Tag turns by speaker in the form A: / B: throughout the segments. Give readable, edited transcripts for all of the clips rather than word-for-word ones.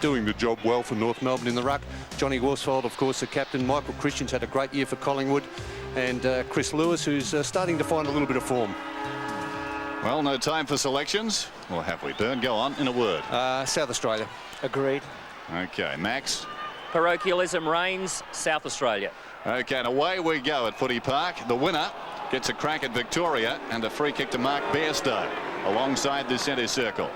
A: doing the job well for North Melbourne in the ruck. Johnny Worsfold, of course, the captain. Michael Christian's had a great year for Collingwood. And Chris Lewis, who's starting to find a little bit of form.
B: Well, no time for selections. Or have we? Byrne, go on in a word.
A: South Australia.
C: Agreed.
B: Okay, Max.
D: Parochialism reigns, South Australia.
B: Okay, and away we go at Footy Park. The winner gets a crack at Victoria and a free kick to Mark Bairstow alongside the centre circle.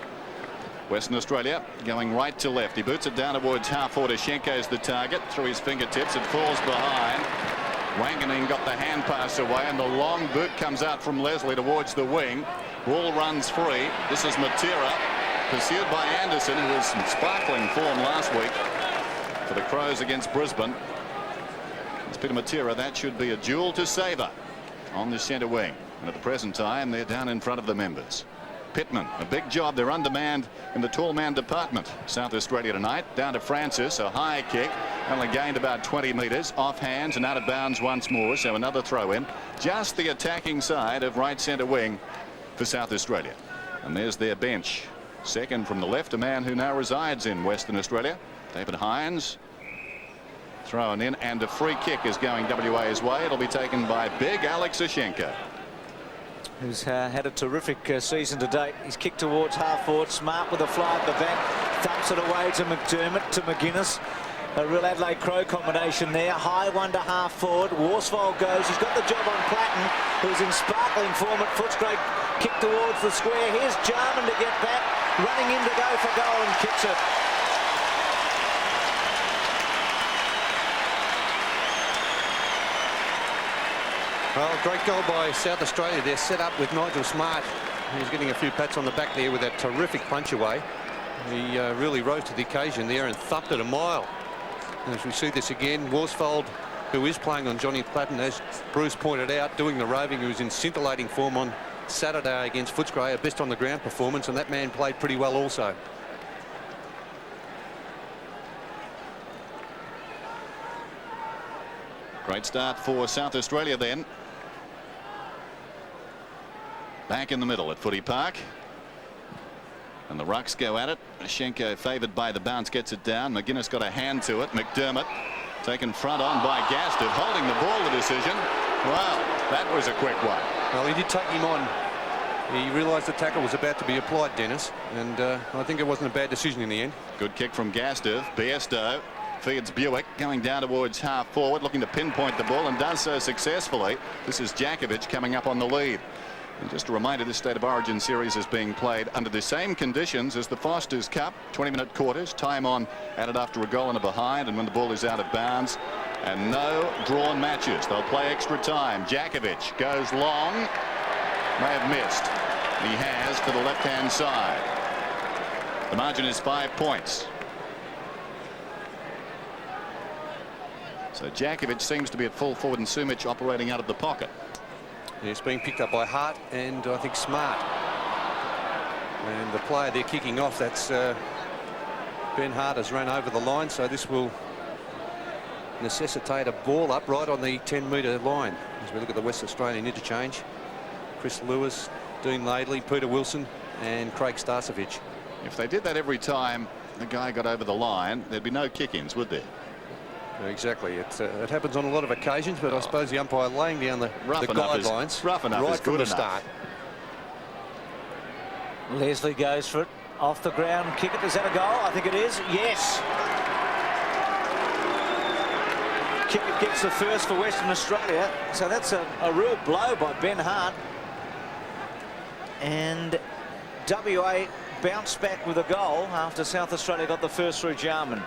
B: Western Australia going right to left. He boots it down towards half-forward. Schenko's the target. Through his fingertips, it falls behind. Wanganeen got the hand pass away, and the long boot comes out from Leslie towards the wing. Ball runs free. This is Matera, pursued by Anderson, who was in sparkling form last week for the Crows against Brisbane. It's Peter Matera. That should be a duel to savour on the centre wing. And at the present time, they're down in front of the members. Pittman, a big job. They're undermanned in the tall man department. South Australia tonight. Down to Francis, a high kick. Only gained about 20 metres. Off hands and out of bounds once more. So another throw in. Just the attacking side of right centre wing for South Australia. And there's their bench. Second from the left, a man who now resides in Western Australia. David Hines. Thrown in, and a free kick is going WA's way. It'll be taken by big Alex Schenko,
C: who's had a terrific season to date. He's kicked towards half-forward. Smart with a fly at the back. Thumps it away to McDermott, to McGuinness. A real Adelaide Crow combination there. High one to half-forward. Worsfold goes. He's got the job on Platten, who's in sparkling form at Footscray. Kick towards the square. Here's Jarman to get back. Running in to go for goal and kicks it.
A: Well, great goal by South Australia. They're set up with Nigel Smart. He's getting a few pats on the back there with that terrific punch away. He really rose to the occasion there and thumped it a mile. And as we see this again, Worsfold, who is playing on Johnny Platten, as Bruce pointed out, doing the roving, who was in scintillating form on Saturday against Footscray, a best on the ground performance, and that man played pretty well also.
B: Great start for South Australia then. Back in the middle at Footy Park. And the Rucks go at it. Schenko favoured by the bounce, gets it down. McGuinness got a hand to it. McDermott taken front on by Gastiff, holding the ball, the decision. Wow, that was a quick one.
A: Well, he did take him on. He realised the tackle was about to be applied, Dennis, and I think it wasn't a bad decision in the end.
B: Good kick from Gastiff. Bairstow feeds Buick, going down towards half forward, looking to pinpoint the ball, and does so successfully. This is Jakovic coming up on the lead. And just a reminder, this State of Origin series is being played under the same conditions as the Foster's Cup. 20-minute quarters, time on added after a goal and a behind, and when the ball is out of bounds. And no drawn matches. They'll play extra time. Jakovic goes long. May have missed. He has to the left-hand side. The margin is 5 points. So Jakovic seems to be at full forward and Sumic operating out of the pocket.
A: It's being picked up by Hart and I think Smart. And the player they're kicking off, that's Ben Hart, has run over the line, so this will necessitate a ball up right on the 10-metre line. As we look at the West Australian interchange, Chris Lewis, Dean Laidley, Peter Wilson and Craig Starcevich.
B: If they did that every time the guy got over the line, there'd be no kick-ins, would there?
A: Exactly. It happens on a lot of occasions, but I suppose the umpire laying down the guidelines
B: rough enough
A: right
B: is
A: from
B: good
A: the
B: enough.
A: start.
C: Leslie goes for it. Off the ground, kick it. Is that a goal? I think it is. Yes. Kick gets the first for Western Australia. So that's a real blow by Ben Hart. And WA bounced back with a goal after South Australia got the first through Jarman.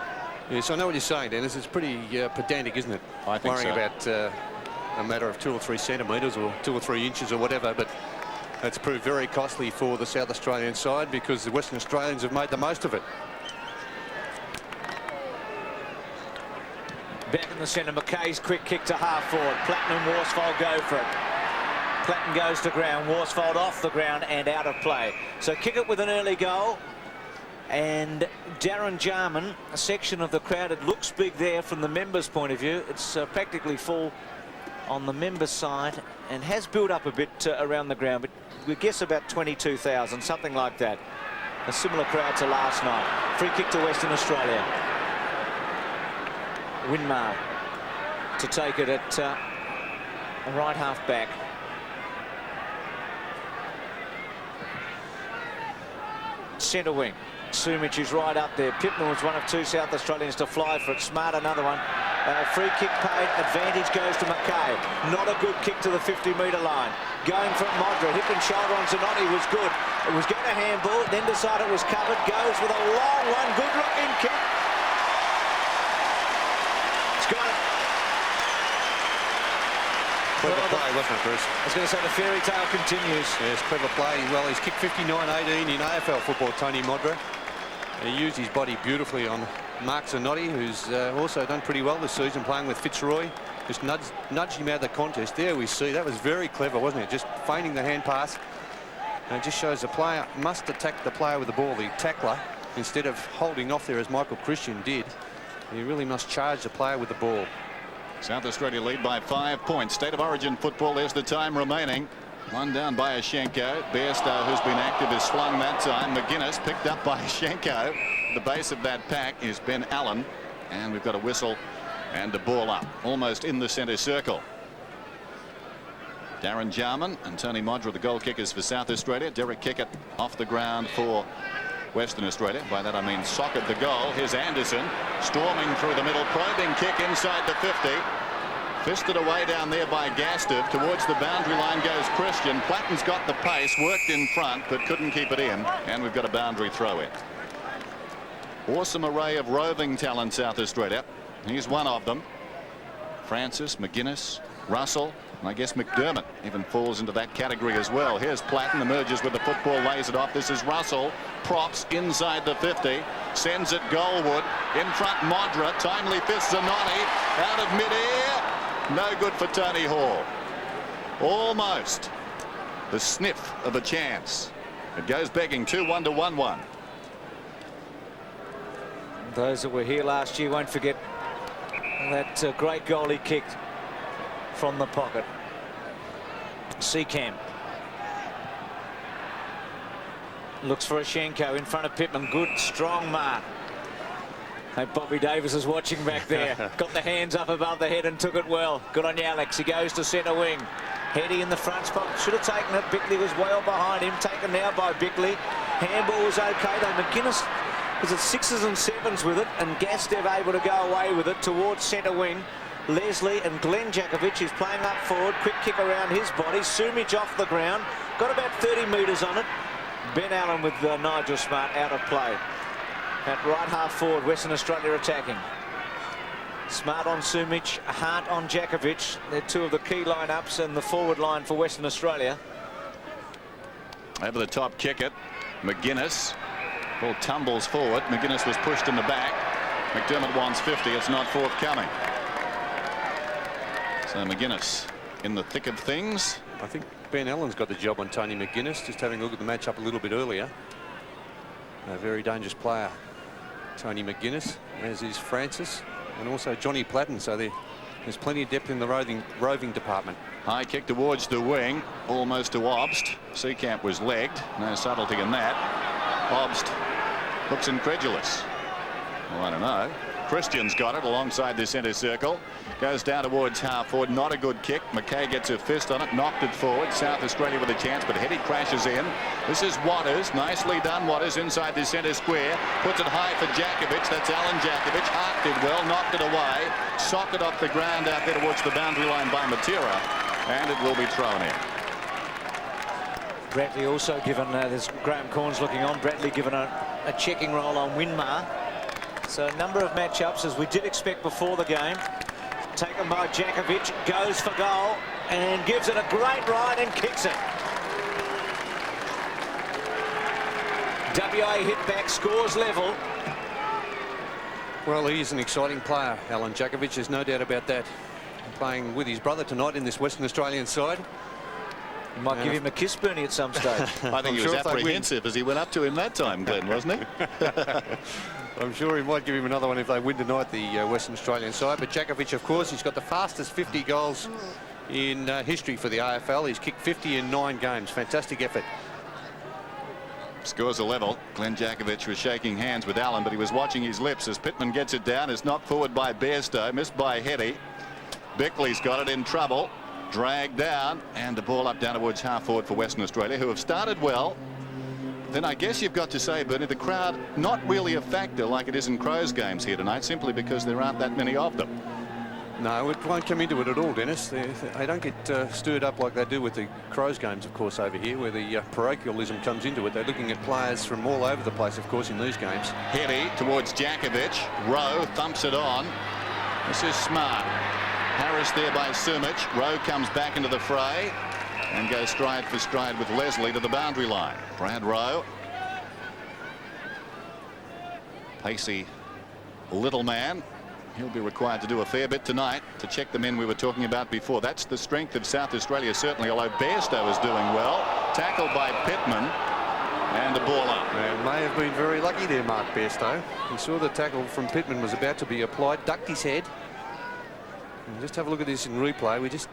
A: Yes, I know what you're saying, Dennis. It's pretty pedantic, isn't it?
B: I think
A: worrying
B: so.
A: about a matter of 2 or 3 centimetres or 2 or 3 inches or whatever, but it's proved very costly for the South Australian side because the Western Australians have made the most of it.
C: Back in the centre, McKay's quick kick to half forward. Platten and Worsfold go for it. Platten goes to ground, Worsfold off the ground and out of play. So kick it with an early goal. And Darren Jarman, a section of the crowd, it looks big there from the members' point of view. It's practically full on the members' side and has built up a bit around the ground, but we guess about 22,000, something like that. A similar crowd to last night. Free kick to Western Australia. Winmar to take it at right half back. Centre wing. Sumich is right up there. Pittman was one of two South Australians to fly for it. Smart, another one. Free kick paid. Advantage goes to Mackay. Not a good kick to the 50-metre line. Going for Modra. Hip and shoulder on Zanotti was good. It was going to handball. Then decided it was covered. Goes with a long one. Good-looking kick. It's got it.
A: Clever play, wasn't it, Bruce?
C: I was going to say the fairy tale continues.
A: Yes, clever play. Well, he's kicked 59-18 in AFL football, Tony Modra. He used his body beautifully on Mark Zanotti, who's also done pretty well this season, playing with Fitzroy. Just nudged him out of the contest. There we see. That was very clever, wasn't it? Just feigning the hand pass. And it just shows the player must attack the player with the ball, the tackler, instead of holding off there as Michael Christian did. He really must charge the player with the ball.
B: South Australia lead by 5 points. State of origin football. There's the time remaining. One down by Ashenko. Bairstow, who's been active, is slung that time. McGuinness picked up by Ashenko. The base of that pack is Ben Allen. And we've got a whistle and a ball up. Almost in the centre circle. Darren Jarman and Tony Modra, the goal kickers for South Australia. Derek Kickett off the ground for Western Australia. By that I mean socket the goal. Here's Anderson storming through the middle, probing kick inside the 50. Fisted away down there by Gastev. Towards the boundary line goes Christian. Platten's got the pace, worked in front, but couldn't keep it in. And we've got a boundary throw in. Awesome array of roving talent, South Australia. He's one of them. Francis, McGuinness, Russell, and I guess McDermott even falls into that category as well. Here's Platten, emerges with the football, lays it off. This is Russell. Props inside the 50. Sends it goalward. In front, Modra. Timely fist Zanotti. Out of midair. No good for Tony Hall. Almost the sniff of a chance. It goes begging. 2-1 to 1-1.
C: Those that were here last year won't forget that great goal he kicked from the pocket. Seacamp looks for Ashenko in front of Pittman. Good strong mark. Hey, Bobby Davis is watching back there. Got the hands up above the head and took it well. Good on you, Alex. He goes to centre wing. Heady in the front spot. Should have taken it. Bickley was well behind him. Taken now by Bickley. Handball was okay though. McGuinness was at 6s and 7s with it, and Gastev able to go away with it towards centre wing. Leslie and Glenn Jakovic is playing up forward. Quick kick around his body. Sumich off the ground. Got about 30 metres on it. Ben Allen with Nigel Smart out of play. At right half forward, Western Australia attacking. Smart on Sumich, Hart on Jakovic. They're two of the key lineups in the forward line for Western Australia.
B: Over the top, kick it. McGuinness. Ball tumbles forward. McGuinness was pushed in the back. McDermott wants 50. It's not forthcoming. So McGuinness in the thick of things.
A: I think Ben Allen's got the job on Tony McGuinness. Just having a look at the matchup a little bit earlier. A very dangerous player, Tony McGuinness, as is Francis, and also Johnny Platten. So there's plenty of depth in the roving department.
B: High kick towards the wing, almost to Obst. Seacamp was legged. No subtlety in that. Obst looks incredulous. Well, I don't know. Christian's got it alongside the centre circle. Goes down towards half forward. Not a good kick. Mackay gets a fist on it. Knocked it forward. South Australia with a chance, but Heady crashes in. This is Waters. Nicely done, Waters, inside the centre square. Puts it high for Jakovic. That's Alan Jakovic. Hart did well. Knocked it away. Socket off the ground out there towards the boundary line by Matera. And it will be thrown in.
C: Bradley also given, there's Graham Corns looking on. Bradley given a checking roll on Winmar. So a number of matchups, as we did expect before the game. Taken by Jakovic, goes for goal and gives it a great ride and kicks it. WA hit back, scores level.
A: Well, he's an exciting player, Alan Jakovic. There's no doubt about that. Playing with his brother tonight in this Western Australian side.
C: You might give him a kiss, Bernie, at some stage.
B: I think he was apprehensive as he went up to him that time, Glenn, wasn't he?
A: I'm sure he might give him another one if they win tonight, the Western Australian side. But Jakovic, of course, he's got the fastest 50 goals in history for the AFL. He's kicked 50 in 9 games. Fantastic effort.
B: Scores a level. Glenn Jakovic was shaking hands with Allen, but he was watching his lips as Pittman gets it down. Is knocked forward by Bairstow, missed by Hetty. Bickley's got it in trouble. Dragged down, and the ball up down towards half forward for Western Australia, who have started well. Then I guess you've got to say, Bernie, the crowd not really a factor like it is in Crows games here tonight, simply because there aren't that many of them.
A: No, it won't come into it at all, Dennis. They don't get stirred up like they do with the Crows games, of course, over here, where the parochialism comes into it. They're looking at players from all over the place, of course, in these games.
B: Hetty towards Jakovic. Rowe thumps it on. This is smart. Harris there by Sumich. Rowe comes back into the fray and goes stride for stride with Leslie to the boundary line. Brad Rowe. Pacey little man. He'll be required to do a fair bit tonight to check the men we were talking about before. That's the strength of South Australia, certainly, although Bairstow is doing well. Tackled by Pittman, and the ball up.
A: And may have been very lucky there, Mark Bairstow. He saw the tackle from Pittman was about to be applied, ducked his head. And just have a look at this in replay. We just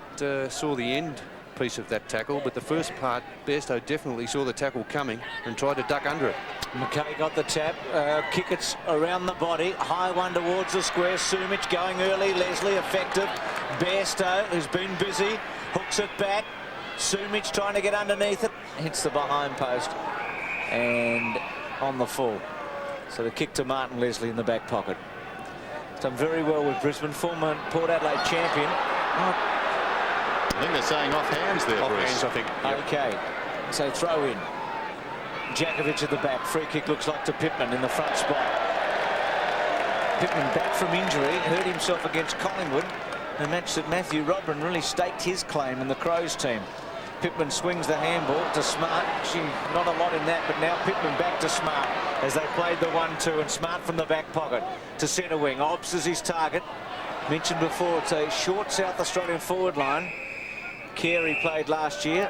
A: saw the end piece of that tackle, but the first part, Bairstow definitely saw the tackle coming and tried to duck under it.
C: McKay got the tap. Kickett's around the body. High one towards the square. Sumich going early. Leslie effective. Bairstow, who's been busy, hooks it back. Sumich trying to get underneath it. Hits the behind post and on the full. So the kick to Martin Leslie in the back pocket. Done very well with Brisbane. Former Port Adelaide champion.
B: I think they're saying off hands there,
A: Off
B: Bruce.
A: hands, I think. Yep.
C: Okay, so throw in. Jakovic at the back. Free kick looks like to Pittman in the front spot. Pittman back from injury, hurt himself against Collingwood. A match that Matthew Rodman really staked his claim in the Crows team. Pittman swings the handball to Smart. Not a lot in that, but now Pittman back to Smart as they played the 1-2, and Smart from the back pocket to centre wing. Obbs is his target. Mentioned before, it's a short South Australian forward line. Carey played last year.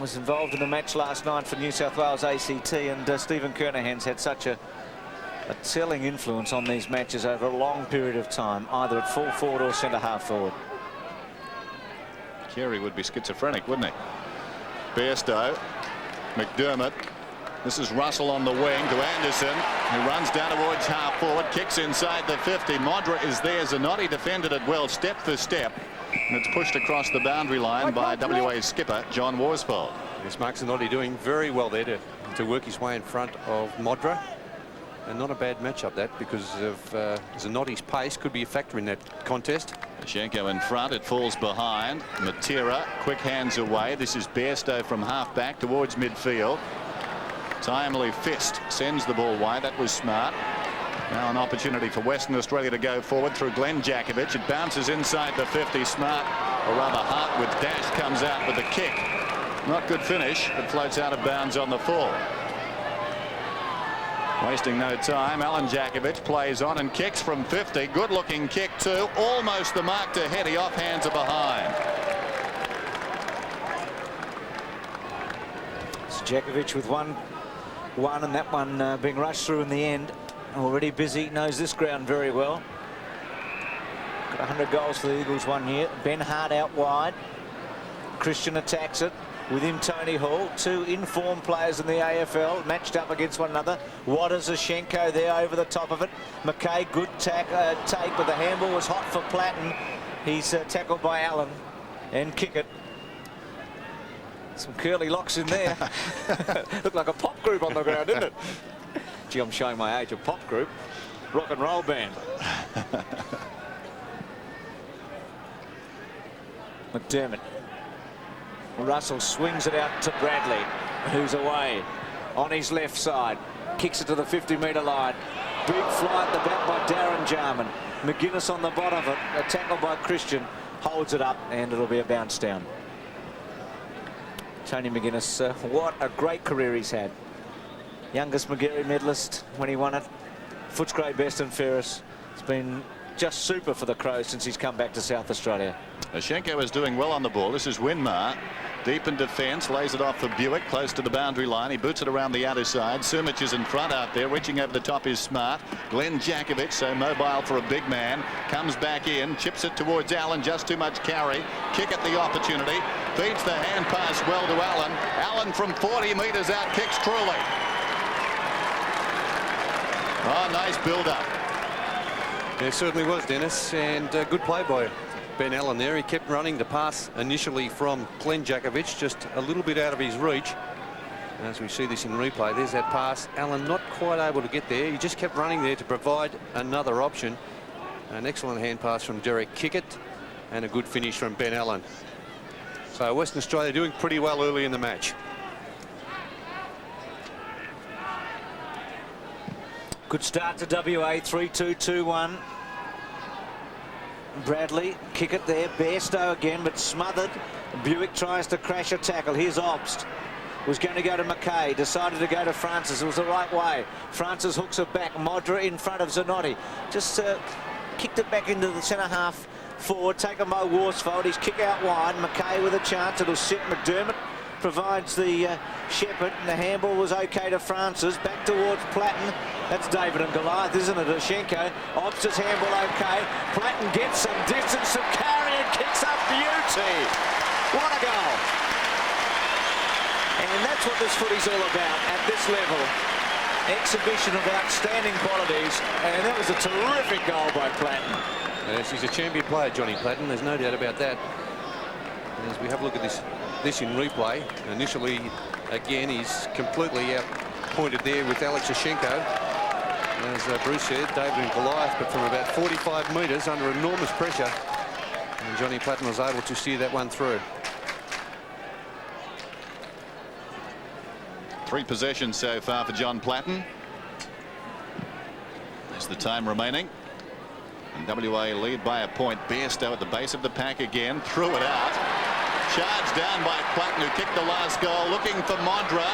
C: Was involved in the match last night for New South Wales ACT, and Stephen Kernahan's had such a telling influence on these matches over a long period of time, either at full forward or centre half forward.
B: Carey would be schizophrenic, wouldn't he? Bairstow, McDermott. This is Russell on the wing to Anderson, who runs down towards half forward, kicks inside the 50. Modra is there. Zanotti defended it well, step for step. And it's pushed across the boundary line by WA skipper John Worsfold.
A: Yes, Mark Zanotti doing very well there to work his way in front of Modra. And not a bad matchup that, because of Zanotti's pace could be a factor in that contest.
B: Shenko in front, it falls behind. Matera, quick hands away. This is Bairstow from half back towards midfield. Timely fist sends the ball wide. That was smart. Now an opportunity for Western Australia to go forward through Glenn Jakovic. It bounces inside the 50. Smart, or rather Hart with dash, comes out with the kick. Not good finish, but floats out of bounds on the full. Wasting no time, Alan Jakovic plays on and kicks from 50. Good looking kick too. Almost the mark to Hetty. Off hands are behind.
C: It's Jakovic with one and that one being rushed through in the end. Already busy, knows this ground very well. Got 100 goals for the Eagles 1 year. Ben Hart out wide. Christian attacks it. With him, Tony Hall. Two informed players in the AFL matched up against one another. Waters, Shenko there over the top of it. McKay, good take, but the handball was hot for Platten. He's tackled by Allen and kick it. Some curly locks in there. Looked like a pop group on the ground, didn't it? Gee, I'm showing my age. A pop group. Rock and roll band. McDermott. Russell swings it out to Bradley, who's away on his left side. Kicks it to the 50-metre line. Big fly at the back by Darren Jarman. McGuinness on the bottom of it. A tackle by Christian. Holds it up, and it'll be a bounce down. Tony McGuinness, what a great career he's had. Youngest Magarey medalist when he won it. Footscray best and fairest. It's been just super for the Crows since he's come back to South Australia.
B: Shenko is doing well on the ball. This is Winmar. Deep in defence, lays it off for Buick, close to the boundary line. He boots it around the outer side. Sumich is in front out there. Reaching over the top is Smart. Glenn Jakovic, so mobile for a big man. Comes back in, chips it towards Allen. Just too much carry. Kick at the opportunity. Feeds the hand pass well to Allen. Allen from 40 metres out kicks truly. Oh, nice build-up.
A: There certainly was, Dennis, and good play by Ben Allen there. He kept running to pass initially from Glenn Jakovic, just a little bit out of his reach. As we see this in replay, there's that pass. Allen not quite able to get there. He just kept running there to provide another option. An excellent hand pass from Derek Kickett and a good finish from Ben Allen. So Western Australia doing pretty well early in the match.
C: Good start to WA, 3-2-2-1. Bradley, kick it there. Bairstow again, but smothered. Buick tries to crash a tackle. Here's Obst. Was going to go to McKay, decided to go to Francis. It was the right way. Francis hooks it back. Modra in front of Zanotti. Just kicked it back into the centre half forward. Taken by Worsfold. He's kick out wide. McKay with a chance. It'll sit. McDermott provides the shepherd, and the handball was okay to Francis. Back towards Platten. That's David and Goliath, isn't it? Ashenko. Obst's handball okay. Platten gets some distance to carry and kicks up beauty. What a goal. And that's what this footy's all about at this level. Exhibition of outstanding qualities, and that was a terrific goal by Platten.
A: Yes, he's a champion player, Johnny Platten. There's no doubt about that. As we have a look at this in replay, initially, again, he's completely outpointed there with Alex Ashenko. As Bruce said, David and Goliath, but from about 45 metres under enormous pressure. And Johnny Platten was able to steer that one through.
B: 3 possessions so far for John Platten. There's the time remaining. And WA lead by a point. Bairstow at the base of the pack again. Threw it out. Charged down by Platten, who kicked the last goal. Looking for Modra.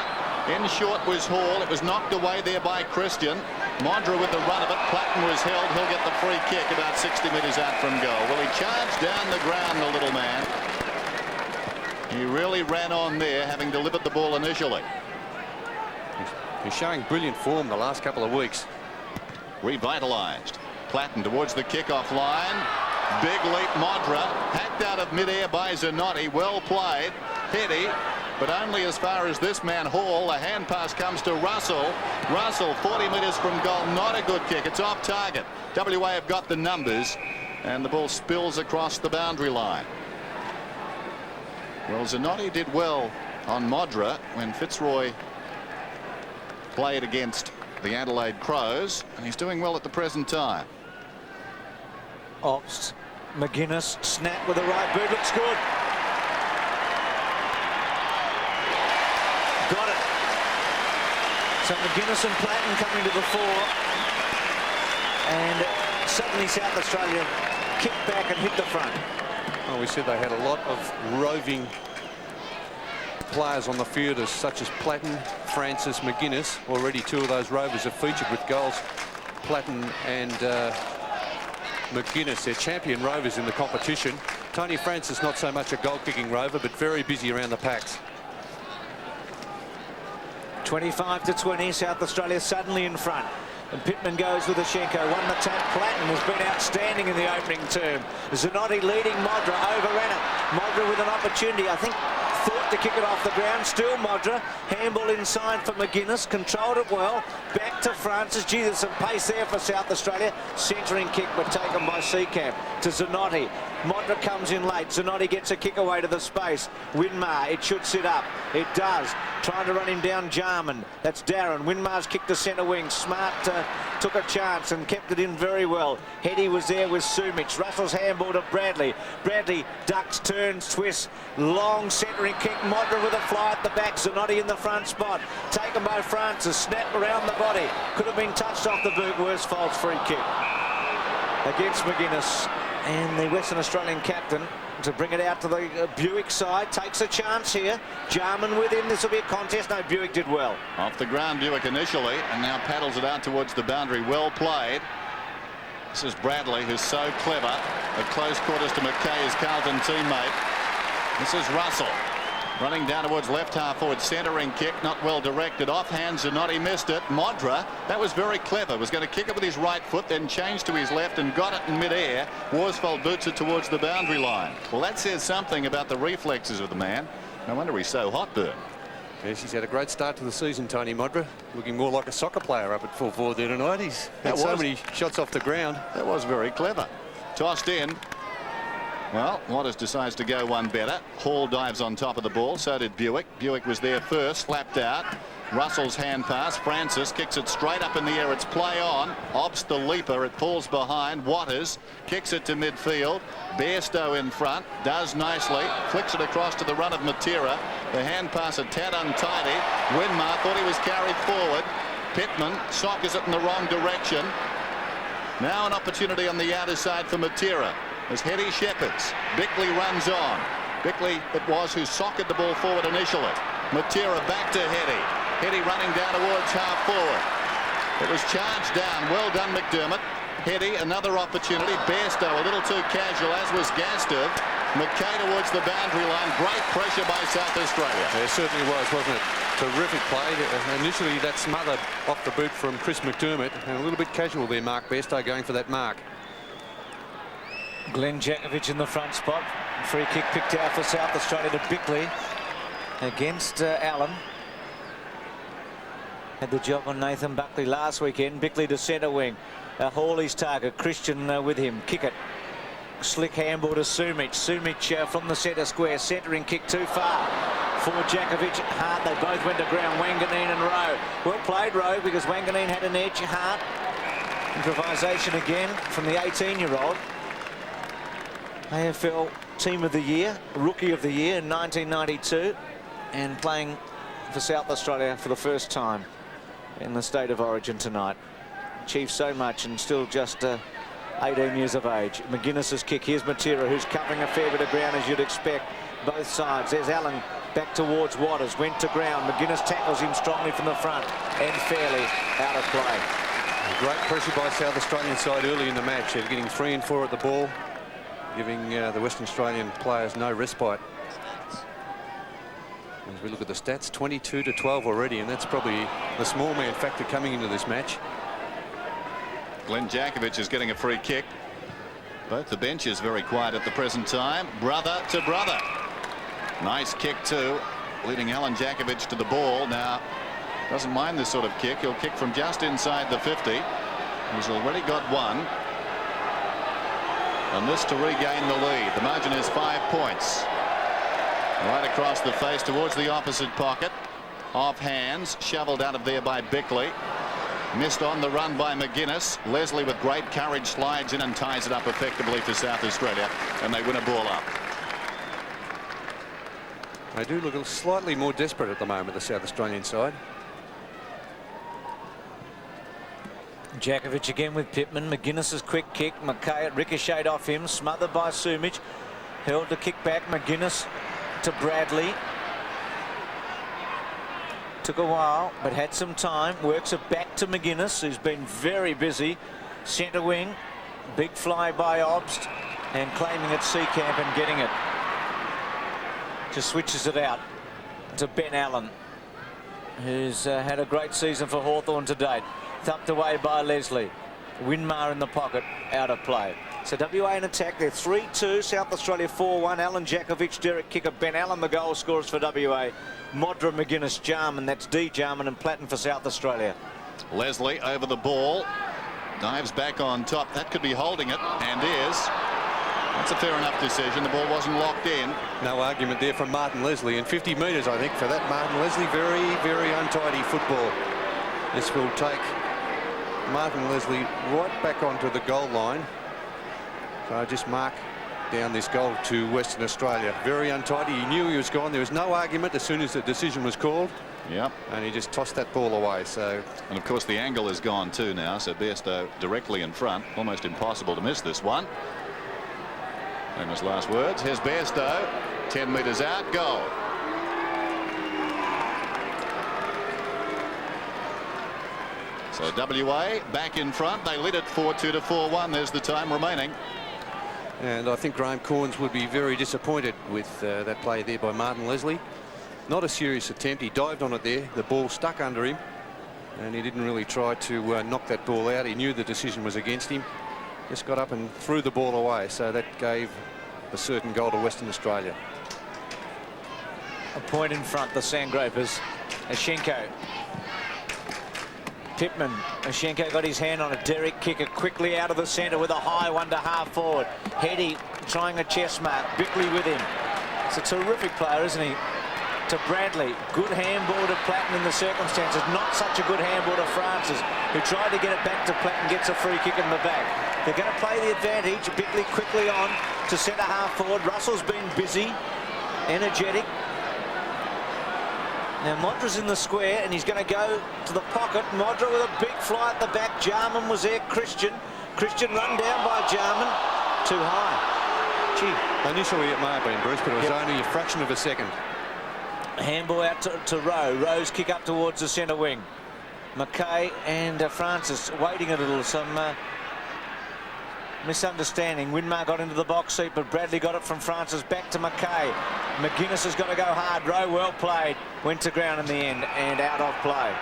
B: In short was Hall. It was knocked away there by Christian. Modra with the run of it. Platten was held. He'll get the free kick about 60 metres out from goal. Well, he charged down the ground, the little man. He really ran on there, having delivered the ball initially.
A: He's showing brilliant form the last couple of weeks.
B: Revitalised. Platten towards the kick-off line. Big leap Modra. Hacked out of mid-air by Zanotti. Well played. Heady. But only as far as this man Hall. A hand pass comes to Russell. Russell 40 metres from goal. Not a good kick. It's off target. WA have got the numbers. And the ball spills across the boundary line. Well, Zanotti did well on Modra when Fitzroy played against the Adelaide Crows, and he's doing well at the present time.
C: Obst, McGuinness, snap with the right boot, looks good. Got it. So McGuinness and Platten coming to the fore, and suddenly South Australia kicked back and hit the front.
A: Well, we said they had a lot of roving players on the field, as such as Platten, Francis, McGuinness. Already 2 of those rovers have featured with goals. Platten and McGuinness, they're champion rovers in the competition. Tony Francis not so much a goal-kicking rover, but very busy around the packs.
C: 25-20, South Australia suddenly in front. And Pittman goes with Ashenko. Won the tap. Platten has been outstanding in the opening term. Zanotti leading Modra. Overran it. Modra with an opportunity. I think thought to kick it off the ground. Still Modra. Handball inside for McGuinness. Controlled it well. Back to Francis. Gee, there's some pace there for South Australia. Centering kick but taken by Seacamp to Zanotti. Modra comes in late. Zanotti gets a kick away to the space. Winmar. It should sit up. It does. Trying to run him down Jarman. That's Darren. Winmar's kicked to centre wing. Smart took a chance and kept it in very well. Heady was there with Sumich. Russell's handball to Bradley. Bradley ducks, turns, twists. Long centering kick. Modra with a fly at the back. Zanotti in the front spot. Taken by Francis. Snap around the body. Could have been touched off the boot. Worsfold's free kick against McGuinness. And the Western Australian captain to bring it out to the Buick side. Takes a chance here. Jarman with him. This will be a contest. No, Buick did well.
B: Off the ground Buick initially, and now paddles it out towards the boundary. Well played. This is Bradley, who's so clever. At close quarters to McKay, his Carlton teammate. This is Russell. Running down towards left half forward, centering kick, not well directed. Offhand, Zanotti missed it. Modra, that was very clever. Was going to kick it with his right foot, then changed to his left and got it in mid-air. Worsfold boots it towards the boundary line. Well, that says something about the reflexes of the man. No wonder he's so hot, Bern.
A: Yes, he's had a great start to the season, Tony Modra. Looking more like a soccer player up at full forward there tonight. He's had so many shots off the ground.
B: That was very clever. Tossed in. Well, Waters decides to go one better. Hall dives on top of the ball. So did Buick. Buick was there first, slapped out. Russell's hand pass. Francis kicks it straight up in the air. It's play on. Ops the leaper. It pulls behind. Waters kicks it to midfield. Bairstow in front. Does nicely. Flicks it across to the run of Matera. The hand pass a tad untidy. Winmar thought he was carried forward. Pittman sockers it in the wrong direction. Now an opportunity on the outer side for Matera as Hetty shepherds. Bickley runs on. Bickley it was who socketed the ball forward initially. Matera back to Hetty. Hetty running down towards half forward. It was charged down. Well done, McDermott. Hetty, another opportunity. Bairstow a little too casual, as was Gastev. McKay towards the boundary line. Great pressure by South Australia.
A: It certainly was, wasn't it? Terrific play. Initially, that smother off the boot from Chris McDermott. And a little bit casual there, Mark Bairstow going for that mark.
C: Glenn Jakovic in the front spot. Free kick picked out for South Australia to Bickley against Allen. Had the job on Nathan Buckley last weekend. Bickley to centre wing. Hawley's target. Christian with him. Kick it. Slick handball to Sumic. Sumic from the centre square. Centering kick too far for Jakovic. Hart. They both went to ground. Wanganeen and Rowe. Well played, Rowe, because Wanganeen had an edge. Hart. Improvisation again from the 18-year-old. AFL Team of the Year. Rookie of the Year in 1992. And playing for South Australia for the first time in the State of Origin tonight. Achieved so much and still just 18 years of age. McGuinness's kick. Here's Matera, who's covering a fair bit of ground, as you'd expect. Both sides. There's Allen back towards Waters. Went to ground. McGuinness tackles him strongly from the front and fairly out of play.
A: Great pressure by South Australian side early in the match. They're getting 3 and 4 at the ball, giving the Western Australian players no respite. As we look at the stats, 22 to 12 already, and that's probably the small man factor coming into this match.
B: Glenn Jakovic is getting a free kick. Both the benches very quiet at the present time. Brother to brother. Nice kick too, leading Alan Jakovic to the ball. Now doesn't mind this sort of kick. He'll kick from just inside the 50. He's already got one, and this to regain the lead. The margin is 5 points. Right across the face towards the opposite pocket. Off hands, shoveled out of there by Bickley. Missed on the run by McGuinness. Leslie with great courage slides in and ties it up effectively for South Australia, and they win a ball up.
A: They do look slightly more desperate at the moment, the South Australian side.
C: Jakovic again with Pittman. McGuinness's quick kick. McKay ricocheted off him, smothered by Sumic. Held the kick back. McGuinness to Bradley. Took a while, but had some time. Works it back to McGuinness, who's been very busy. Centre wing. Big fly by Obst, and claiming it Seacamp and getting it. Just switches it out to Ben Allen, who's had a great season for Hawthorn to date. Thumped away by Leslie. Winmar in the pocket, out of play. So WA in attack. They're 3-2. South Australia 4-1. Alan Jakovic, Derek Kicker, Ben Allen the goal scorers for WA. Modra, McGuinness, Jarman. That's D. Jarman and Platten for South Australia.
B: Leslie over the ball. Dives back on top. That could be holding it, and is. That's a fair enough decision. The ball wasn't locked in.
A: No argument there from Martin Leslie. And 50 metres, I think, for that Martin Leslie. Very, very untidy football. This will take Martin Leslie right back onto the goal line. So just mark down this goal to Western Australia. Very untidy. He knew he was gone. There was no argument as soon as the decision was called.
B: Yep.
A: And he just tossed that ball away. So,
B: and of course the angle is gone too now. So Bairstow directly in front. Almost impossible to miss this one. Famous last words. Here's Bairstow. 10 metres out. Goal. So WA back in front. They lead it 4-2 to 4-1. There's the time remaining.
A: And I think Graham Corns would be very disappointed with that play there by Martin Leslie. Not a serious attempt. He dived on it there. The ball stuck under him, and he didn't really try to knock that ball out. He knew the decision was against him. Just got up and threw the ball away. So that gave a certain goal to Western Australia.
C: a point in front, the Sandgropers. Ashenko. Pittman. Ashenko got his hand on a Derek kicker quickly out of the centre with a high one to half forward. Heady trying a chest mark. Bickley with him. It's a terrific player, isn't he? To Bradley. Good handball to Platten in the circumstances. Not such a good handball to Francis, who tried to get it back to Platten, gets a free kick in the back. They're going to play the advantage. Bickley quickly on to centre half forward. Russell's been busy, energetic. Now Modra's in the square and he's going to go to the pocket. Modra with a big fly at the back. Jarman was there. Christian run down by Jarman. Too high. Gee.
A: Initially it may have been, Bruce, but it was only a fraction of a second.
C: Handball out to Rowe. Rowe's kick up towards the centre wing. McKay and Francis waiting a little. Some misunderstanding. Winmar got into the box seat, but Bradley got it from Francis back to McKay. McGuinness has got to go hard. Rowe well played. Went to ground in the end and out of play.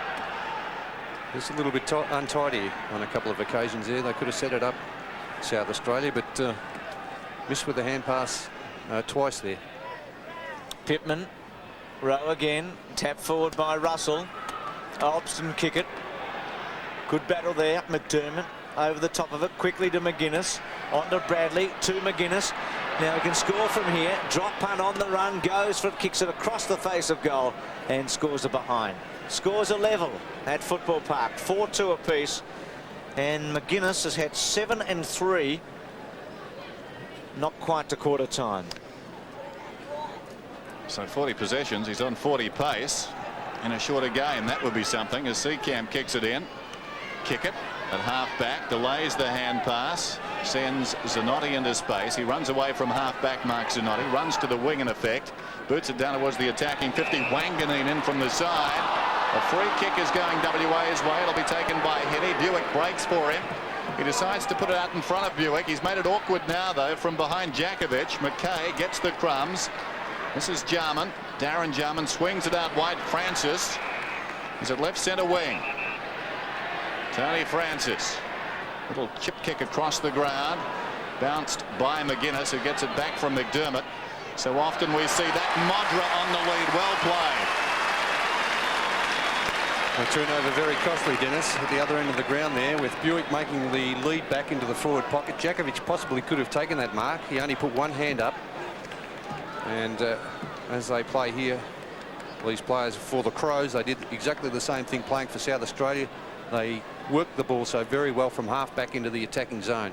A: Just a little bit untidy on a couple of occasions there. They could have set it up, South Australia, but missed with the hand pass twice there.
C: Pittman. Rowe again. Tap forward by Russell. Alston kick it. Good battle there. McDermott over the top of it. Quickly to McGuinness. On to Bradley. To McGuinness. Now he can score from here. Drop punt on the run. Goes for it. Kicks it across the face of goal. And scores a behind. Scores a level at Football Park. 4-2 apiece. And McGuinness has had 7 and 3. Not quite to quarter time.
B: So 40 possessions. He's on 40 pace. In a shorter game, that would be something as Seacamp kicks it in. Kick it at half back, delays the hand pass, sends Zanotti into space. He runs away from half back, Mark Zanotti, runs to the wing in effect, boots it down towards the attacking 50. Wanganeen in from the side. A free kick is going WA's way. It'll be taken by Heady. Buick breaks for him. He decides to put it out in front of Buick. He's made it awkward now, though, from behind Jakovic. McKay gets the crumbs. This is Jarman. Darren Jarman swings it out wide. Francis is at left centre wing. Tony Francis. Little chip kick across the ground. Bounced by McGuinness, who gets it back from McDermott. So often we see that. Modra on the lead. Well played.
A: A turnover very costly, Dennis, at the other end of the ground there, with Buick making the lead back into the forward pocket. Jakovic possibly could have taken that mark. He only put one hand up. And as they play here, these players for the Crows, they did exactly the same thing playing for South Australia. They worked the ball so very well from half back into the attacking zone.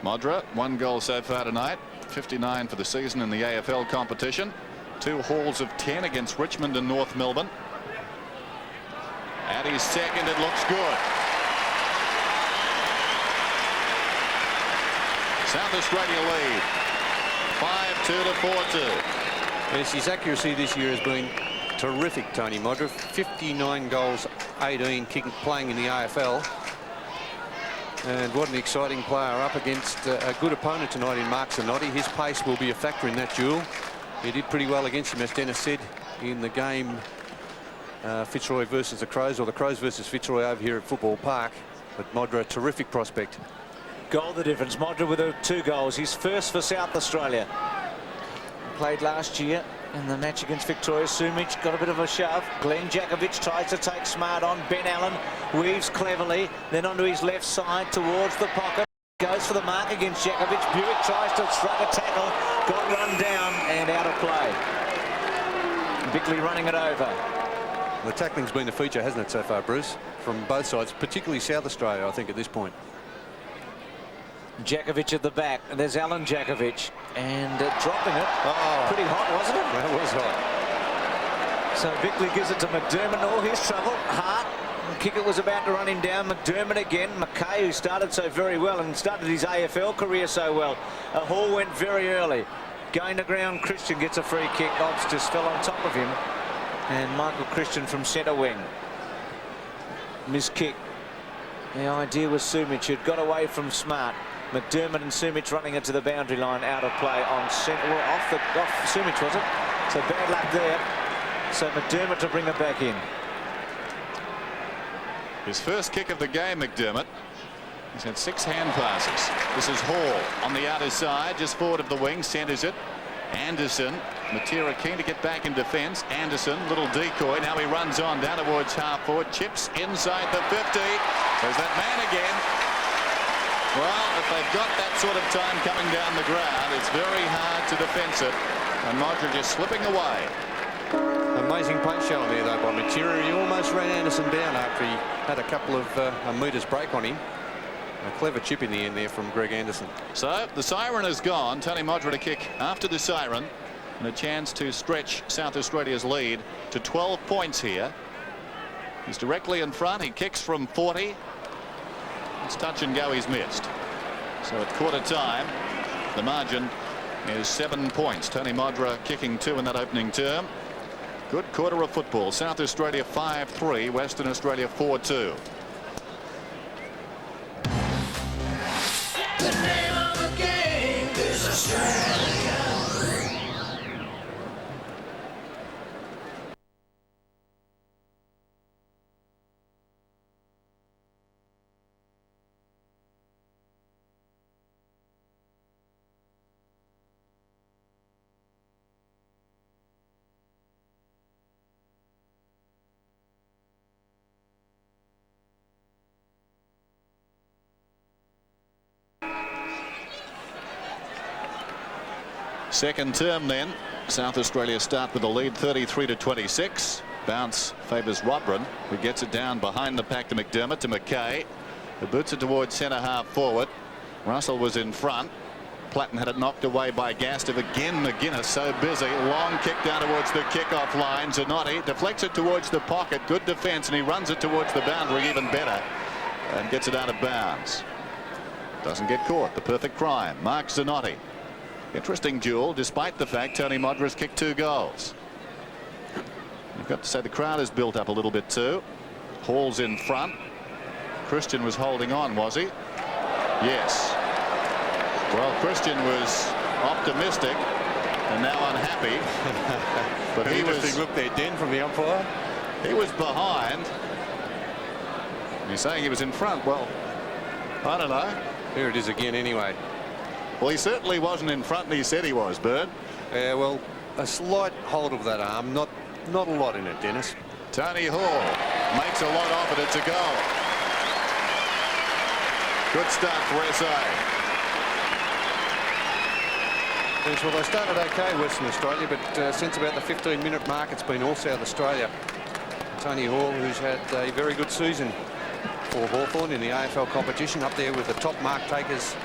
B: Modra, 1 goal so far tonight, 59 for the season in the AFL competition. 2 hauls of 10 against Richmond and North Melbourne. At his second, it looks good. South Australia lead. 5-2 to 4-2.
A: Yes, his accuracy this year has been terrific, Tony Modra. 59 goals, 18 playing in the AFL. And what an exciting player up against a good opponent tonight in Mark Zanotti. His pace will be a factor in that duel. He did pretty well against him, as Dennis said, in the game Fitzroy versus the Crows, or the Crows versus Fitzroy over here at Football Park. But Modra, a terrific prospect.
C: Goal the difference. Modra with 2 goals. His first for South Australia. Played last year in the match against Victoria. Sumic got a bit of a shove. Glenn Jakovic tries to take Smart on. Ben Allen weaves cleverly, then onto his left side towards the pocket. Goes for the mark against Jakovic. Buick tries to strike a tackle. Got run down and out of play. Bickley running it over.
A: The tackling's been a feature, hasn't it, so far, Bruce, from both sides, particularly South Australia, I think, at this point.
C: Jakovic at the back, and there's Alan Jakovic, and dropping it. Oh, pretty hot, wasn't it?
A: That was hot.
C: So Bickley gives it to McDermott. All his trouble. Hart. Kicker was about to run him down. McDermott again. McKay, who started so very well and started his AFL career so well. A haul went very early. Going to ground, Christian gets a free kick. Obbs just fell on top of him. And Michael Christian from centre wing. Missed kick. The idea was Sumic, who'd got away from Smart. McDermott and Sumic running it to the boundary line, out of play on centre. Well, off Sumic, was it? So bad luck there. So McDermott to bring it back in.
B: His first kick of the game, McDermott. He's had 6 hand passes. This is Hall on the outer side, just forward of the wing, centres it. Anderson Matera keen to get back in defence. Anderson, little decoy. Now he runs on down towards half forward. Chips inside the 50. There's that man again. Well, if they've got that sort of time coming down the ground, it's very hard to defence it. And Modric is slipping away.
A: Amazing punch show there, though, by Matera. He almost ran Anderson down after he had a couple of metres break on him. A clever chip in the end there from Greg Anderson.
B: So the siren is gone. Tony Modric a kick after the siren, and a chance to stretch South Australia's lead to 12 points here. He's directly in front. He kicks from 40. It's touch and go. He's missed. So at quarter time, the margin is 7 points. Tony Modric kicking 2 in that opening term. Good quarter of football. South Australia 5-3, Western Australia 4-2.
E: The name of the game is Australia.
B: Second term then. South Australia start with a lead 33-26. Bounce favours Rodbren, who gets it down behind the pack to McDermott, to McKay, who boots it towards centre half forward. Russell was in front. Platten had it knocked away by Gastiff. Again McGuinness so busy. Long kick down towards the kick-off line. Zanotti deflects it towards the pocket. Good defence, and he runs it towards the boundary even better and gets it out of bounds. Doesn't get caught. The perfect crime. Mark Zanotti. Interesting duel, despite the fact Tony Modric kicked 2 goals. You've got to say the crowd has built up a little bit too. Hall's in front. Christian was holding on, was he? Yes. Well, Christian was optimistic and now unhappy. But he was.
A: Look there, Den, from the umpire.
B: He was behind. He's saying he was in front. Well, I don't know.
A: Here it is again, anyway.
B: Well, he certainly wasn't in front, and he said he was, Bird.
A: Yeah, well, a slight hold of that arm, not a lot in it, Dennis.
B: Tony Hall makes a lot of it. It's a goal. Good start for SA.
A: Yes, well, they started OK, Western Australia, but since about the 15-minute mark, it's been all South Australia. Tony Hall, who's had a very good season for Hawthorn in the AFL competition, up there with the top mark takers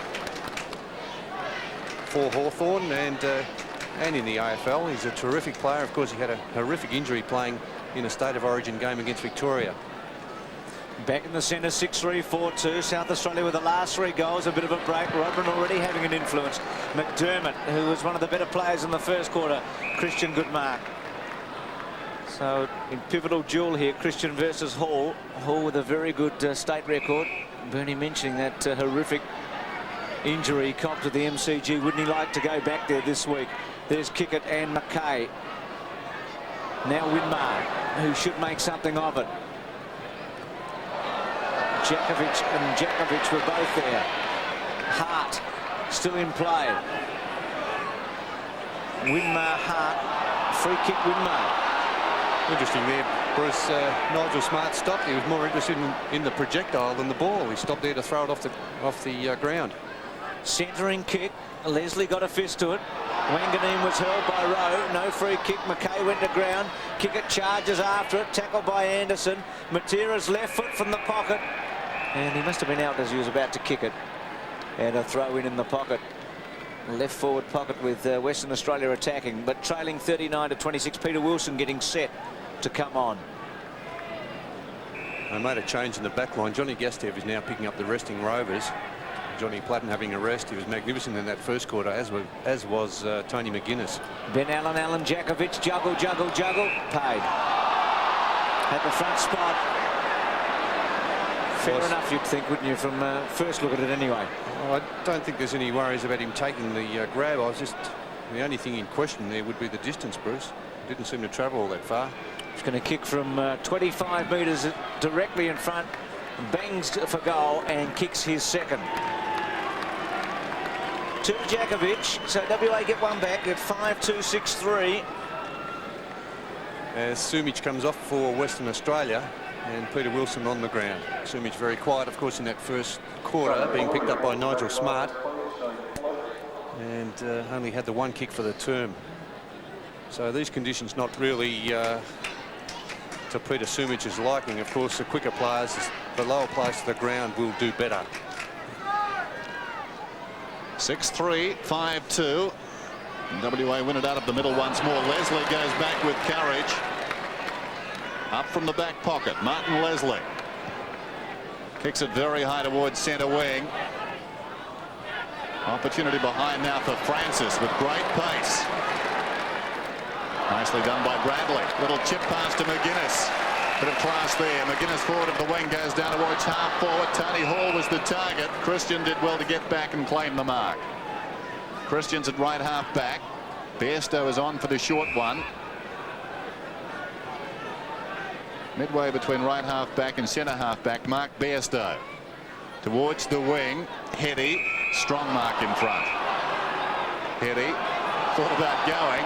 A: for Hawthorn and in the AFL. He's a terrific player. Of course, he had a horrific injury playing in a State of Origin game against Victoria.
C: Back in the centre, 6-3, 4-2. South Australia with the last 3 goals. A bit of a break. Rodman already having an influence. McDermott, who was one of the better players in the first quarter. Christian, good mark. So in pivotal duel here, Christian versus Hall. Hall with a very good state record. Bernie mentioning that horrific injury copped to the MCG. Wouldn't he like to go back there this week? There's Kickett and McKay. Now Winmar, who should make something of it. Jakovic and Jakovic were both there. Hart still in play. Winmar, Hart, free kick Winmar.
A: Interesting there, Bruce. Nigel Smart stopped. He was more interested in the projectile than the ball. He stopped there to throw it off the ground.
C: Centering kick. Leslie got a fist to it. Wanganeen was held by Rowe. No free kick. McKay went to ground. Kickett charges after it. Tackled by Anderson. Matera's left foot from the pocket. And he must have been out as he was about to kick it. And a throw in the pocket. Left forward pocket with Western Australia attacking. But trailing 39-26. Peter Wilson getting set to come on.
A: They made a change in the back line. Johnny Gastev is now picking up the resting Rovers. Johnny Platten having a rest. He was magnificent in that first quarter, as was Tony McGuinness.
C: Ben Allen, Jakovic, juggle. Paid. At the front spot. Fair enough, you'd think, wouldn't you, from first look at it anyway.
A: Oh, I don't think there's any worries about him taking the grab. The only thing in question there would be the distance, Bruce. Didn't seem to travel all that far.
C: He's going to kick from 25 metres directly in front. Bangs for goal and kicks his second. to Jakovic. So WA get one back at 5-2-6-3.
A: As Sumich comes off for Western Australia, and Peter Wilson on the ground. Sumich very quiet, of course, in that first quarter, being picked up by Nigel Smart, and only had the one kick for the term. So these conditions not really to Peter Sumich's liking. Of course, the quicker players, the lower players to the ground will do better.
B: 6-3, 5-2. WA win it out of the middle once more. Leslie goes back with courage. Up from the back pocket, Martin Leslie. Kicks it very high towards centre wing. Opportunity behind now for Francis with great pace. Nicely done by Bradley. Little chip pass to McGuinness. Bit of class there. McGuinness forward of the wing, goes down towards half forward. Tony Hall was the target. Christian did well to get back and claim the mark. Christian's at right half back. Bairstow is on for the short one. Midway between right half back and centre half back, Mark Bairstow. Towards the wing, Heady. Strong mark in front. Heady thought about going.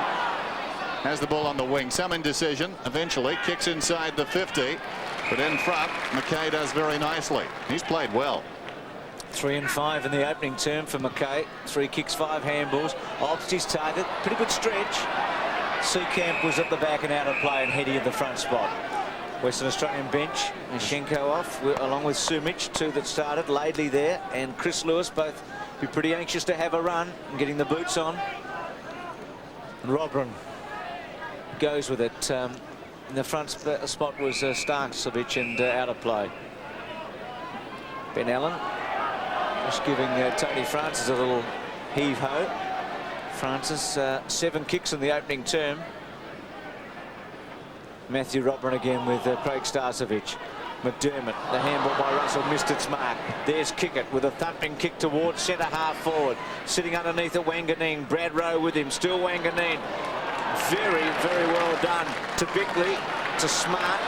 B: Has the ball on the wing. Some indecision. Eventually kicks inside the 50. But in front, McKay does very nicely. He's played well.
C: 3 and 5 in the opening term for McKay. 3 kicks, 5 handballs. Opts his target. Pretty good stretch. Seacamp was at the back and out of play, and Heady at the front spot. Western Australian bench, and Schenko off along with Sumich, 2 that started. Laidley there and Chris Lewis both be pretty anxious to have a run and getting the boots on. And Robran goes with it. In the front spot was Starkovic and out of play. Ben Allen just giving Tony Francis a little heave-ho. Francis 7 kicks in the opening term. Matthew Robran again with Craig Starkovic. McDermott, the handball by Russell, missed its mark. There's Kickett with a thumping kick towards centre half forward. Sitting underneath at Wanganeen. Brad Rowe with him, still Wanganeen. Very, very well done to Bickley, to Smart,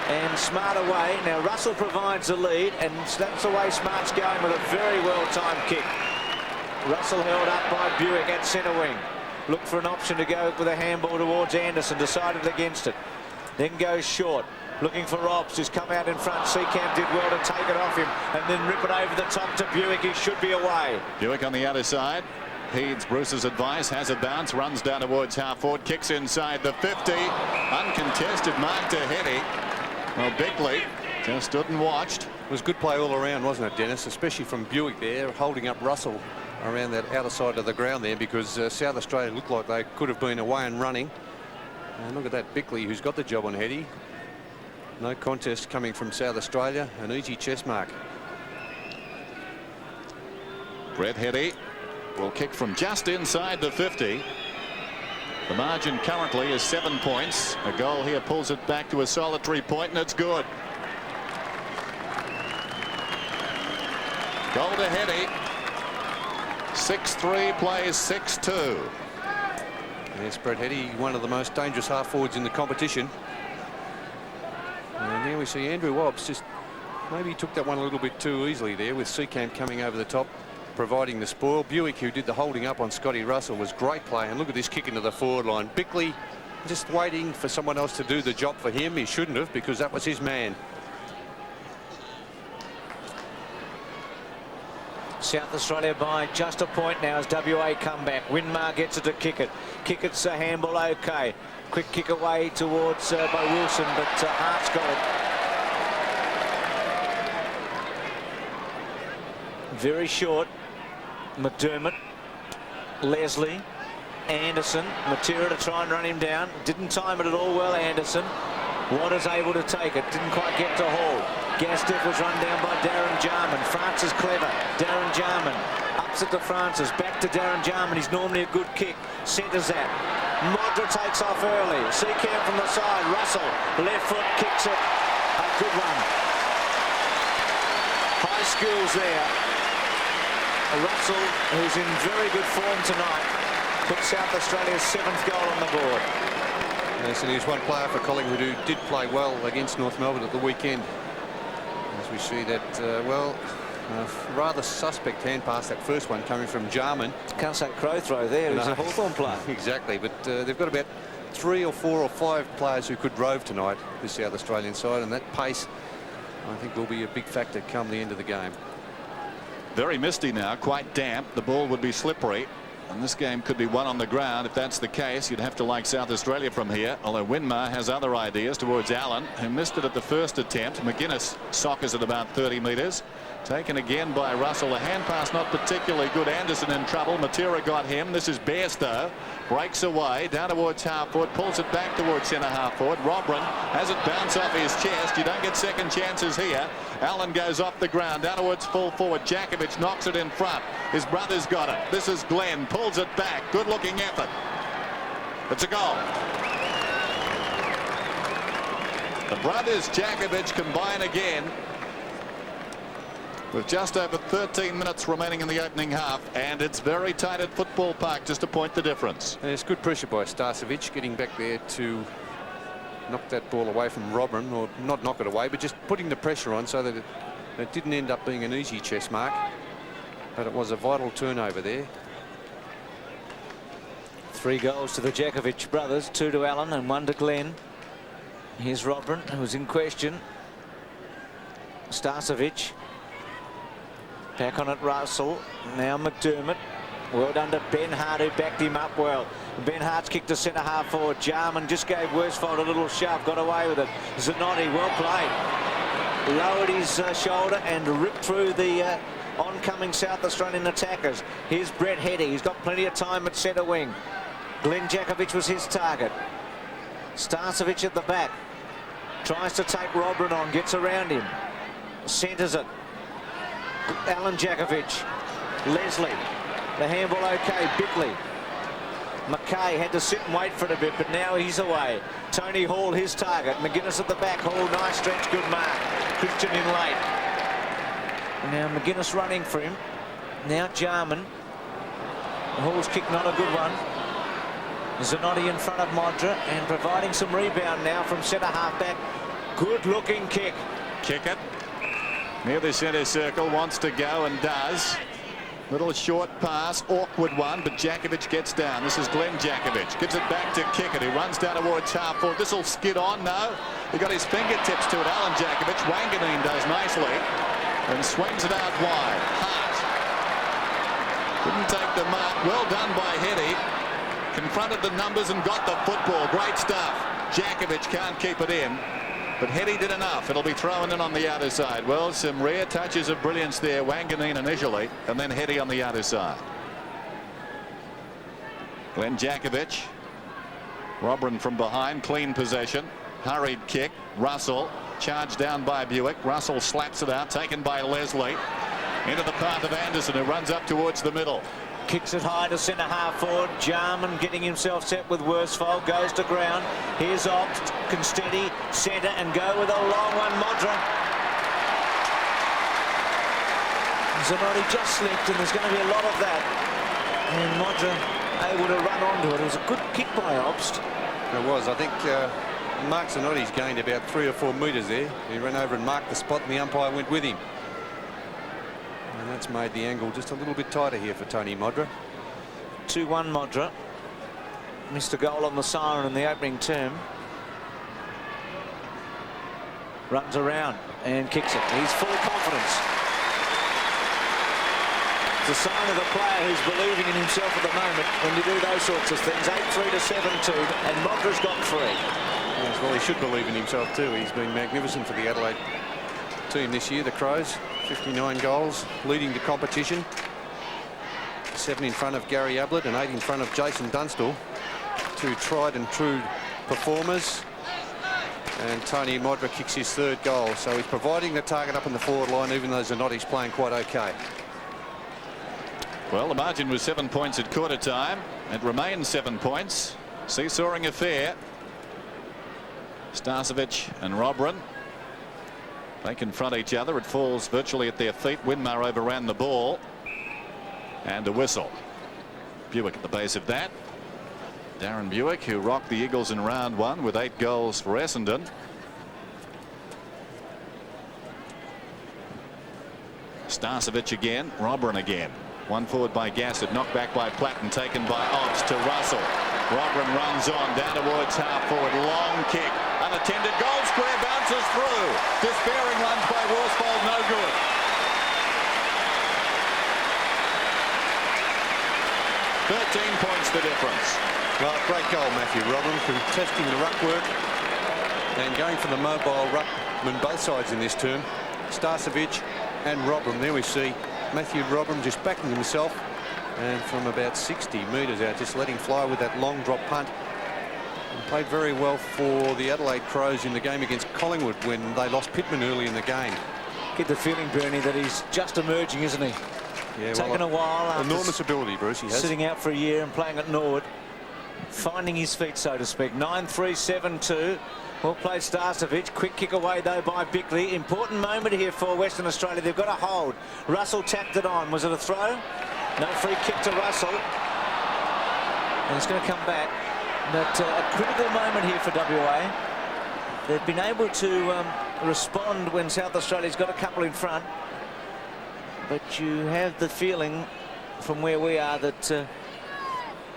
C: and Smart away. Now Russell provides the lead, and that's the way Smart's going with a very well-timed kick. Russell held up by Buick at centre wing. Looked for an option to go with a handball towards Anderson, decided against it. Then goes short, looking for Robs, who's come out in front. Seacamp did well to take it off him and then rip it over the top to Buick. He should be away.
B: Buick on the other side. Heeds Bruce's advice, has a bounce, runs down towards half forward, kicks inside the 50. Uncontested mark to Heady. Well, Bickley just stood and watched.
A: It was good play all around, wasn't it, Dennis? Especially from Buick there, holding up Russell around that outer side of the ground there, because South Australia looked like they could have been away and running. And look at that Bickley, who's got the job on Heady. No contest coming from South Australia. An easy chess mark.
B: Brett Heady will kick from just inside the 50. The margin currently is 7 points. A goal here pulls it back to a solitary point, and it's good. Goal to Heady. 6-3 plays 6-2.
A: Yes, Brett Heady, one of the most dangerous half forwards in the competition. And here we see Andrew Wobbs just maybe took that one a little bit too easily there, with Seacamp coming over the top, providing the spoil. Buick, who did the holding up on Scotty Russell, was great play. And look at this kick into the forward line. Bickley just waiting for someone else to do the job for him. He shouldn't have, because that was his man.
C: South Australia by just a point now as WA come back. Winmar gets it to Kickett. Kickett's a handball okay. Quick kick away towards by Wilson, but Hart's got it. Very short. McDermott, Leslie, Anderson, Matera to try and run him down. Didn't time it at all well, Anderson. Waters able to take it. Didn't quite get to Hall. Gastiff was run down by Darren Jarman. Francis clever. Darren Jarman ups it to Francis. Back to Darren Jarman. He's normally a good kick. Centres that. Modra takes off early. Seacamp from the side. Russell, left foot, kicks it. A good one. High skills there. Russell, who's in very good form tonight, puts South Australia's 7th goal on the board.
A: Yes, and he's one player for Collingwood who did play well against North Melbourne at the weekend. As we see that, well, Rather suspect hand pass, that first one coming from Jarman.
C: Can't say Crow throw there. He's a Hawthorn player.
A: Exactly, but they've got about 3 or 4 or 5 players who could rove tonight, this South Australian side, and that pace, I think, will be a big factor come the end of the game.
B: Very misty now, quite damp. The ball would be slippery, and this game could be won on the ground. If that's the case, you'd have to like South Australia from here, although Winmar has other ideas towards Allen, who missed it at the first attempt. McGuinness soccers at about 30 metres. Taken again by Russell. A hand pass not particularly good. Anderson in trouble. Matera got him. This is Bairstow. Breaks away down towards half forward. Pulls it back towards centre half forward. Robran has it bounce off his chest. You don't get second chances here. Allen goes off the ground down towards full forward. Jakovic knocks it in front. His brother's got it. This is Glenn. Pulls it back. Good looking effort. It's a goal. The brothers Jakovic combine again with just over 13 minutes remaining in the opening half, and it's very tight at Football Park, just to point the difference.
A: And it's good pressure by Starcevic, getting back there to knock that ball away from Robran, or not knock it away, but just putting the pressure on so that it didn't end up being an easy chess mark, but it was a vital turnover there.
C: 3 goals to the Jakovic brothers, 2 to Allen and 1 to Glenn. Here's Robran, who's in question. Starcevic. Back on it, Russell. Now McDermott. Well done to Ben Hart, who backed him up well. Ben Hart's kicked to centre half forward. Jarman just gave Worsfold a little shove, got away with it. Zanotti, well played. Lowered his shoulder and ripped through the oncoming South Australian attackers. Here's Brett Heady. He's got plenty of time at centre wing. Glenn Jakovic was his target. Starcevic at the back. Tries to take Robran on, gets around him. Centres it. Alan Jakovic. Leslie. The handball okay. Bickley. McKay had to sit and wait for it a bit, but now he's away. Tony Hall, his target. McGuinness at the back. Hall, nice stretch, good mark. Christian in late. Now McGuinness running for him. Now Jarman. Hall's kick, not a good one. Zanotti in front of Modra and providing some rebound now from centre half back. Good looking kick.
B: Kick it. Near the centre circle, wants to go and does. Little short pass, awkward one, but Jakovic gets down. This is Glenn Jakovic. Gives it back to Kickett, who runs down towards half forward. This will skid on, no. He got his fingertips to it. Alan Jakovic. Wanganeen does nicely and swings it out wide. Hart didn't take the mark. Well done by Heady. Confronted the numbers and got the football. Great stuff. Jakovic can't keep it in, but Heady did enough. It'll be thrown in on the outer side. Well, some rare touches of brilliance there. Wanganeen initially, and then Heady on the outer side. Glenn Jakovic. Robran from behind. Clean possession. Hurried kick. Russell. Charged down by Buick. Russell slaps it out. Taken by Leslie. Into the path of Anderson, who runs up towards the middle.
C: Kicks it high to centre half forward. Jarman getting himself set with Worsfold. Goes to ground. Here's Opt. Can steady centre and go with a long one. Modra. Zanotti just slipped, and there's going to be a lot of that. And Modra able to run onto it. It was a good kick by Obst.
A: It was. I think Mark Zanotti's gained about 3 or 4 metres there. He ran over and marked the spot, and the umpire went with him. And that's made the angle just a little bit tighter here for Tony Modra.
C: 2-1 Modra. Missed a goal on the siren in the opening term. Runs around and kicks it. He's full of confidence. It's a sign of a player who's believing in himself at the moment when you do those sorts of things. 8-3 to 7-2, and Modra's got 3.
A: Yes, well, he should believe in himself too. He's been magnificent for the Adelaide team this year, the Crows. 59 goals, leading the competition. 7 in front of Gary Ablett and 8 in front of Jason Dunstall. 2 tried and true performers. And Tony Modra kicks his 3rd goal, so he's providing the target up in the forward line, even though Zanotti's playing quite okay.
B: Well, the margin was 7 points at quarter time. It remains 7 points. Seesawing affair. Starcevic and Robran. They confront each other. It falls virtually at their feet. Winmar overran the ball. And a whistle. Buick at the base of that. Darren Buick, who rocked the Eagles in round 1 with 8 goals for Essendon. Starcevic again, Robrin again. One forward by Gassett, knocked back by Platten, taken by Obbs to Russell. Robrin runs on, down towards half forward, long kick, unattended, goal square, bounces through. Despairing runs by Worsfold, no good. £13 the difference.
A: Well, great goal, Matthew Robin, contesting the ruck work and going for the mobile ruckman both sides in this term. Starcevic and Robin. There we see Matthew Robin just backing himself, and from about 60 metres out, just letting fly with that long drop punt. And played very well for the Adelaide Crows in the game against Collingwood when they lost Pittman early in the game.
C: Get the feeling, Bernie, that he's just emerging, isn't he?
A: Yeah,
C: taken a while after
A: enormous ability, Bruce. He has.
C: Sitting out for a year and playing at Norwood, finding his feet, so to speak. 9-3-7-2. Well played, Starcevic. Quick kick away though by Bickley. Important moment here for Western Australia. They've got a hold. Russell tapped it on. Was it a throw? No, free kick to Russell. And it's going to come back. But a critical moment here for WA. They've been able to respond when South Australia's got a couple in front. But you have the feeling from where we are that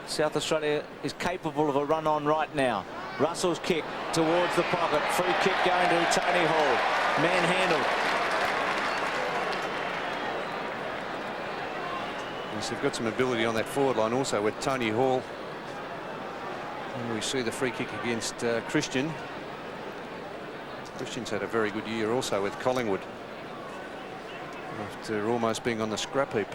C: South Australia is capable of a run on right now. Russell's kick towards the pocket. Free kick going to Tony Hall. Manhandled.
A: Yes, they've got some ability on that forward line also with Tony Hall. And we see the free kick against Christian. Christian's had a very good year also with Collingwood, after almost being on the scrap heap.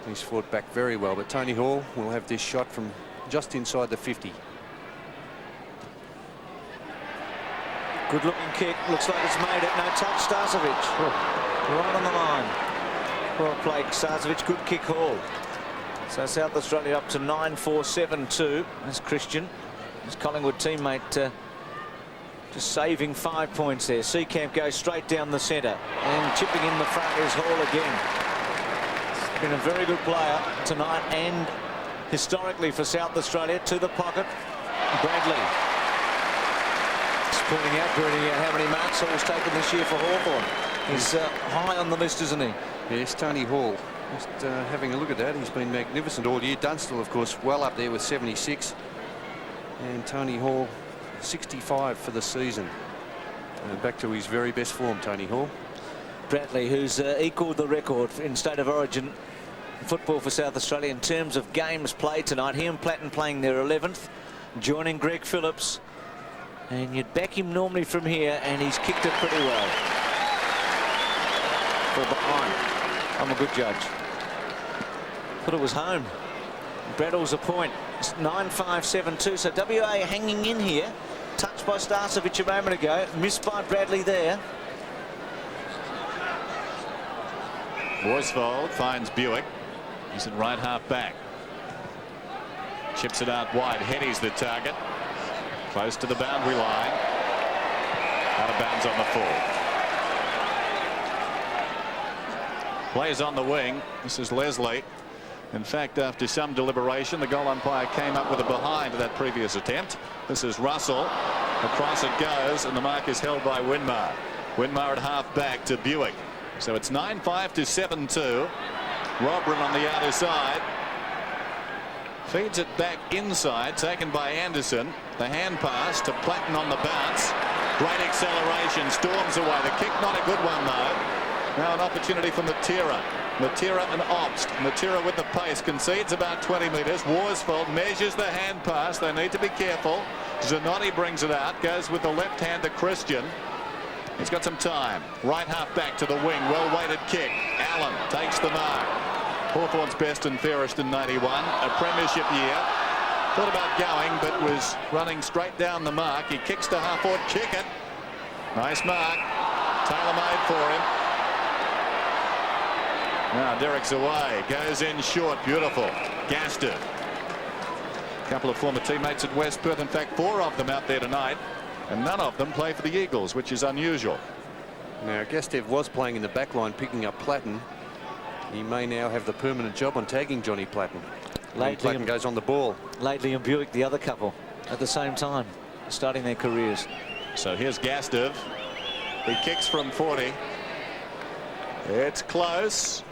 A: He's fought back very well, but Tony Hall will have this shot from just inside the 50.
C: Good looking kick. Looks like it's made it. No touch, Starcevic. Right on the line. Well played, Starcevic. Good kick, Hall. So South Australia up to 9-4-7-2. That's Christian. His Collingwood teammate just saving 5 points there. Seacamp goes straight down the centre. And chipping in the front is Hall again. He's been a very good player tonight and historically for South Australia. To the pocket. Bradley. Pointing out, Bernie, how many marks Hall's taken this year for Hawthorn. He's high on the list, isn't he?
A: Yes, Tony Hall. Just having a look at that, he's been magnificent all year. Dunstall, of course, well up there with 76. And Tony Hall, 65 for the season. Back to his very best form, Tony Hall.
C: Bradley, who's equalled the record in State of Origin football for South Australia in terms of games played tonight. He and Platten playing their 11th, joining Greg Phillips. And you'd back him normally from here, and he's kicked it pretty well. For behind. I'm a good judge. Thought it was home. Braddle's a point. It's 9-5-7-2. So WA hanging in here. Touched by Starcevic a moment ago. Missed by Bradley there.
B: Worsfold finds Buick. He's at right half back. Chips it out wide. Hetty's the target. Close to the boundary line. Out of bounds on the full. Plays on the wing. This is Leslie. In fact, after some deliberation, the goal umpire came up with a behind to that previous attempt. This is Russell. Across it goes, and the mark is held by Winmar. Winmar at half back to Buick. So it's 9-5 to 7-2. Robrin on the outer side. Feeds it back inside, taken by Anderson. The hand pass to Platten on the bounce. Great acceleration, storms away. The kick not a good one though. Now an opportunity for Matera. Matera and Obst. Matera with the pace, concedes about 20 metres. Worsfold measures the hand pass. They need to be careful. Zanotti brings it out, goes with the left hand to Christian. He's got some time. Right half back to the wing, well-weighted kick. Allen takes the mark. Hawthorn's best and fairest in 91, a premiership year. Thought about going, but was running straight down the mark. He kicks to half forward, kick it. Nice mark. Tailor-made for him. Now Derek's away, goes in short, beautiful. Gaster. A couple of former teammates at West Perth, in fact 4 of them out there tonight, and none of them play for the Eagles, which is unusual.
A: Now Gastev was playing in the back line, picking up Platten. He may now have the permanent job on tagging Johnny Platten. Platten goes on the ball.
C: Lately and Buick, the other couple, at the same time, starting their careers.
B: So here's Gastev. He kicks from 40. It's close.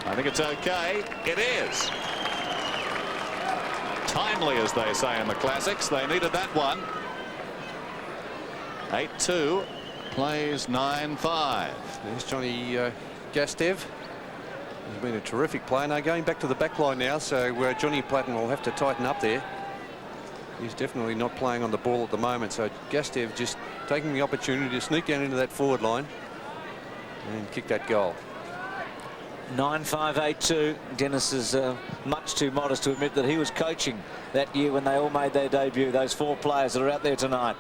B: I think it's okay. It is. Timely, as they say in the classics. They needed that one. 8-2. Plays 9-5.
A: There's Johnny Gastev. He's been a terrific player. Now going back to the back line now, so Johnny Platten will have to tighten up there. He's definitely not playing on the ball at the moment, so Gastev just taking the opportunity to sneak down into that forward line and kick that goal.
C: 9-5, 8-2. Dennis is much too modest to admit that he was coaching that year when they all made their debut, those 4 players that are out there tonight.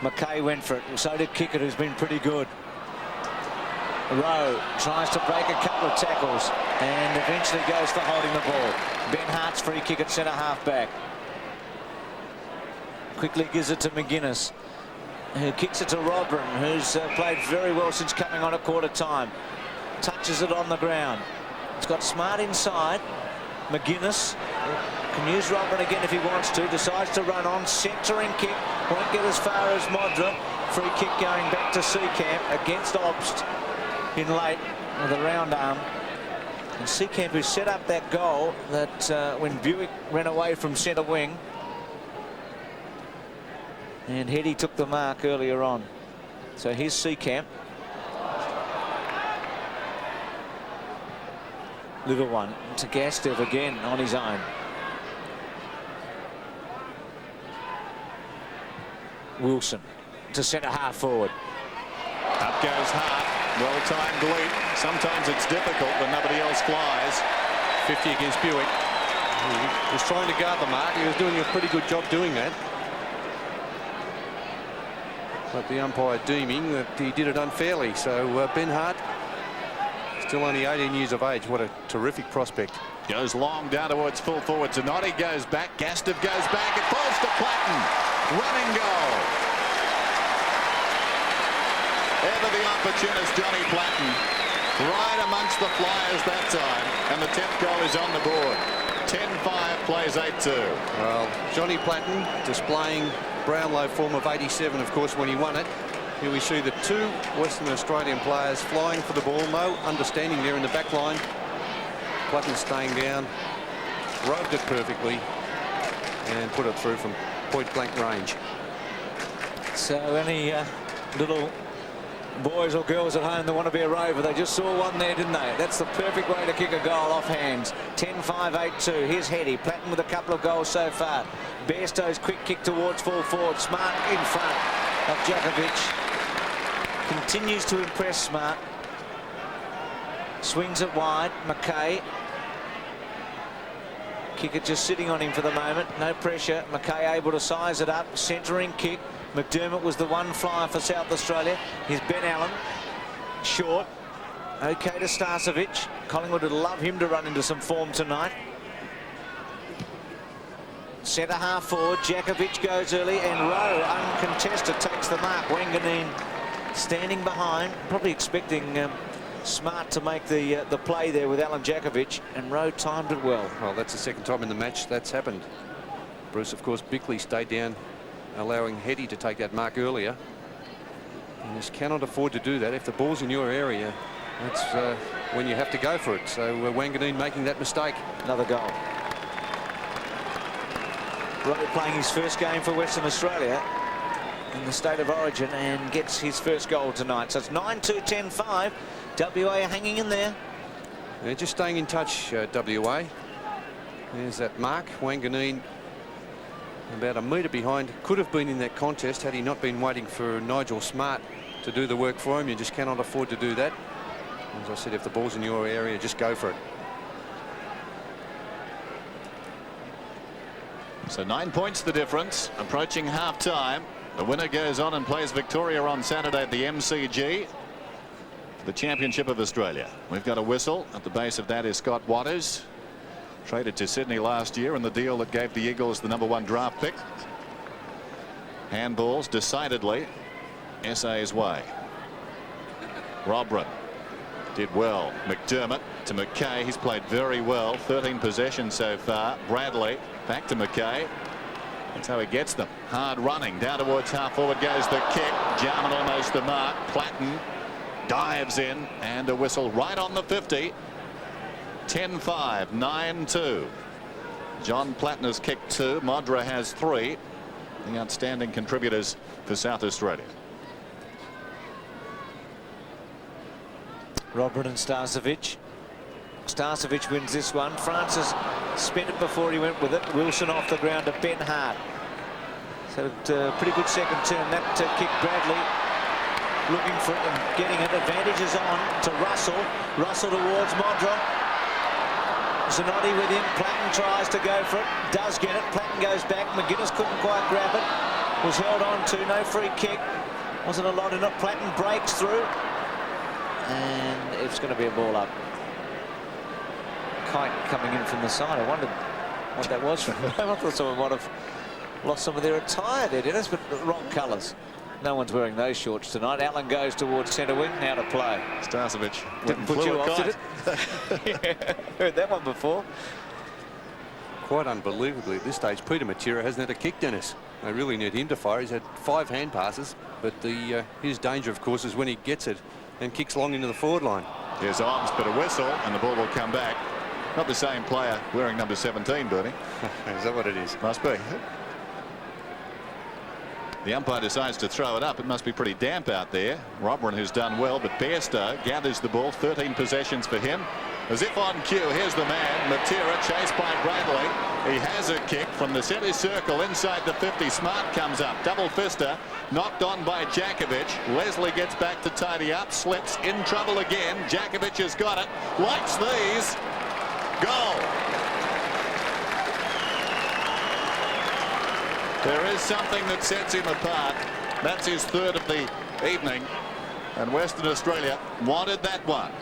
C: McKay went for it, and so did Kickett, who's been pretty good. Rowe tries to break a couple of tackles and eventually goes for holding the ball. Ben Hart's free kick at centre half back. Quickly gives it to McGuinness, who kicks it to Robran, who's played very well since coming on at quarter time. Touches it on the ground. It's got Smart inside. McGuinness can use Robran again if he wants to. Decides to run on. Centering kick. Won't get as far as Modra. Free kick going back to Seacamp against Obst in late with a round arm. And Seacamp, who set up that goal that when Buick ran away from centre wing. And Heady took the mark earlier on. So here's Seacamp. Little one to Gastev again on his own. Wilson to centre half forward.
B: Up goes Hart. Well-timed leap. Sometimes it's difficult when nobody else flies.
A: 50 against Buick. He was trying to guard the mark. He was doing a pretty good job doing that. But the umpire deeming that he did it unfairly. So Ben Hart, still only 18 years of age. What a terrific prospect.
B: Goes long down towards full forward. Zanotti goes back. Gastev goes back. It falls to Platten. Running goal. Ever the opportunist Johnny Platten. Right amongst the flyers that time. And the 10th goal is on the board. 10-5 plays 8-2.
A: Well, Johnny Platten displaying Brownlow form of 87, of course, when he won it. Here we see the 2 Western Australian players flying for the ball. No understanding there in the back line. Platten staying down, roved it perfectly and put it through from point blank range.
C: So any little boys or girls at home that want to be a rover, they just saw one there, didn't they? That's the perfect way to kick a goal off hands. 10-5, 8-2. Here's Heady. Platten with a couple of goals so far. Bairstow's quick kick towards full forward. Smart in front of Djakovic. Continues to impress Smart. Swings it wide. McKay. Kicker just sitting on him for the moment. No pressure. McKay able to size it up. Centering kick. McDermott was the one flyer for South Australia. Here's Ben Allen. Short. Okay to Starcevic. Collingwood would love him to run into some form tonight. Centre half forward. Djakovic goes early and Rowe uncontested takes the mark. Wanganeen standing behind, probably expecting Smart to make the play there with Alan Djakovic, and Rowe timed it well.
A: Well, that's the second time in the match that's happened. Bruce, of course, Bickley stayed down, allowing Heady to take that mark earlier. You just cannot afford to do that. If the ball's in your area, that's when you have to go for it. So Wanganeen making that mistake.
C: Another goal. Rowe playing his first game for Western Australia in the state of origin and gets his first goal tonight. So it's 9-2, 10-5. WA are hanging in there.
A: They're just staying in touch, WA. There's that mark. Wanganeen about a metre behind. Could have been in that contest had he not been waiting for Nigel Smart to do the work for him. You just cannot afford to do that. As I said, if the ball's in your area, just go for it.
B: So 9 points the difference. Approaching half-time. The winner goes on and plays Victoria on Saturday at the MCG. The Championship of Australia. We've got a whistle. At the base of that is Scott Waters. Traded to Sydney last year in the deal that gave the Eagles the #1 draft pick. Handballs decidedly SA's way. Robran did well. McDermott to McKay. He's played very well. 13 possessions so far. Bradley back to McKay. That's how he gets them. Hard running down towards half forward goes the kick. Jarman almost the mark. Platten dives in, and a whistle right on the 50. 10-5, 9-2. John Plattner's kicked 2. Modra has 3. The outstanding contributors for South Australia.
C: Robert and Starcevic. Starcevic wins this one. Francis spent it before he went with it. Wilson off the ground to Ben Hart. So pretty good second turn. That kick, Bradley looking for it and getting it. Advantages on to Russell. Russell towards Modra. Zanotti with him. Platten tries to go for it. Does get it. Platten goes back. McGuinness couldn't quite grab it. Was held on to. No free kick. Wasn't a lot in it. Platten breaks through. And it's going to be a ball up. Kite coming in from the side. I wondered what that was from. I thought someone might have lost some of their attire there, Dennis, but the wrong colours. No one's wearing those shorts tonight. Allen goes towards centre wing. Now to play.
B: Starcevic
C: Didn't put you off, did it? Yeah, heard that one before.
A: Quite unbelievably at this stage, Peter Matera hasn't had a kick, Dennis. They really need him to fire. He's had 5 hand passes, but his danger, of course, is when he gets it and kicks long into the forward line.
B: Here's arms, but a whistle, and the ball will come back. Not the same player wearing number 17, Bernie.
A: Is that what it is?
B: Must be. The umpire decides to throw it up. It must be pretty damp out there. Robran, who's done well, but Bairstow gathers the ball. 13 possessions for him. As if on cue, here's the man, Matera, chased by Bradley. He has a kick from the centre circle inside the 50. Smart comes up. Double fister. Knocked on by Djakovic. Leslie gets back to tidy up. Slips. In trouble again. Djakovic has got it. Likes these. Goal. There is something that sets him apart. That's his 3rd of the evening. And Western Australia wanted that one.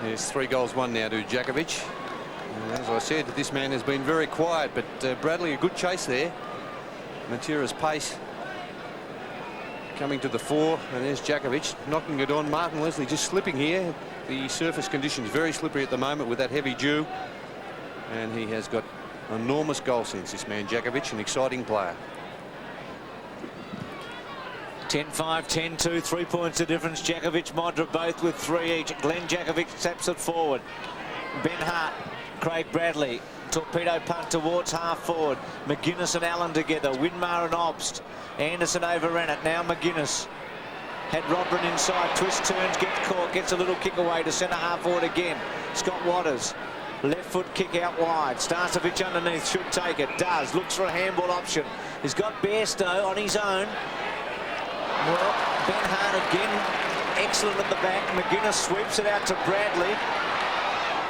A: There's 3 goals, 1 now to Djakovic. And as I said, this man has been very quiet, but Bradley, a good chase there. Matera's pace coming to the fore, and there's Djakovic knocking it on. Martin Leslie just slipping here. The surface conditions very slippery at the moment with that heavy dew, and he has got enormous goal sense, this man Djakovic, an exciting player.
C: 10-5, 10-2, 3 points the difference. Djakovic, Modra both with 3 each. Glenn Djakovic taps it forward. Ben Hart, Craig Bradley, torpedo punt towards half forward. McGuinness and Allen together. Winmar and Obst. Anderson overran it. Now McGuinness had Robran inside. Twist turns, gets caught, gets a little kick away to centre half forward again. Scott Waters. Left foot kick out wide. Starcevic underneath, should take it. Does. Looks for a handball option. He's got Bairstow on his own. Well, Ben Hart again, excellent at the back. McGuinness sweeps it out to Bradley.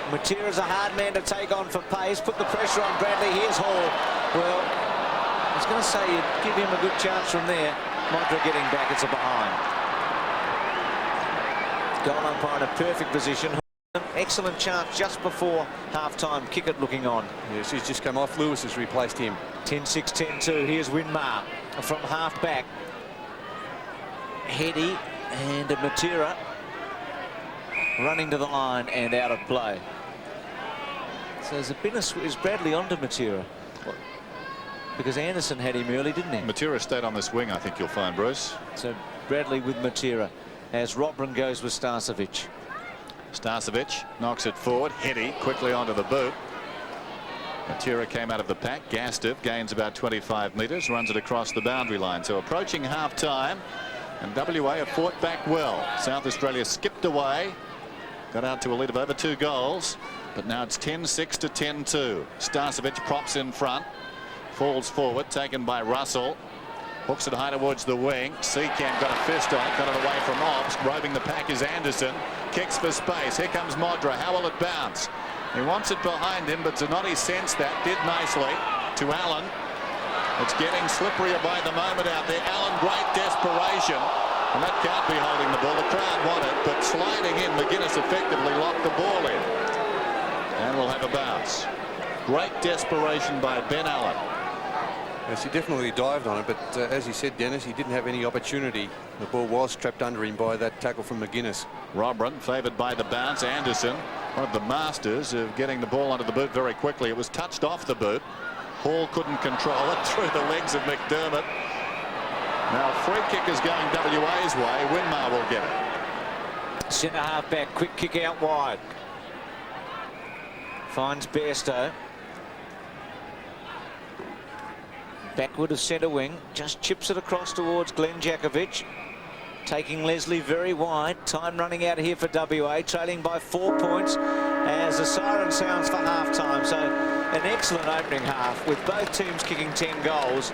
C: Matera's a hard man to take on for pace. Put the pressure on Bradley. Here's Hall. Well, I was going to say you'd give him a good chance from there. Modra getting back. It's a behind. Goal umpire in a perfect position. Excellent chance just before half-time. Kickett looking on.
A: Yes, he's just come off. Lewis has replaced him.
C: 10-6, 10-2. Here's Winmar from half-back. Heady and Matera running to the line and out of play. So there's a bit of, is Bradley onto Matera? Because Anderson had him early, didn't he?
B: Matera stayed on the swing, I think you'll find, Bruce.
C: So Bradley with Matera as Robran goes with Starcevic.
B: Starcevic knocks it forward. Heady quickly onto the boot. Matera came out of the pack. Gastiff gains about 25 metres, runs it across the boundary line. So approaching half-time, and WA have fought back well. South Australia skipped away, got out to a lead of over 2 goals, but now it's 10-6 to 10-2. Starcevic props in front, falls forward, taken by Russell. Hooks it high towards the wing. Seacamp got a fist on it, got it away from Obst. Roving the pack is Anderson. Kicks for space. Here comes Modra. How will it bounce? He wants it behind him, but Zanotti sensed that. Did nicely to Allen. It's getting slipperier by the moment out there. Allen, great desperation. And that can't be holding the ball. The crowd want it, but sliding in, McGuinness effectively locked the ball in. And we'll have a bounce. Great desperation by Ben Allen.
A: Yes, he definitely dived on it, but as he said, Dennis, he didn't have any opportunity. The ball was trapped under him by that tackle from McGuinness.
B: Robran favoured by the bounce. Anderson, one of the masters of getting the ball onto the boot very quickly. It was touched off the boot. Hall couldn't control it through the legs of McDermott. Now free kick is going WA's way. Winmar will get it.
C: Centre half back, quick kick out wide. Finds Bairstow. Backward of centre wing, just chips it across towards Glenn Jakovic. Taking Leslie very wide. Time running out here for WA, trailing by 4 points as the siren sounds for half-time. So an excellent opening half with both teams kicking 10 goals.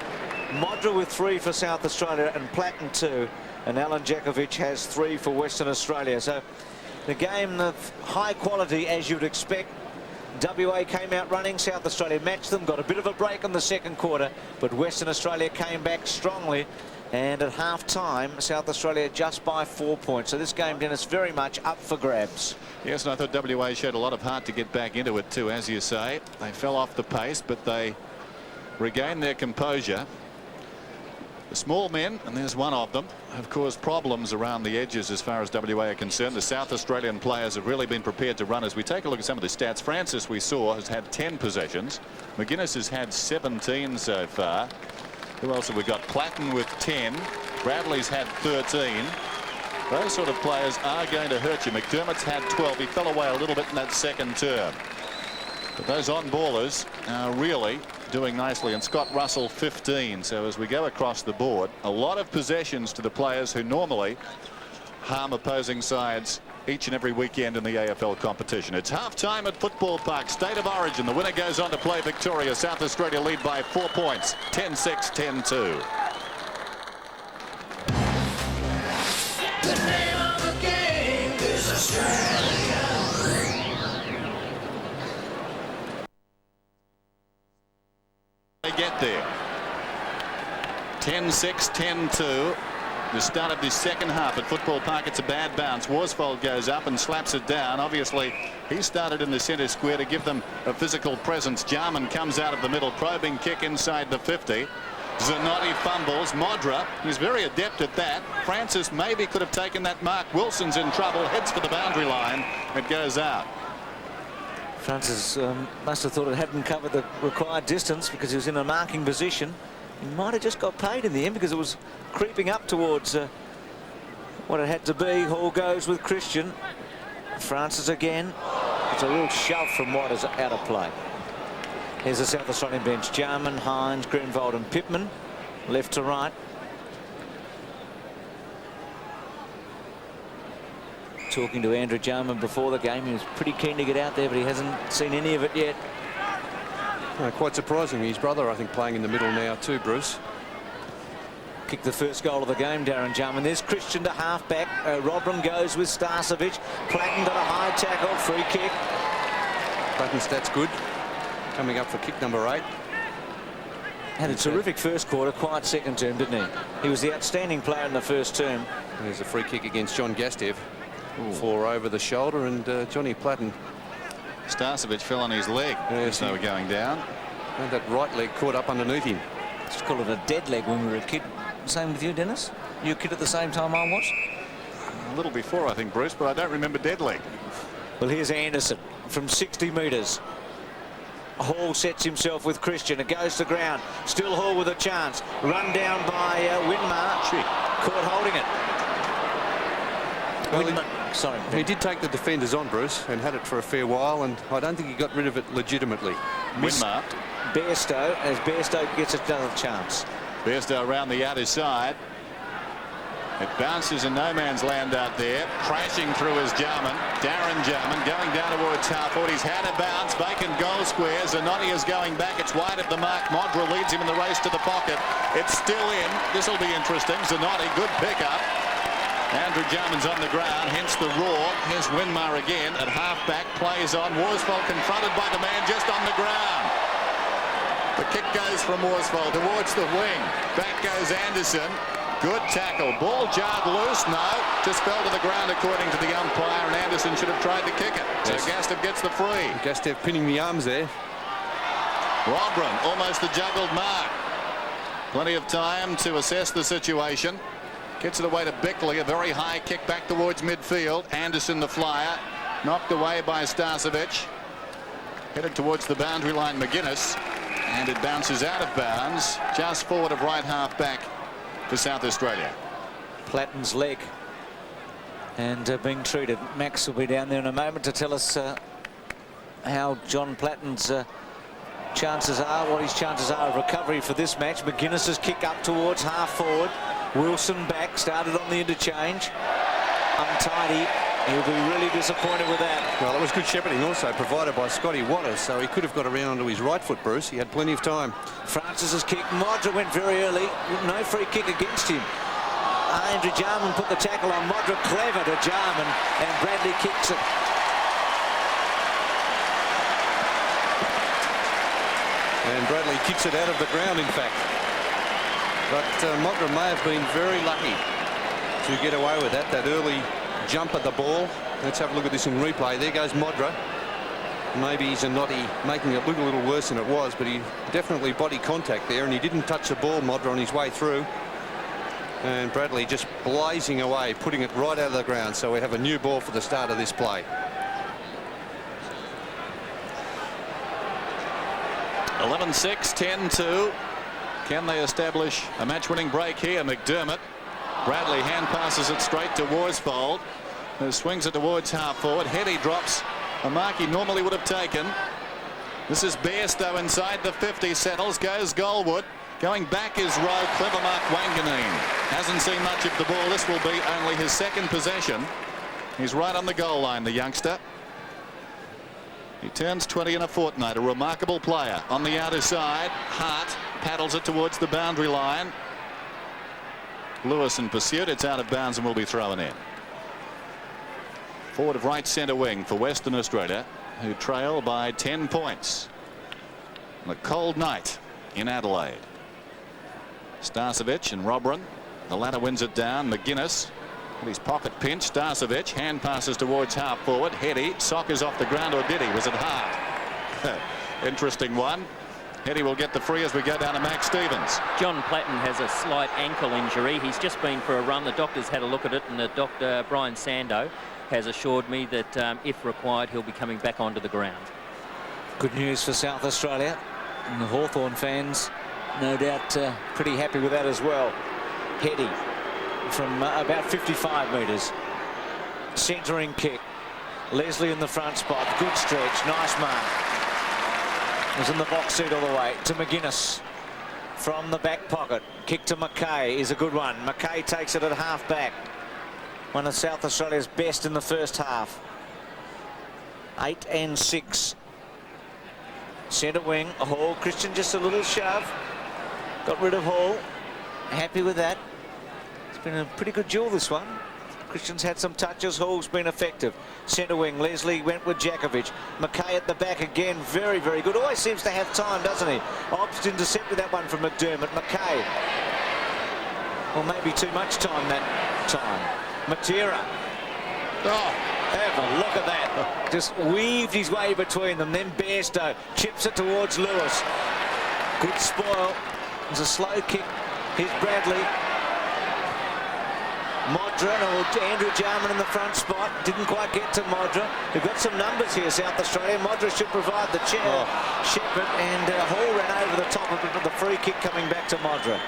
C: Modra with 3 for South Australia and Platten 2. And Alan Jakovic has 3 for Western Australia. So the game of high quality as you'd expect. WA came out running, South Australia matched them, got a bit of a break in the second quarter, but Western Australia came back strongly, and at half-time South Australia just by 4 points. So this game, Dennis, very much up for grabs.
B: Yes, and I thought WA showed a lot of heart to get back into it too, as you say. They fell off the pace, but they regained their composure. The small men, and there's one of them, have caused problems around the edges as far as WA are concerned. The South Australian players have really been prepared to run. As we take a look at some of the stats, Francis, we saw, has had 10 possessions. McGuinness has had 17 so far. Who else have we got? Platten with 10. Bradley's had 13. Those sort of players are going to hurt you. McDermott's had 12. He fell away a little bit in that second term. But those on-ballers are really doing nicely, and Scott Russell 15. So as we go across the board, a lot of possessions to the players who normally harm opposing sides each and every weekend in the AFL competition. It's half-time at Football Park. State of origin. The winner goes on to play Victoria. South Australia lead by 4 points. 10-6, 10-2.
E: The name of the game is Australia.
B: They get there. 10-6, 10-2. The start of the second half at Football Park. It's a bad bounce. Worsfold goes up and slaps it down. Obviously, he started in the centre square to give them a physical presence. Jarman comes out of the middle, probing kick inside the 50. Zanotti fumbles. Modra, he's very adept at that. Francis maybe could have taken that mark. Wilson's in trouble, heads for the boundary line. It goes out.
C: Francis must have thought it hadn't covered the required distance because he was in a marking position. He might have just got paid in the end because it was creeping up towards what it had to be. Hall goes with Christian. Francis again. It's a real shove from what is out of play. Here's the South Australian bench. Jarman, Hines, Greenwald and Pittman. Left to right. Talking to Andrew Jarman before the game. He was pretty keen to get out there, but he hasn't seen any of it yet.
A: Quite surprising. His brother, I think, playing in the middle now too, Bruce.
C: Kicked the first goal of the game, Darren Jarman. There's Christian to half-back. Robran goes with Starcevic. Platten got a high tackle. Free kick.
A: Platten's stats good. Coming up for kick number 8.
C: Had a terrific first quarter, quiet second term, didn't he? He was the outstanding player in the first term.
A: There's a free kick against John Gastev. For over the shoulder, and Johnny Platten.
B: Starcevic fell on his leg as they were going down.
A: And that right leg caught up underneath him.
C: Just call it a dead leg when we were a kid. Same with you, Dennis? You a kid at the same time I was?
B: A little before, I think, Bruce, but I don't remember dead leg.
C: Well, here's Anderson from 60 metres. Hall sets himself with Christian. It goes to ground. Still Hall with a chance. Run down by Winmar. Caught holding it.
A: Well,
C: Sorry.
A: He did take the defenders on, Bruce, and had it for a fair while, and I don't think he got rid of it legitimately.
B: Winmar.
C: Bairstow, as Bairstow gets another chance.
B: Bairstow around the outer side. It bounces in no man's land out there. Crashing through is Jarman. Darren Jarman going down towards half-court. He's had a bounce. Bacon goal square. Zanotti is going back. It's wide of the mark. Modra leads him in the race to the pocket. It's still in. This will be interesting. Zanotti, good pickup. Andrew Jarman's on the ground, hence the roar. Here's Winmar again at half-back. Plays on. Worsfold confronted by the man just on the ground. The kick goes from Worsfold towards the wing. Back goes Anderson. Good tackle. Ball jarred loose. No, just fell to the ground according to the umpire, and Anderson should have tried to kick it. So Gastev gets the free.
A: Gastev pinning the arms there.
B: Robran almost the juggled mark. Plenty of time to assess the situation. Gets it away to Bickley. A very high kick back towards midfield. Anderson the flyer. Knocked away by Starcevic. Headed towards the boundary line, McGuinness. And it bounces out of bounds. Just forward of right half back for South Australia.
C: Platten's leg. and being treated. Max will be down there in a moment to tell us how John Platten's chances are, what his chances are of recovery for this match. McGuinness's kick up towards half forward. Wilson back, started on the interchange. Untidy. He'll be really disappointed with that.
A: Well, it was good shepherding also provided by Scotty Waters, so he could have got around onto his right foot, Bruce. He had plenty of time.
C: Francis's kick. Modra went very early. No free kick against him. Andrew Jarman put the tackle on Modra. Clever to Jarman, and Bradley kicks it.
A: And Bradley kicks it out of the ground, in fact. But Modra may have been very lucky to get away with that early jump at the ball. Let's have a look at this in replay. There goes Modra. Maybe he's a noddy, making it look a little worse than it was, but he definitely body contact there, and he didn't touch the ball, Modra, on his way through. And Bradley just blazing away, putting it right out of the ground. So we have a new ball for the start of this play.
B: 11-6, 10-2. Can they establish a match-winning break here? McDermott. Bradley hand passes it straight to Worsfold, who swings it towards half forward. Heady drops a mark he normally would have taken. This is Bairstow inside the 50, settles, goes Goldwood. Going back is Rowe. Clever mark Wanganeen. Hasn't seen much of the ball. This will be only his second possession. He's right on the goal line, the youngster. He turns 20 in a fortnight. A remarkable player. On the outer side, Hart paddles it towards the boundary line. Lewis in pursuit. It's out of bounds and will be thrown in. Forward of right centre wing for Western Australia, who trail by 10 points. On a cold night in Adelaide. Starcevic and Robran. The latter wins it down. McGuinness. His pocket pinch. Starcevic hand passes towards half forward. Heady soccers off the ground, or did he? Was it Hart? Interesting one. Heady will get the free as we go down to Max Stevens.
D: John Platten has a slight ankle injury. He's just been for a run. The doctors had a look at it, and the doctor, Brian Sando, has assured me that if required, he'll be coming back onto the ground.
C: Good news for South Australia, and the Hawthorn fans no doubt pretty happy with that as well. Heady from about 55 metres. Centering kick. Leslie in the front spot. Good stretch. Nice mark. Was in the box seat all the way to McGuinness from the back pocket. Kick to McKay is a good one. McKay takes it at half back. One of South Australia's best in the first half. 8 and 6. Centre wing. Hall. Christian just a little shove. Got rid of Hall. Happy with that. It's been a pretty good duel, this one. Christian's had some touches. Hall's been effective. Centre wing. Leslie went with Jakovic. McKay at the back again. Very, very good. Always seems to have time, doesn't he? Obbs intercepted that one from McDermott. McKay. Well, maybe too much time that time. Matera. Oh, have a look at that. Just weaved his way between them. Then Bairstow chips it towards Lewis. Good spoil. There's a slow kick. Here's Bradley. Modra, or Andrew Jarman in the front spot. Didn't quite get to Modra. They've got some numbers here, South Australia. Modra should provide the chair. Shepherd, and Hall ran over the top of it, but the free kick coming back to Modra.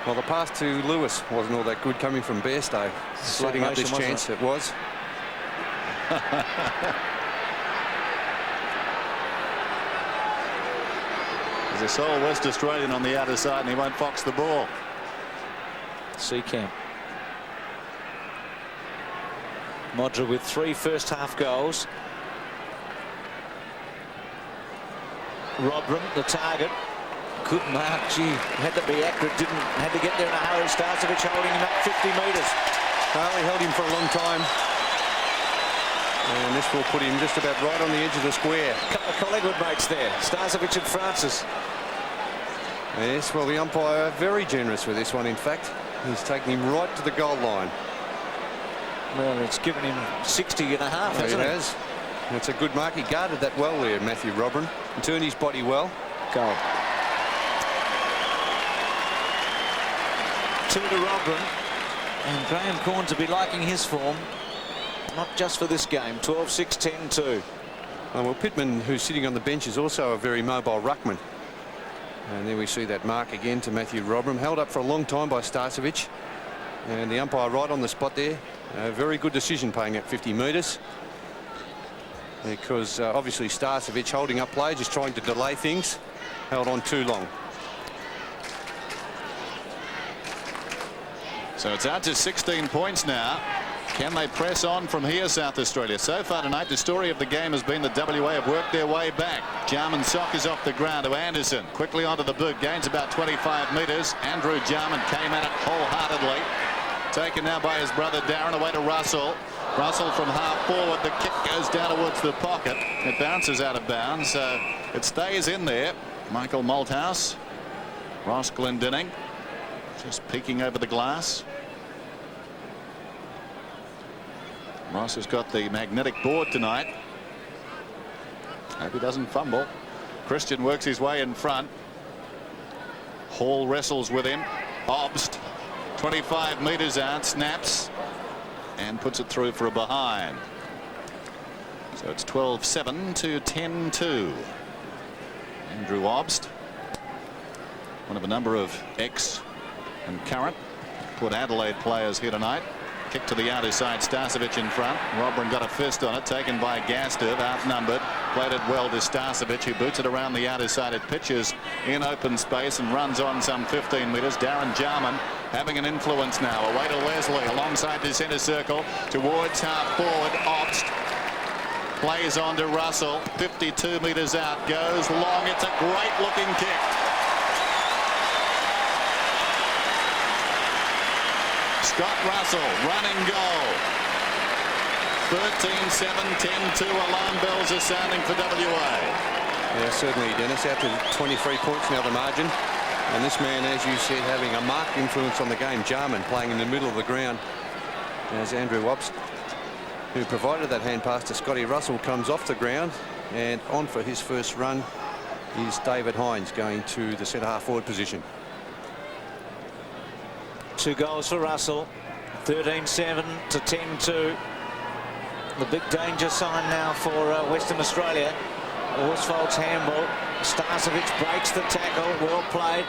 A: Well, the pass to Lewis wasn't all that good coming from Bairstow. Setting up this chance, it was.
B: There's a sole West Australian on the outer side, and he won't box the ball.
C: Seacamp. Modra with 3 first half goals. Robran, the target. Good mark. Gee, had to be accurate. Had to get there in a hurry. Starcevic holding him up 50 metres.
A: Harley held him for a long time. And this will put him just about right on the edge of the square.
C: A couple of Collingwood mates there. Starcevic and Francis.
A: Yes, well, the umpire very generous with this one, in fact. He's taking him right to the goal line.
C: Well, it's given him 60 and a half, hasn't it?
A: It has. That's a good mark. He guarded that well there, Matthew Robran. And turned his body well.
C: Goal. 2 to Robran. And Graham Corns will be liking his form. Not just for this game. 12-6, 10-2.
A: Oh, well, Pittman, who's sitting on the bench, is also a very mobile ruckman. And there we see that mark again to Matthew Robran. Held up for a long time by Starcevic. And the umpire right on the spot there. Very good decision paying at 50 metres. Because obviously Starcevic holding up play, just trying to delay things. Held on too long.
B: So it's out to 16 points now. Can they press on from here, South Australia? So far tonight, the story of the game has been the WA have worked their way back. Jarman Sockers off the ground to Anderson. Quickly onto the boot. Gains about 25 metres. Andrew Jarman came at it wholeheartedly. Taken now by his brother Darren. Away to Russell. Russell from half forward. The kick goes down towards the pocket. It bounces out of bounds. It stays in there. Michael Malthouse. Ross Glendinning just peeking over the glass. Ross has got the magnetic board tonight. Hope he doesn't fumble. Christian works his way in front. Hall wrestles with him. Obst 25 metres out, snaps and puts it through for a behind. So it's 12-7 to 10-2. Andrew Obst, one of a number of ex and current Port Adelaide players here tonight. Kick to the outer side. Starcevic in front. Robran got a fist on it. Taken by Gastev. Outnumbered. Played it well to Starcevic, who boots it around the outer side. It pitches in open space and runs on some 15 metres. Darren Jarman having an influence now. Away to Leslie. Alongside the centre circle. Towards half forward. Obst. Plays on to Russell. 52 metres out. Goes long. It's a great looking kick. Scott Russell, running goal. 13-7, 10-2. Alarm bells are sounding for WA.
A: Yeah, certainly, Dennis. Out to 23 points now, the margin. And this man, as you said, having a marked influence on the game. Jarman playing in the middle of the ground as Andrew Obst, who provided that hand pass to Scotty Russell, comes off the ground. And on for his first run is David Hines, going to the centre half forward position.
C: 2 goals for Russell. 13-7 to 10-2. The big danger sign now for Western Australia. Horsfield's handball. Starcevic breaks the tackle. Well played.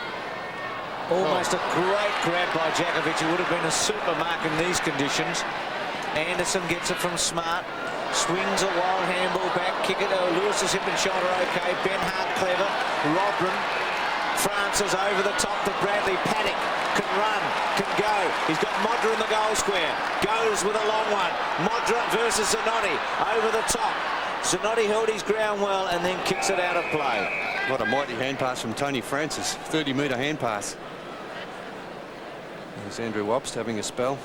C: Almost a great grab by Jakovic. It would have been a super mark in these conditions. Anderson gets it from Smart. Swings a wild handball back. Kick it. Lewis's hip and shoulder okay. Ben Hart clever. Robran. Francis over the top to Bradley. Paddock can run, can go. He's got Modra in the goal square. Goes with a long one. Modra versus Zanotti over the top. Zanotti held his ground well and then kicks it out of play.
A: What a mighty hand pass from Tony Francis. 30-metre hand pass. There's Andrew Obst having a spell.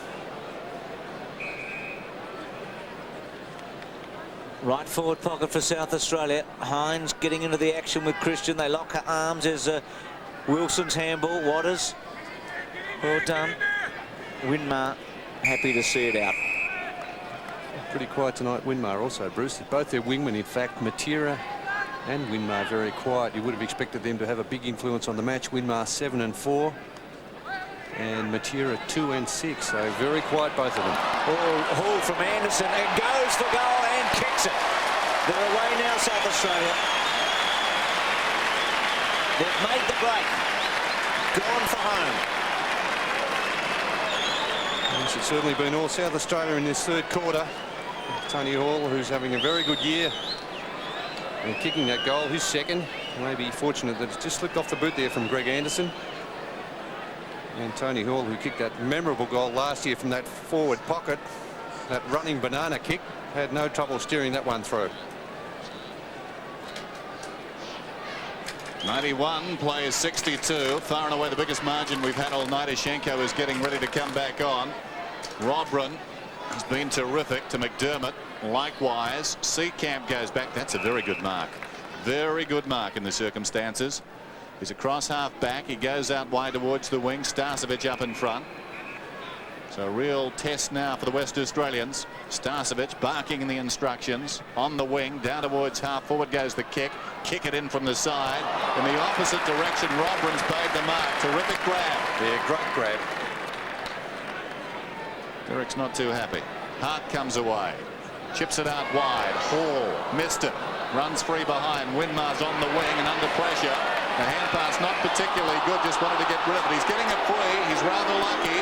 C: Right forward pocket for South Australia. Hines getting into the action with Christian. They lock arms as Wilson's handball. Waters. Well done. Winmar happy to see it out.
A: Pretty quiet tonight, Winmar also, Bruce. Both their wingmen, in fact, Matera and Winmar, very quiet. You would have expected them to have a big influence on the match. Winmar 7 and 4. And Matera 2 and 6. So very quiet, both of them.
C: Hall from Anderson and goes for goal and kicks it. They're away now, South Australia. They've made the break. Gone for home.
A: It's certainly been all South Australia in this third quarter. Tony Hall, who's having a very good year and kicking that goal, his second. Maybe fortunate that it's just slipped off the boot there from Greg Anderson. And Tony Hall, who kicked that memorable goal last year from that forward pocket, that running banana kick, had no trouble steering that one through.
B: 91 plays 62. Far and away the biggest margin we've had all night. Ishenko is getting ready to come back on. Robran has been terrific to McDermott. Likewise, Seacamp goes back. That's a very good mark. Very good mark in the circumstances. He's across half back. He goes out wide towards the wing. Starcevic up in front. So a real test now for the West Australians. Starcevic barking in the instructions. On the wing, down towards half forward goes the kick. Kick it in from the side. In the opposite direction, Robran's paid the mark. Terrific grab.
A: Yeah, great grab.
B: Derek's not too happy. Hart comes away. Chips it out wide. Hall missed it. Runs free behind. Winmar's on the wing and under pressure. The hand pass not particularly good. Just wanted to get rid of it. He's getting it free. He's rather lucky.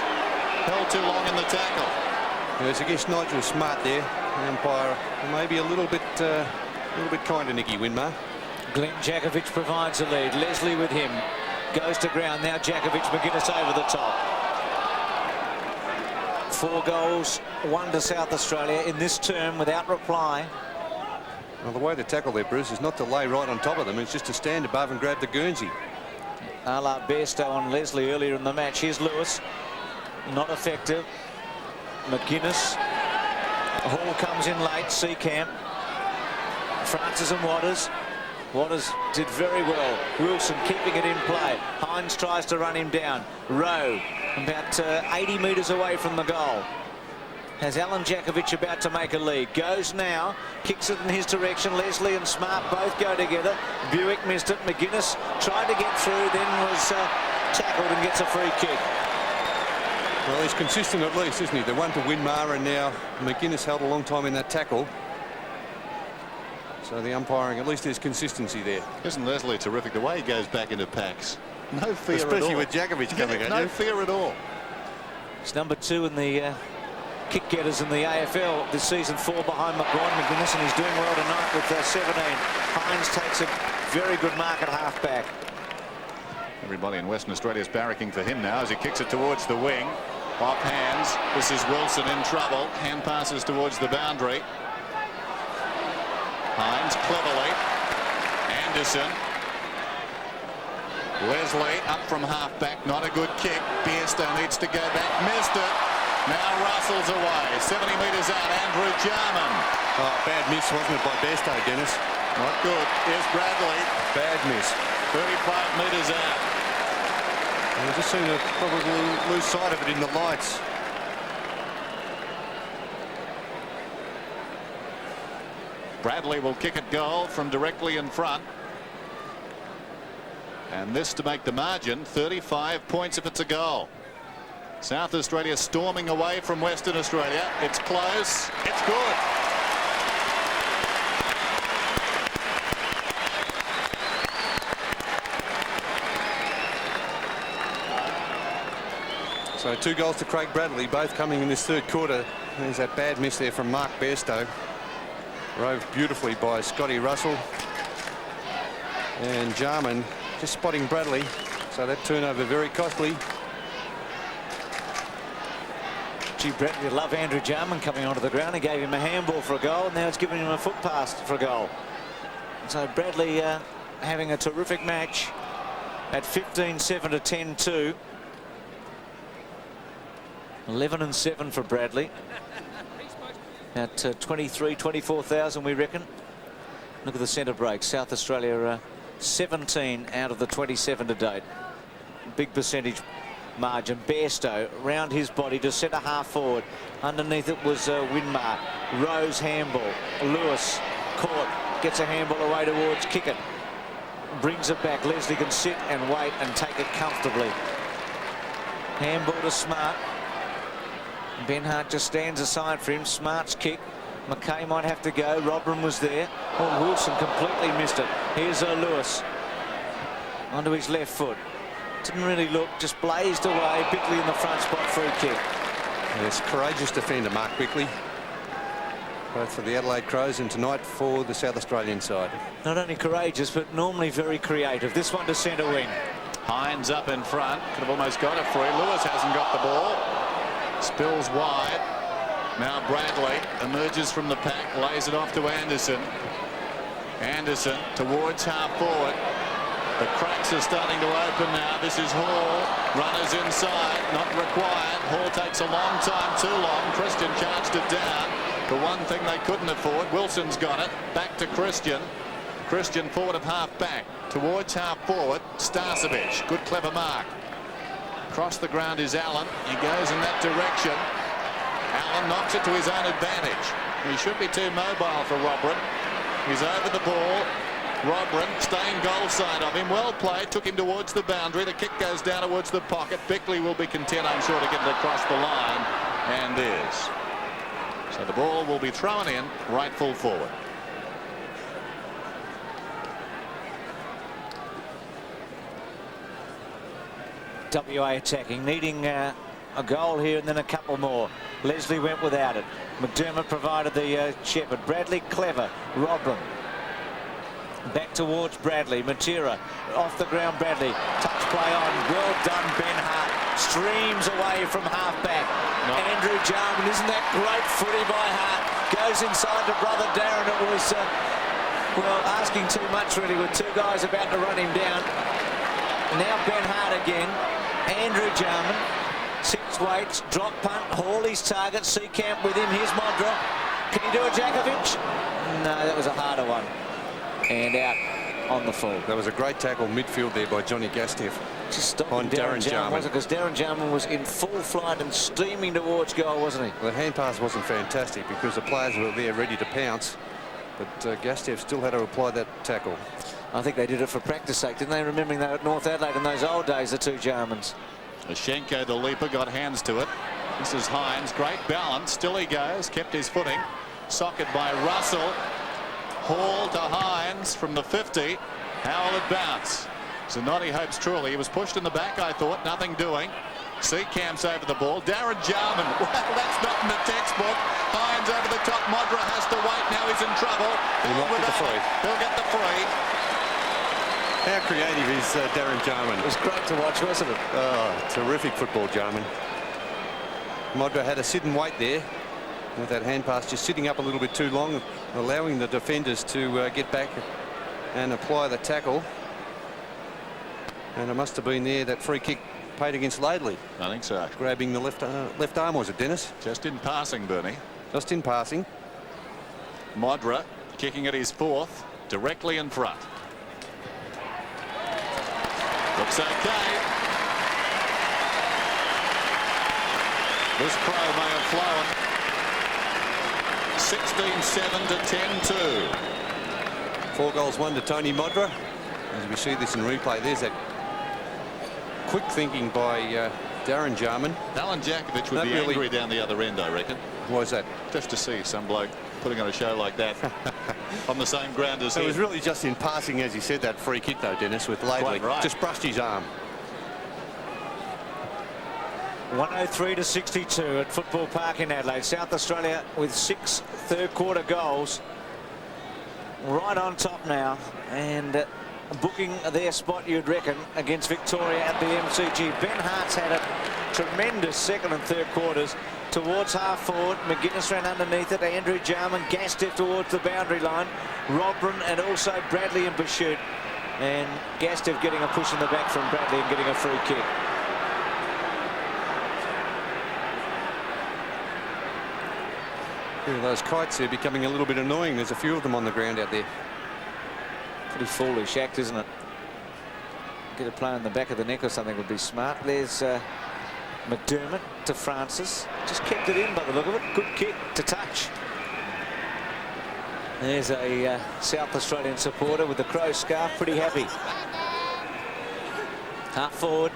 B: held too long in the tackle.
A: It was against Nigel Smart there. The umpire maybe a little bit kind to Nicky Winmar.
C: Glenn Jakovich provides the lead. Leslie with him. Goes to ground. Now Jakovich, McGuinness over the top. 4 goals, 1 to South Australia in this term without reply.
A: Well, the way to tackle there, Bruce, is not to lay right on top of them. It's just to stand above and grab the Guernsey.
C: A la Bairstow on Leslie earlier in the match. Here's Lewis. Not effective. McGuinness. Hall comes in late. Seacamp. Francis and Waters. Waters did very well. Wilson keeping it in play. Hines tries to run him down. Rowe about 80 metres away from the goal. Has Alan Jakovich about to make a lead. Goes now. Kicks it in his direction. Leslie and Smart both go together. Buick missed it. McGuinness tried to get through, then was tackled and gets a free kick.
A: Well, he's consistent at least, isn't he? The one to Winmar, and now McGuinness held a long time in that tackle. So the umpiring, at least there's consistency there.
B: Isn't Leslie terrific? The way he goes back into packs. No fear at all.
A: Especially with Jakovich coming at you.
B: No fear at all.
C: It's number 2 in the kick getters in the AFL this season, 4 behind McGuinness, and he's doing well tonight with 17. Hines takes a very good mark at half-back.
B: Everybody in Western Australia is barracking for him now as he kicks it towards the wing. Off hands. This is Wilson in trouble. Hand passes towards the boundary. Hines cleverly. Anderson. Leslie up from half-back. Not a good kick. Bairstow needs to go back. Missed it. Now Russell's away. 70 metres out. Andrew Jarman.
A: Oh, bad miss, wasn't it, by Bairstow, Dennis?
B: Not good. Here's Bradley.
A: Bad miss.
B: 35 metres out.
A: And we just seem to probably lose sight of it in the lights.
B: Bradley will kick it goal from directly in front. And this to make the margin 35 points if it's a goal. South Australia storming away from Western Australia. It's close. It's good.
A: So 2 goals to Craig Bradley, both coming in this 3rd quarter. There's that bad miss there from Mark Bairstow. Rove beautifully by Scotty Russell. And Jarman just spotting Bradley. So that turnover very costly.
C: Gee, Bradley love Andrew Jarman coming onto the ground. He gave him a handball for a goal, and now it's giving him a foot pass for a goal. So Bradley having a terrific match at 15-7 to 10-2. 11-7 for Bradley. At 24,000, we reckon. Look at the centre break. South Australia 17 out of the 27 to date. Big percentage margin. Bairstow round his body to centre half forward. Underneath it was Winmar. Rose handball. Lewis caught. Gets a handball away towards Kickett. Brings it back. Leslie can sit and wait and take it comfortably. Handball to Smart. Ben Hart just stands aside for him. Smart's kick. McKay might have to go. Robran was there. Oh, Wilson completely missed it. Here's Lewis onto his left foot. Didn't really look, just blazed away. Bickley in the front spot, free kick.
A: Yes, courageous defender, Mark Bickley. Both for the Adelaide Crows and tonight for the South Australian side.
C: Not only courageous, but normally very creative. This one to centre wing.
B: Hines up in front. Could have almost got it free. Lewis hasn't got the ball. Spills wide. Now Bradley emerges from the pack, lays it off to Anderson. Anderson towards half forward. The cracks are starting to open now. This is Hall. Runners inside, not required. Hall takes a long time, too long. Christian charged it down. The one thing they couldn't afford. Wilson's got it. Back to Christian. Christian forward of half back. Towards half forward. Starcevic. Good clever mark. Across the ground is Allen. He goes in that direction. Allen knocks it to his own advantage. He should be too mobile for Robran. He's over the ball. Robran staying goal side of him. Well played. Took him towards the boundary. The kick goes down towards the pocket. Bickley will be content, I'm sure, to get it across the line. And is. So the ball will be thrown in right full forward.
C: WA attacking, needing a goal here and then a couple more. Leslie went without it. McDermott provided the shepherd. Bradley clever. Robin. Back towards Bradley. Matera off the ground. Bradley. Touch play on. Well done, Ben Hart. Streams away from half-back. Andrew Jarman. Isn't that great footy by Hart? Goes inside to brother Darren. It was, well, asking too much really with two guys about to run him down. Now Ben Hart again. Andrew Jarman. 6 weights. Drop punt. Hawley's target. Seacamp with him. Here's Modra. Can he do a Jakovic? No, that was a harder one. And out on the full.
A: That was a great tackle midfield there by Johnny Gastiff.
C: Just stopping
A: on Darren Jarman.
C: Wasn't it? Because Darren Jarman was in full flight and steaming towards goal, wasn't he?
A: Well, the hand pass wasn't fantastic because the players were there ready to pounce. But Gastiff still had to apply that tackle.
C: I think they did it for practice sake, didn't they? Remembering they were at North Adelaide in those old days, the two Jarmans.
B: Schenko, the leaper, got hands to it. This is Hines. Great balance. Still he goes. Kept his footing. Socket by Russell. Hall to Hines from the 50. How will it bounce? Zanotti hopes truly. He was pushed in the back, I thought. Nothing doing. Seacamp's over the ball. Darren Jarman. Well, that's not in the textbook. Hines over the top. Modra has to wait. Now he's in trouble. He'll get the free.
A: How creative is Darren Jarman?
C: It was great to watch, wasn't it?
A: Oh, terrific football, Jarman. Modra had to sit and wait there with that hand pass, just sitting up a little bit too long, allowing the defenders to get back and apply the tackle. And it must have been there that free kick paid against Laidley.
B: I think so.
A: Grabbing the left arm, was it, Dennis?
B: Just in passing, Bernie.
A: Just in passing.
B: Modra kicking at his 4th, directly in front. Looks okay. This crow may have flown. 16-7 to 10-2.
A: 4 goals, 1 to Tony Modra. As we see this in replay, there's that quick thinking by Darren Jarman.
B: Alan Jakovic would be angry down the other end, I reckon.
A: Why is that?
B: Just to see some bloke putting on a show like that on the same ground as him.
A: It was really just in passing, as you said, that free kick, though, Dennis, with Laidley.
B: Right.
A: Just brushed his arm.
C: 103 to 62 at Football Park in Adelaide. South Australia with 6 third-quarter goals. Right on top now. And booking their spot, you'd reckon, against Victoria at the MCG. Ben Hart's had a tremendous second and third quarters. Towards half forward, McGuinness ran underneath it. Andrew Jarman, Gastiff towards the boundary line. Robin and also Bradley and Bashut. And Gastiff getting a push in the back from Bradley and getting a free kick.
A: Yeah, those kites are becoming a little bit annoying. There's a few of them on the ground out there.
C: Pretty foolish act, isn't it? Get a play on the back of the neck or something would be smart. There's McDermott to Francis. Just kept it in by the look of it. Good kick to touch. There's a South Australian supporter with the crow scarf. Pretty happy. Half forward.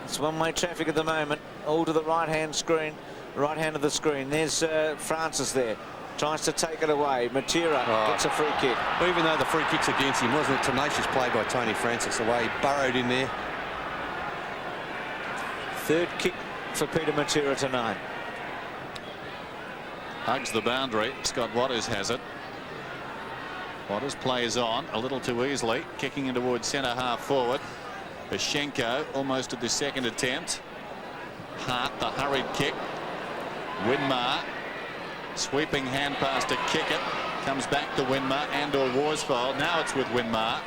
C: It's one-way traffic at the moment. All to the right-hand screen. Right hand of the screen. There's Francis there. Tries to take it away. Matera gets a free kick.
A: Even though the free kick's against him, wasn't it tenacious play by Tony Francis, the way he burrowed in there.
C: Third kick for Peter Matera tonight.
B: Hugs the boundary. Scott Waters has it. Waters plays on a little too easily. Kicking in towards centre half forward. Schenko almost at the second attempt. Hart, the hurried kick. Winmar. Sweeping hand pass to kick it. Comes back to Winmar and or Worsfold. Now it's with Winmar.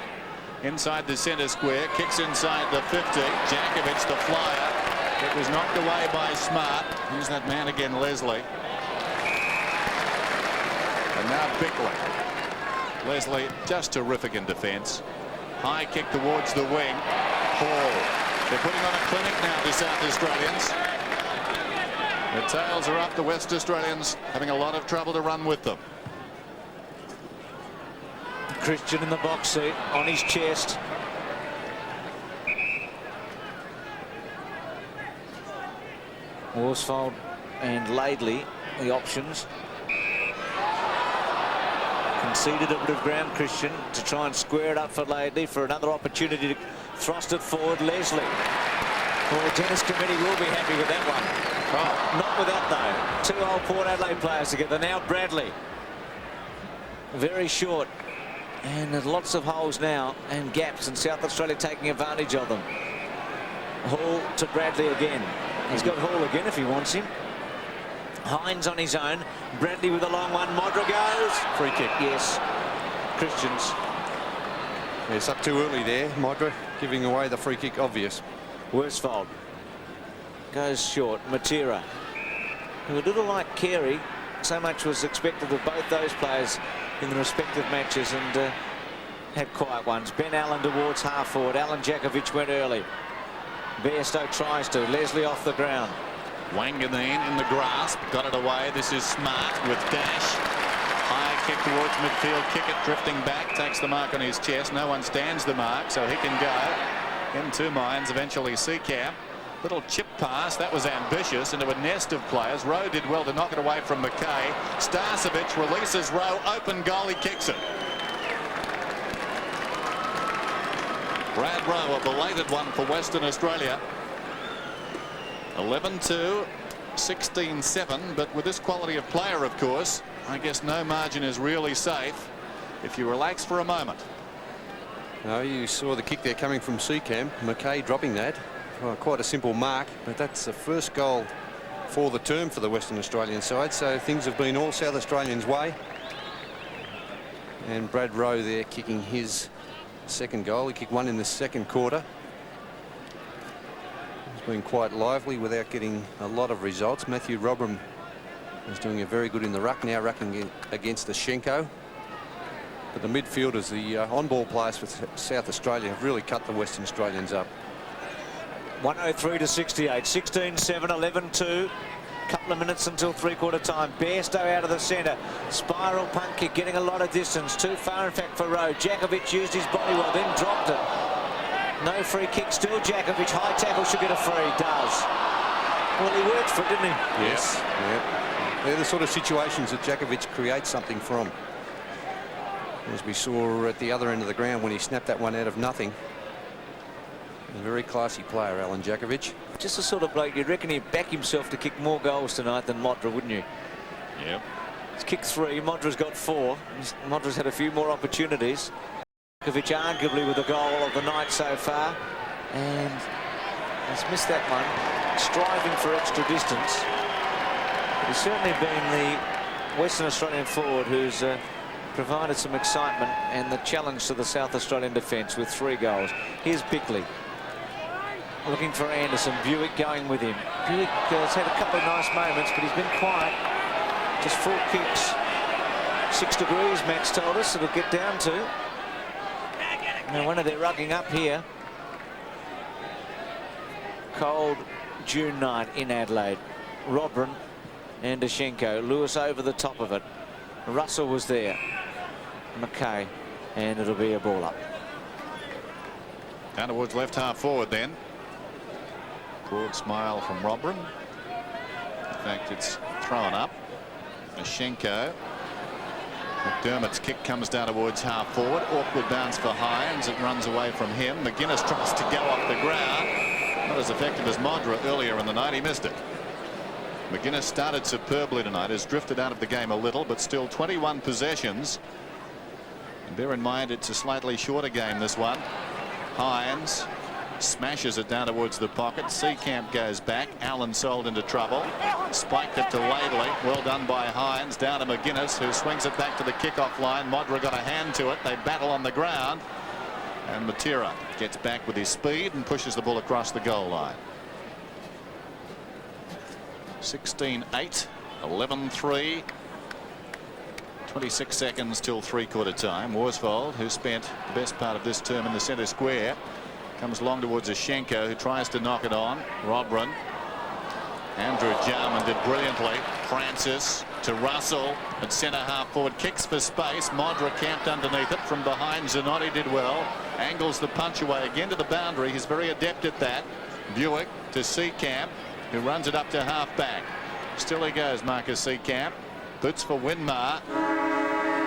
B: Inside the centre square. Kicks inside the 50. Jakovic the flyer. It was knocked away by Smart. Here's that man again, Leslie. And now Bickley. Leslie just terrific in defence. High kick towards the wing. Hall. They're putting on a clinic now, the South Australians. The tails are up. The West Australians having a lot of trouble to run with them.
C: Christian in the box seat on his chest. Worsfold and Laidley, the options. Conceded a bit of ground, Christian, to try and square it up for Laidley for another opportunity to thrust it forward. Leslie. Well, the Dennis committee will be happy with that one. Oh. Not with that, though. 2 old Port Adelaide players together. Now Bradley. Very short. And there's lots of holes now and gaps, and South Australia taking advantage of them. Hall to Bradley again. He's got Hall again if he wants him. Hines on his own. Bradley with a long one. Modra goes. Free kick, yes. Christians.
A: It's up too early there. Modra giving away the free kick, obvious.
C: Worsfold goes short. Matera, who a little like Carey, so much was expected of both those players in the respective matches, and had quiet ones. Ben Allen towards half forward. Alan Jakovic went early. Bairstow tries to. Leslie off the ground.
B: Wanganeen in the grasp, got it away. This is Smart with dash. High kick towards midfield. Kickett drifting back, takes the mark on his chest. No one stands the mark, so he can go. In 2 minds, eventually Seacamp. Little chip pass, that was ambitious, into a nest of players. Rowe did well to knock it away from McKay. Starcevic releases Rowe, open goal, he kicks it. Brad Rowe, a belated one for Western Australia. 11-2, 16-7, but with this quality of player, of course, I guess no margin is really safe if you relax for a moment.
A: No, you saw the kick there coming from Seacamp. McKay dropping that. Well, quite a simple mark, but that's the first goal for the term for the Western Australian side, so things have been all South Australians' way. And Brad Rowe there kicking his second goal. He kicked one in the second quarter. He's been quite lively without getting a lot of results. Matthew Robram is doing it very good in the ruck, now rucking against the Schenko. But the midfielders, the on-ball players for South Australia, have really cut the Western Australians up.
C: 103 to 68. 16-7, 11-2. Couple of minutes until three-quarter time. Bairstow out of the centre. Spiral punt kick, getting a lot of distance. Too far, in fact, for Rowe. Jakovic used his body well, then dropped it. No free kick still. Jakovic, high tackle, should get a free. Does. Well, he worked for it, didn't he?
A: Yes. Yeah. They're the sort of situations that Jakovic creates something from. As we saw at the other end of the ground when he snapped that one out of nothing. A very classy player, Alan Jakovic.
C: Just the sort of bloke you'd reckon he'd back himself to kick more goals tonight than Modra, wouldn't you?
B: Yep.
C: He's kicked 3. Modra's got 4. Modra's had a few more opportunities. Jakovic arguably with the goal of the night so far, and he's missed that one. Striving for extra distance. But he's certainly been the Western Australian forward who's provided some excitement and the challenge to the South Australian defence with 3 goals. Here's Bickley. Looking for Anderson. Buick going with him. Buick has had a couple of nice moments, but he's been quiet. Just 4 kicks. 6 degrees, Max told us it'll get down to. No wonder they're rugging up here. Cold June night in Adelaide. Robran and Dashenko. Lewis over the top of it. Russell was there. McKay, and it'll be a ball up.
B: Down towards left half forward then. Broad smile from Robran. In fact, it's thrown up. Mashenko. McDermott's kick comes down towards half forward. Awkward bounce for Hines. It runs away from him. McGuinness tries to go off the ground. Not as effective as Modra earlier in the night. He missed it. McGuinness started superbly tonight. Has drifted out of the game a little, but still 21 possessions. And bear in mind, it's a slightly shorter game, this one. Hines smashes it down towards the pocket. Seacamp goes back. Allen sold into trouble. Spiked it to Laidley. Well done by Hines. Down to McGuinness, who swings it back to the kickoff line. Modra got a hand to it. They battle on the ground. And Matera gets back with his speed and pushes the ball across the goal line. 16-8, 11-3. 26 seconds till three-quarter time. Worsfold, who spent the best part of this term in the centre square, comes along towards Ashenko, who tries to knock it on. Robran. Andrew Jarman did brilliantly. Francis to Russell at centre half forward. Kicks for space. Modra camped underneath it. From behind, Zanotti did well. Angles the punch away again to the boundary. He's very adept at that. Buick to Seacamp, who runs it up to half back. Still he goes, Marcus Seacamp. Boots for Winmar.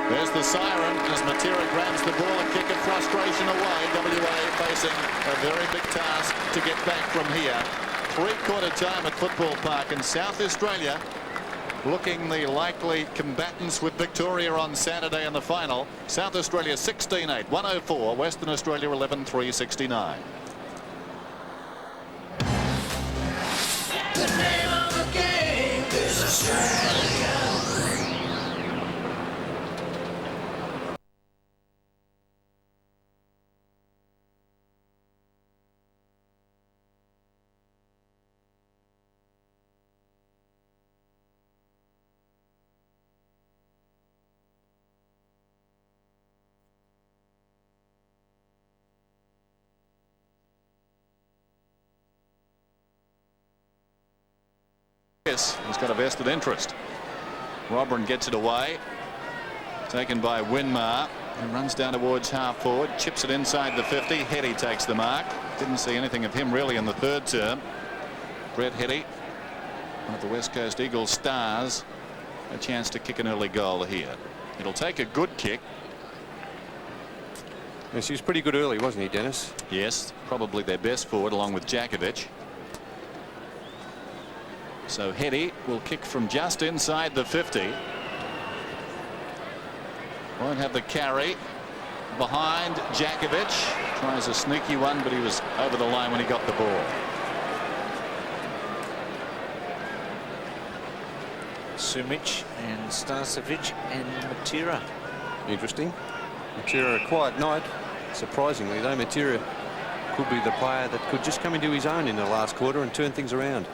B: There's the siren as Matera grabs the ball, a kick of frustration away. WA facing a very big task to get back from here. Three-quarter time at Football Park, in South Australia looking the likely combatants with Victoria on Saturday in the final. South Australia 16-8, 104. Western Australia 11-3, 69.
E: The name of the game is Australia.
B: Yes, he's got a vested interest. Robran gets it away. Taken by Winmar, who runs down towards half forward, chips it inside the 50. Hetty takes the mark. Didn't see anything of him really in the third term. Brett Hetty, one of the West Coast Eagles stars, a chance to kick an early goal here. It'll take a good kick.
A: Yes, he was pretty good early, wasn't he, Dennis?
B: Yes, probably their best forward along with Djakovic. So Hetty will kick from just inside the 50. Won't have the carry. Behind Djakovic. Tries a sneaky one, but he was over the line when he got the ball.
C: Sumic and Starcevic and Matera.
A: Interesting. Matera a quiet night. Surprisingly, though, Matera could be the player that could just come into his own in the last quarter and turn things around.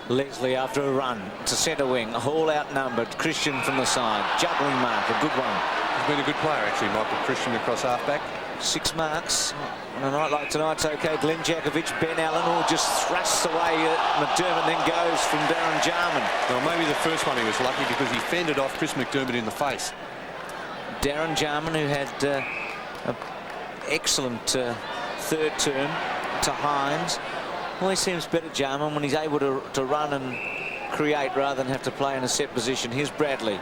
C: Leslie after a run to centre wing. Hall outnumbered. Christian from the side. Juggling mark. A good one.
A: He's been a good player, actually, Michael Christian, across half-back.
C: 6 marks on a night like tonight's okay. Glenn Djakovic, Ben Allen, all just thrusts away at McDermott, then goes from Darren Jarman.
A: Well, maybe the first one he was lucky because he fended off Chris McDermott in the face.
C: Darren Jarman, who had an excellent third term to Hines. Always seems better, Jarman, when he's able to run and create rather than have to play in a set position. Here's Bradley.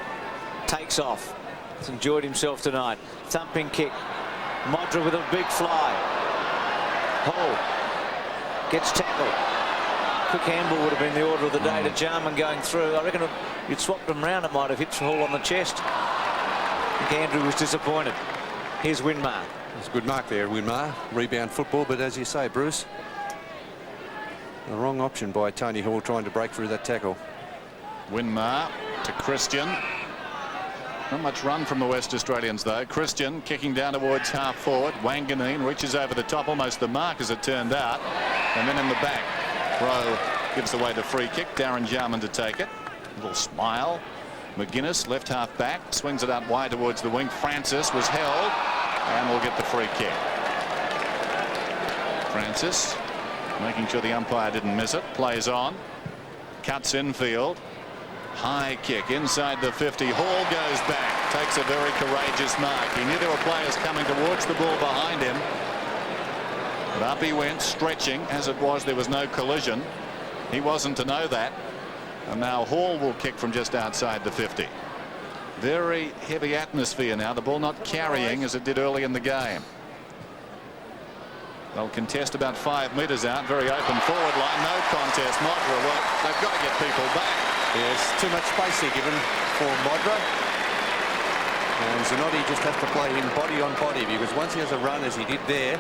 C: Takes off. He's enjoyed himself tonight. Thumping kick. Modra with a big fly. Hall gets tackled. Quick handball would have been the order of the day to Jarman going through. I reckon if you'd swapped them round, it might have hit Hall on the chest. I think Andrew was disappointed. Here's Winmar.
A: It's a good mark there, Winmar. Rebound football, but as you say, Bruce, the wrong option by Tony Hall trying to break through that tackle.
B: Winmar to Christian. Not much run from the West Australians, though. Christian kicking down towards half forward. Wanganeen reaches over the top, almost the mark as it turned out. And then in the back, Rowe gives away the free kick. Darren Jarman to take it. Little smile. McGuinness, left half back, swings it out wide towards the wing. Francis was held and will get the free kick. Francis making sure the umpire didn't miss it. Plays on. Cuts infield. High kick inside the 50. Hall goes back. Takes a very courageous mark. He knew there were players coming towards the ball behind him. But up he went, stretching. As it was, there was no collision. He wasn't to know that. And now Hall will kick from just outside the 50. Very heavy atmosphere now. The ball not carrying as it did early in the game. They'll contest about 5 metres out. Very open forward line. No contest. Modra, well, they've got to get people back.
A: Yes, too much space here given for Modra. And Zanotti just has to play him body on body, because once he has a run as he did there,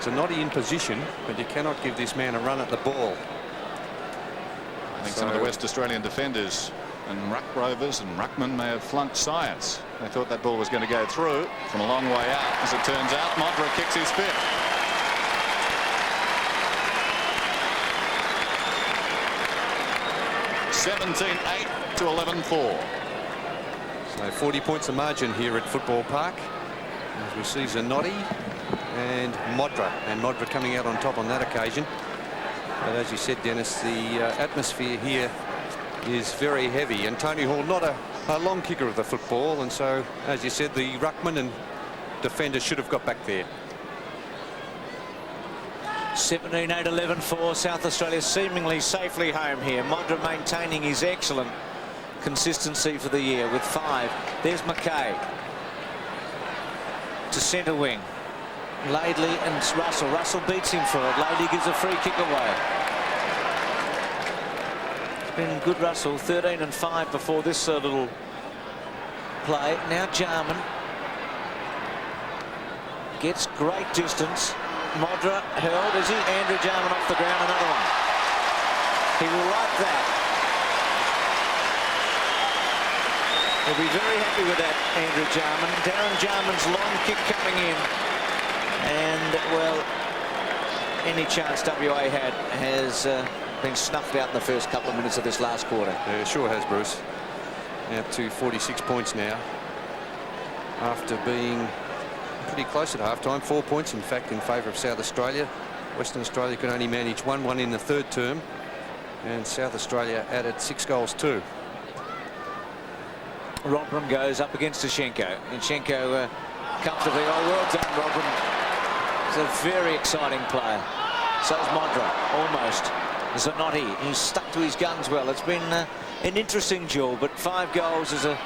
A: Zanotti in position, but you cannot give this man a run at the ball.
B: I think some of the West Australian defenders and ruck rovers and ruckmen may have flunked science. They thought that ball was going to go through from a long way out. As it turns out, Modra kicks his fifth. (17-8 to 11-4).
A: So 40 points of margin here at Football Park. As we see Zanotti and Modra coming out on top on that occasion. But as you said, Dennis, the atmosphere here is very heavy, and Tony Hall not a long kicker of the football, and so as you said, the ruckman and defenders should have got back there.
C: 17-8, 11-4. South Australia seemingly safely home here. Modra maintaining his excellent consistency for the year with 5. There's McKay to centre wing. Laidley and Russell. Russell beats him for it. Laidley gives a free kick away. It's been good, Russell. 13 and 5 before this little play. Now Jarman gets great distance. Modra held, is he? Andrew Jarman off the ground, another one. He will like that. He'll be very happy with that, Andrew Jarman. Darren Jarman's long kick coming in. And, well, any chance WA had has been snuffed out in the first couple of minutes of this last quarter.
A: Yeah, sure has, Bruce. Out to 46 points now. After being pretty close at half-time. 4 points, in fact, in favour of South Australia. Western Australia could only manage 1-1 in the third term. And South Australia added 6 goals too.
C: Rodman goes up against Tashenko. And Tashenko comfortably. Oh, well done, Rodman. He's a very exciting player. So is Modra, almost. Zanotti, who's stuck to his guns well. It's been an interesting duel, but 5 goals is a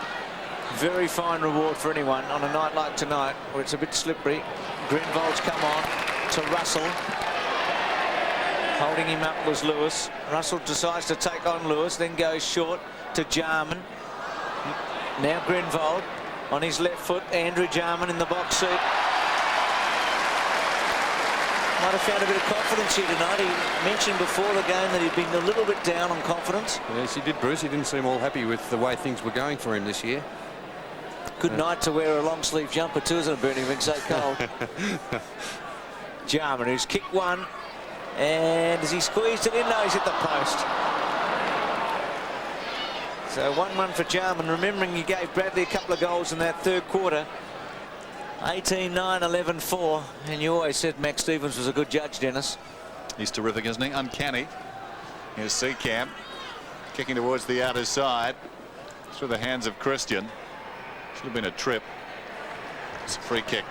C: very fine reward for anyone on a night like tonight, where it's a bit slippery. Grenvold's come on to Russell. Holding him up was Lewis. Russell decides to take on Lewis, then goes short to Jarman. Now Grenvold on his left foot. Andrew Jarman in the box seat. Might have found a bit of confidence here tonight. He mentioned before the game that he'd been a little bit down on confidence.
A: Yes, he did, Bruce. He didn't seem all happy with the way things were going for him this year.
C: Good night to wear a long sleeve jumper too, isn't it, Bernie? Been so cold. Jarman, who's kicked one, and has he squeezed it in? No, he's hit the post. So 1-1 for Jarman. Remembering he gave Bradley a couple of goals in that third quarter. 18-9, 11-4, and you always said Max Stevens was a good judge, Dennis.
B: He's terrific, isn't he? Uncanny. Here's Seacamp kicking towards the outer side through the hands of Christian. Should have been a trip. It's a free kick.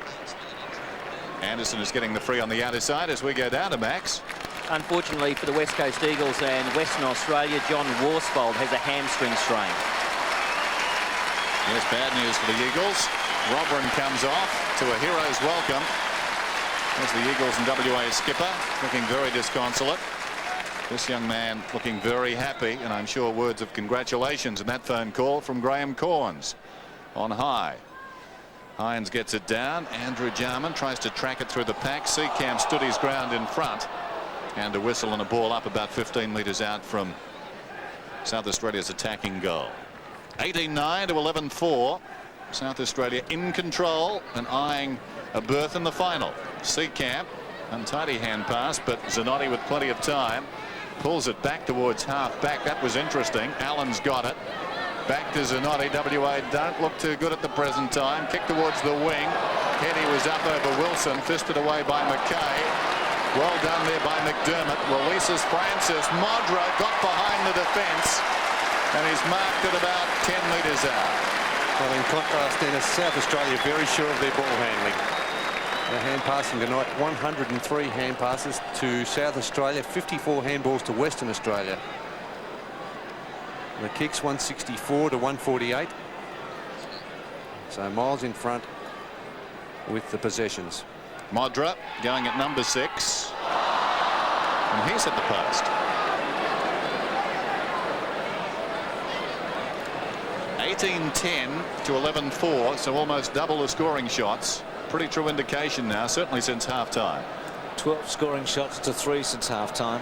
B: Anderson is getting the free on the outer side as we go down to Max.
D: Unfortunately for the West Coast Eagles and Western Australia, John Worsfold has a hamstring strain.
B: Yes, bad news for the Eagles. Robran comes off to a hero's welcome. There's the Eagles and WA skipper looking very disconsolate. This young man looking very happy, and I'm sure words of congratulations in that phone call from Graham Corns on high. Hines gets it down. Andrew Jarman tries to track it through the pack. Seacamp stood his ground in front, and a whistle and a ball up about 15 metres out from South Australia's attacking goal. 18-9 to 11-4. South Australia in control and eyeing a berth in the final. Seacamp, untidy hand pass, but Zanotti with plenty of time pulls it back towards half back. That was interesting. Allen's got it. Back to Zanotti. WA don't look too good at the present time. Kick towards the wing. Kenny was up over Wilson, fisted away by McKay. Well done there by McDermott. Releases Francis. Modra got behind the defence and he's marked at about 10 metres out.
A: Well, in contrast, Dennis, South Australia very sure of their ball handling. The hand passing tonight, 103 hand passes to South Australia, 54 handballs to Western Australia. The kicks 164 to 148. So miles in front with the possessions.
B: Modra going at number 6. And he's at the post. 18-10 to 11-4, so almost double the scoring shots. Pretty true indication now, certainly since half-time.
C: 12 scoring shots to 3 since half-time.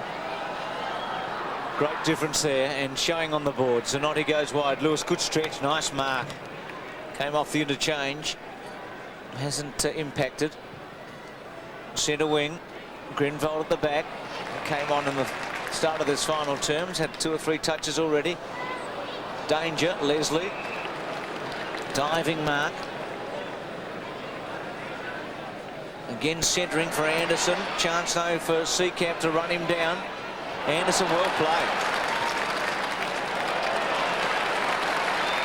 C: Great difference there, and showing on the board. Zanotti goes wide. Lewis, good stretch, nice mark. Came off the interchange. Hasn't impacted. Centre wing. Grenvold at the back. Came on in the start of this final terms. Had 2 or 3 touches already. Danger, Leslie. Diving mark. Again centering for Anderson. Chance now for Seacamp to run him down. Anderson, well played.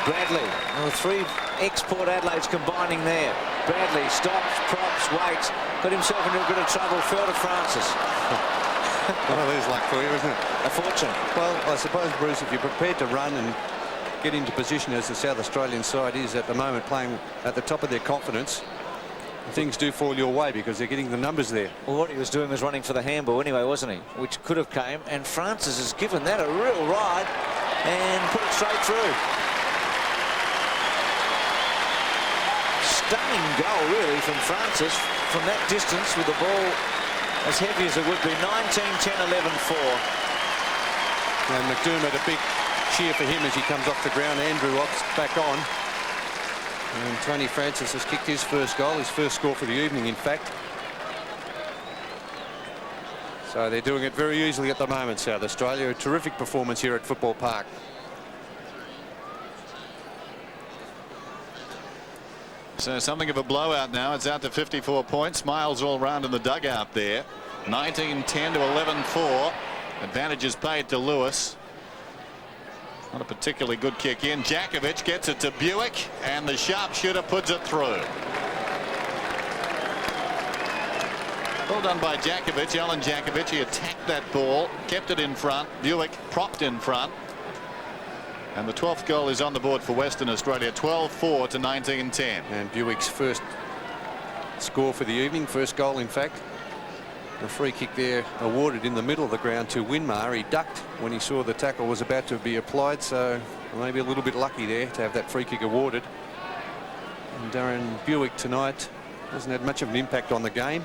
C: Bradley. Oh, 3 ex-Port Adelaide's combining there. Bradley stops, props, waits. Got himself into a bit of trouble. Fell to Francis.
A: Well, there's luck for you, isn't it?
C: A fortune.
A: Well, I suppose, Bruce, if you're prepared to run and get into position as the South Australian side is at the moment, playing at the top of their confidence, things do fall your way because they're getting the numbers there.
C: Well, what he was doing was running for the handball anyway, wasn't he? Which could have came, and Francis has given that a real ride and put it straight through. Stunning goal, really, from Francis from that distance with the ball as heavy as it would be. 19-10, 11-4.
A: And McDermott, a big cheer for him as he comes off the ground. Andrew Ox back on. And Tony Francis has kicked his first goal, his first score for the evening, in fact. So they're doing it very easily at the moment, South Australia. A terrific performance here at Football Park.
B: So something of a blowout now. It's out to 54 points. Smiles all round in the dugout there. 19-10 to 11-4. Advantage is paid to Lewis. Not a particularly good kick in. Jakovic gets it to Buick, and the sharpshooter puts it through. Well done by Jakovic, Alan Jakovic. He attacked that ball, kept it in front. Buick propped in front. And the 12th goal is on the board for Western Australia. 12-4 to 19-10.
A: And Buick's first score for the evening, first goal, in fact. The free kick there awarded in the middle of the ground to Winmar. He ducked when he saw the tackle was about to be applied, so maybe a little bit lucky there to have that free kick awarded. And Darren Buick tonight hasn't had much of an impact on the game.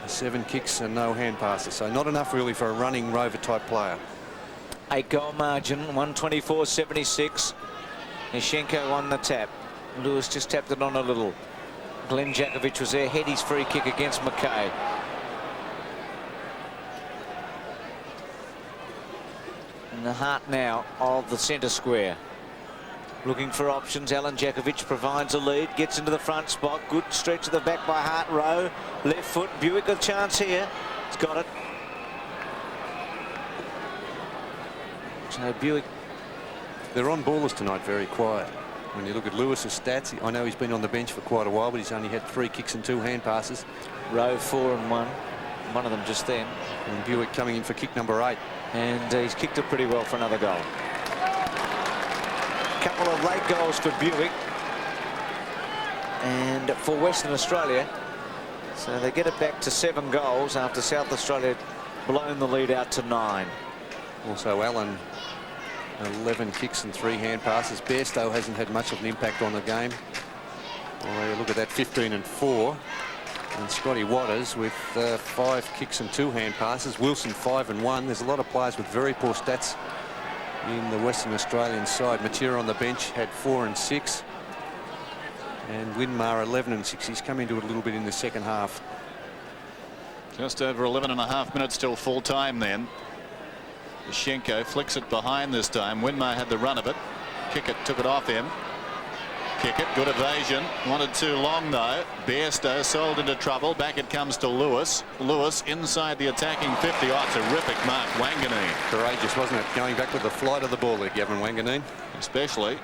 A: 7 kicks and no hand passes, so not enough really for a running rover type player.
C: 8-goal margin, 124-76. Nishenko won the tap. Lewis just tapped it on a little. Glenn Jakovic was there. Head his free kick against McKay. In the heart now of the centre square. Looking for options. Alan Jakovic provides a lead. Gets into the front spot. Good stretch of the back by Hart Rowe. Left foot. Buick a chance here. He's got it. So Buick.
A: They're on ballers tonight, very quiet. When you look at Lewis's stats, I know he's been on the bench for quite a while, but he's only had 3 kicks and 2 hand passes.
C: Rowe 4 and 1. One of them just then.
A: And Buick coming in for kick number 8.
C: And he's kicked it pretty well for another goal. Couple of late goals for Buick. And for Western Australia. So they get it back to 7 goals after South Australia blown the lead out to 9.
A: Also Allen, 11 kicks and 3 hand passes. Bairstow hasn't had much of an impact on the game. Well, look at that, 15 and 4. And Scotty Waters with 5 kicks and 2 hand passes. Wilson 5 and 1. There's a lot of players with very poor stats in the Western Australian side. Matera on the bench had 4 and 6. And Winmar 11 and 6. He's come into it a little bit in the second half.
B: Just over 11.5 minutes till full time then. Schenko flicks it behind this time. Winmar had the run of it. Kickett took it off him. Kickett, good evasion. Wanted too long though. Bairstow sold into trouble. Back it comes to Lewis. Lewis inside the attacking 50. Oh, terrific mark, Wanganeen.
A: Courageous, wasn't it? Going back with the flight of the ball there, Gavin Wanganeen.
B: Especially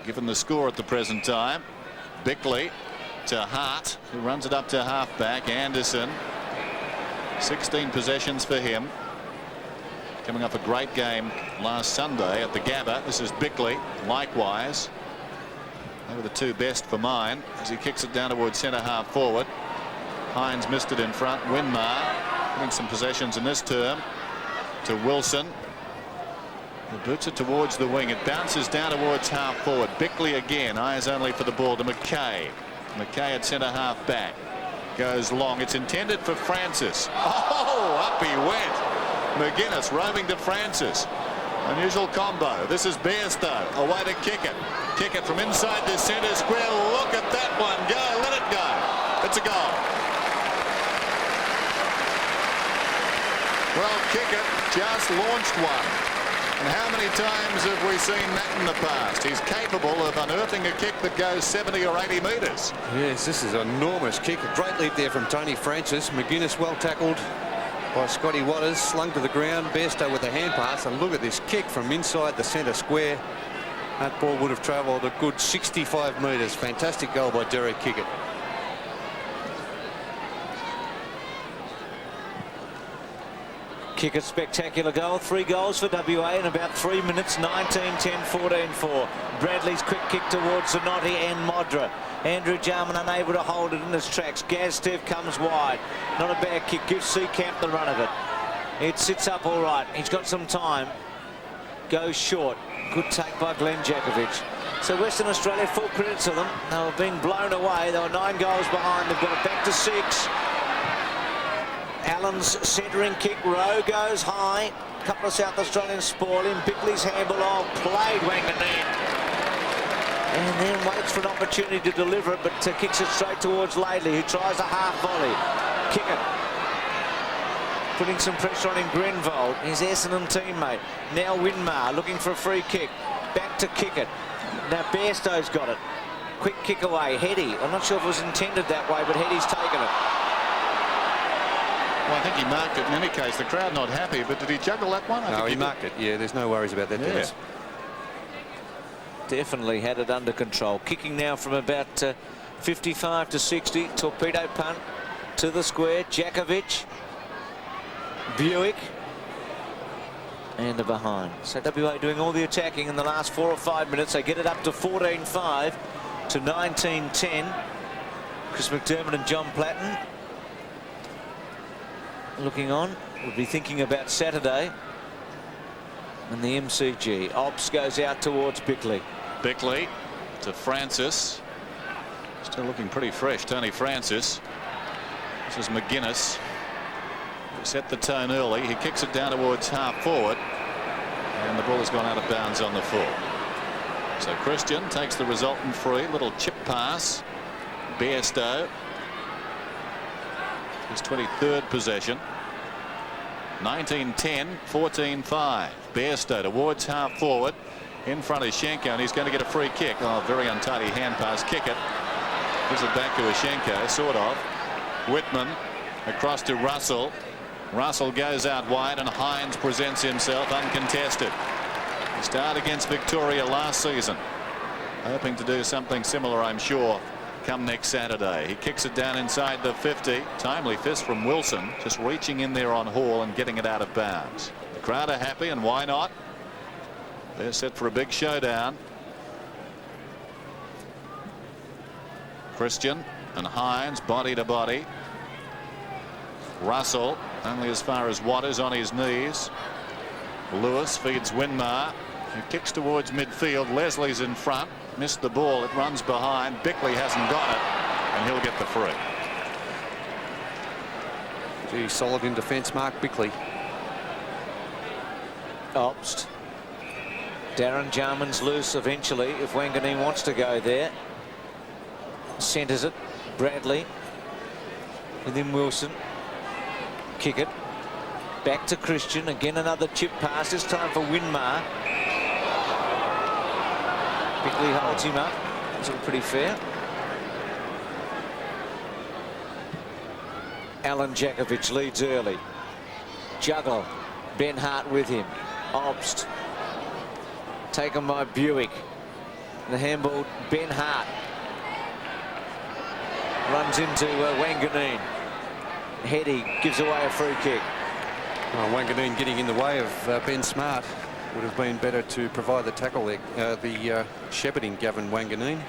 B: given the score at the present time. Bickley to Hart, who runs it up to halfback. Anderson. 16 possessions for him. Coming off a great game last Sunday at the Gabba. This is Bickley, likewise. They were the 2 best for mine as he kicks it down towards centre half forward. Hines missed it in front. Winmar getting some possessions in this term to Wilson. He boots it towards the wing. It bounces down towards half forward. Bickley again, eyes only for the ball to McKay. McKay at centre half back. Goes long. It's intended for Francis. Oh, up he went. McGuinness roving to Francis. Unusual combo. This is Bairstow. Away to Kickett. Kickett from inside the centre square. Look at that one go. Let it go. It's a goal. Well, Kickett just launched one. And how many times have we seen that in the past? He's capable of unearthing a kick that goes 70 or 80 metres.
A: Yes, this is an enormous kick. A great leap there from Tony Francis. McGuinness well tackled by Scotty Waters, slung to the ground. Bairstow with a hand pass, and look at this kick from inside the centre square. That ball would have travelled a good 65 metres. Fantastic goal by Derek Kickett.
C: Kick a spectacular goal. 3 goals for WA in about 3 minutes. 19-10, 14-4. Bradley's quick kick towards Zanotti and Modra. Andrew Jarman unable to hold it in his tracks. Gazdev comes wide. Not a bad kick. Gives Seacamp the run of it. It sits up all right. He's got some time. Goes short. Good take by Glenn Jakovic. So Western Australia, full credit to them. They were being blown away. They were 9 goals behind. They've got it back to 6. Allen's centering kick. Rowe goes high. A couple of South Australians spoil him. Bickley's handball. Oh, played Wanganeen. And then waits for an opportunity to deliver it, but kicks it straight towards Laidley, who tries a half volley. Kick it. Putting some pressure on him, Grenvold, his Essendon teammate. Now Winmar looking for a free kick. Back to kick it. Now Bairstow's got it. Quick kick away. Heady. I'm not sure if it was intended that way, but Heady's taken it.
B: Well, I think he marked it in any case. The crowd not happy, but did he juggle that one?
A: No, he marked it. Yeah, there's no worries about that, Dennis.
C: Definitely had it under control. Kicking now from about 55 to 60. Torpedo punt to the square. Jakovic. Buick. And a behind. So WA doing all the attacking in the last 4 or 5 minutes. They get it up to 14-5 to 19-10. Chris McDermott and John Platten looking on. Would be thinking about Saturday and the MCG. Obbs goes out towards Bickley.
B: Bickley to Francis. Still looking pretty fresh, Tony Francis. This is McGuinness. He set the tone early. He kicks it down towards half forward. And the ball has gone out of bounds on the full. So Christian takes the resultant free. Little chip pass. Bairstow. His 23rd possession. 19-10, 14-5. Bairstow towards half forward. In front of Schenko, and he's going to get a free kick. Oh, very untidy hand pass. Kick it. Gives it back to Schenko, sort of. Whitman across to Russell. Russell goes out wide, and Hines presents himself uncontested. He started against Victoria last season. Hoping to do something similar, I'm sure, come next Saturday. He kicks it down inside the 50. Timely fist from Wilson, just reaching in there on Hall and getting it out of bounds. The crowd are happy, and why not? They're set for a big showdown. Christian and Hines body to body. Russell only as far as Waters on his knees. Lewis feeds Winmar, who kicks towards midfield. Leslie's in front. Missed the ball. It runs behind. Bickley hasn't got it, and he'll get the free.
A: Gee, solid in defence, Mark Bickley.
C: Obst. Darren Jarman's loose eventually if Wanganeen wants to go there. Centres it. Bradley within Wilson. Kick it. Back to Christian. Again another chip pass. This time for Winmar. Bickley holds him up. It's all pretty fair. Alan Jakovic leads early. Juggle. Ben Hart with him. Obst. Taken by Buick. The handball, Ben Hart. Runs into Wanganeen. Heady gives away a free kick.
A: Oh, Wanganeen getting in the way of Ben Smart. Would have been better to provide the tackle there. The shepherding Gavin Wanganeen.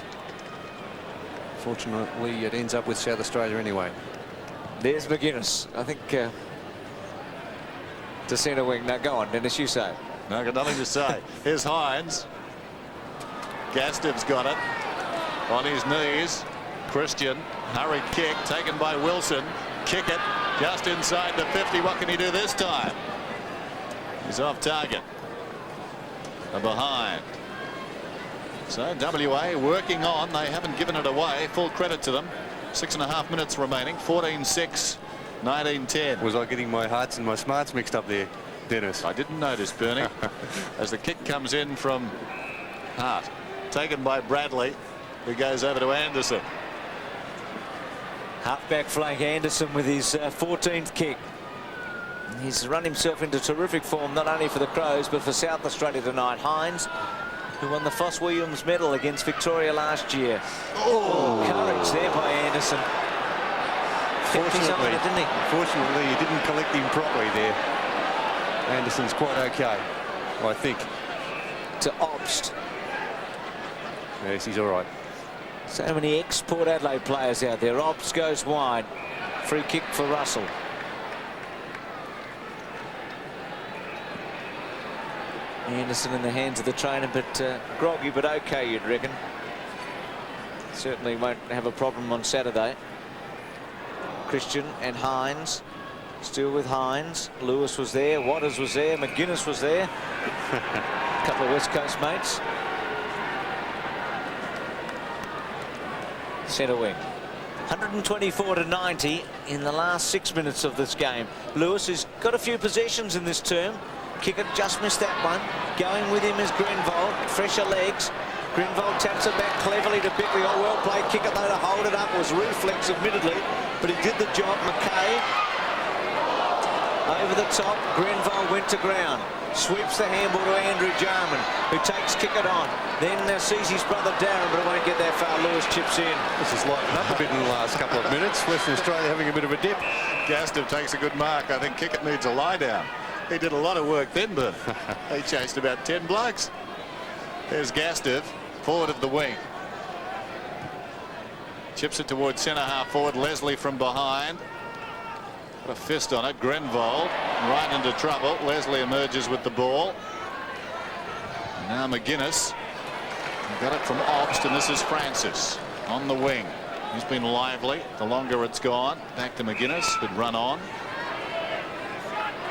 A: Fortunately, it ends up with South Australia anyway.
C: There's McGuinness. I think to centre wing. Now go on, Dennis, you say.
B: No, got nothing to say. Here's Hines. Gastev's got it. On his knees. Christian. Hurried kick taken by Wilson. Kick it just inside the 50. What can he do this time? He's off target. A behind. So WA working on. They haven't given it away. Full credit to them. 6.5 minutes remaining. 14-6. 19-10.
A: Was I getting my hearts and my smarts mixed up there, Dennis?
B: I didn't notice, Bernie. As the kick comes in from Hart. Taken by Bradley, who goes over to Anderson.
C: Halfback flank Anderson with his 14th kick. He's run himself into terrific form, not only for the Crows, but for South Australia tonight. Hines, who won the Foss Williams medal against Victoria last year. Oh, courage there by Anderson.
A: Fortunately, he didn't collect him properly there. Anderson's quite okay, I think.
C: To Obst.
A: Yes, he's all right.
C: So many ex-Port Adelaide players out there. Obst goes wide. Free kick for Russell. Anderson in the hands of the trainer, but groggy, but okay, you'd reckon. Certainly won't have a problem on Saturday. Christian and Hines. Still with Hines. Lewis was there. Waters was there. McGuinness was there. A couple of West Coast mates. Centre wing. 124 to 90 in the last 6 minutes of this game. Lewis has got a few possessions in this term. Kicker just missed that one. Going with him is Grenville. Fresher legs. Grenville taps it back cleverly to Bickley. Oh, well played. Kicker though to hold it up. Was reflex admittedly, but he did the job. McKay over the top. Grenville went to ground. Sweeps the handball to Andrew Jarman, who takes kick it on. Then sees his brother Darren, but it won't get that far. Lewis chips in.
A: This is lightened up a bit in the last couple of minutes. Western Australia having a bit of a dip.
B: Gastiff takes a good mark. I think Kickett needs a lie down. He did a lot of work then, but he chased about 10 blokes. There's Gastiff, forward of the wing. Chips it towards centre half forward. Leslie from behind. Got a fist on it. Grenville right into trouble. Leslie emerges with the ball. Now McGuinness. Got it from Obst, and this is Francis on the wing. He's been lively the longer it's gone. Back to McGuinness, who'd run on.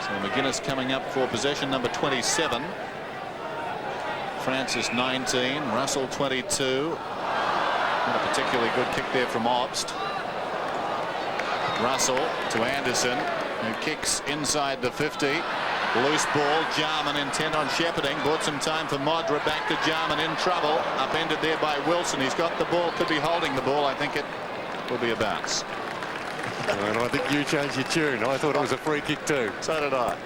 B: So McGuinness coming up for possession number 27. Francis 19, Russell 22. Not a particularly good kick there from Obst. Russell to Anderson, who kicks inside the 50. Loose ball. Jarman intent on shepherding. Bought some time for Modra. Back to Jarman in trouble. Upended there by Wilson. He's got the ball. Could be holding the ball. I think it will be a bounce.
A: And I think you changed your tune. I thought it was a free kick too.
B: So did I.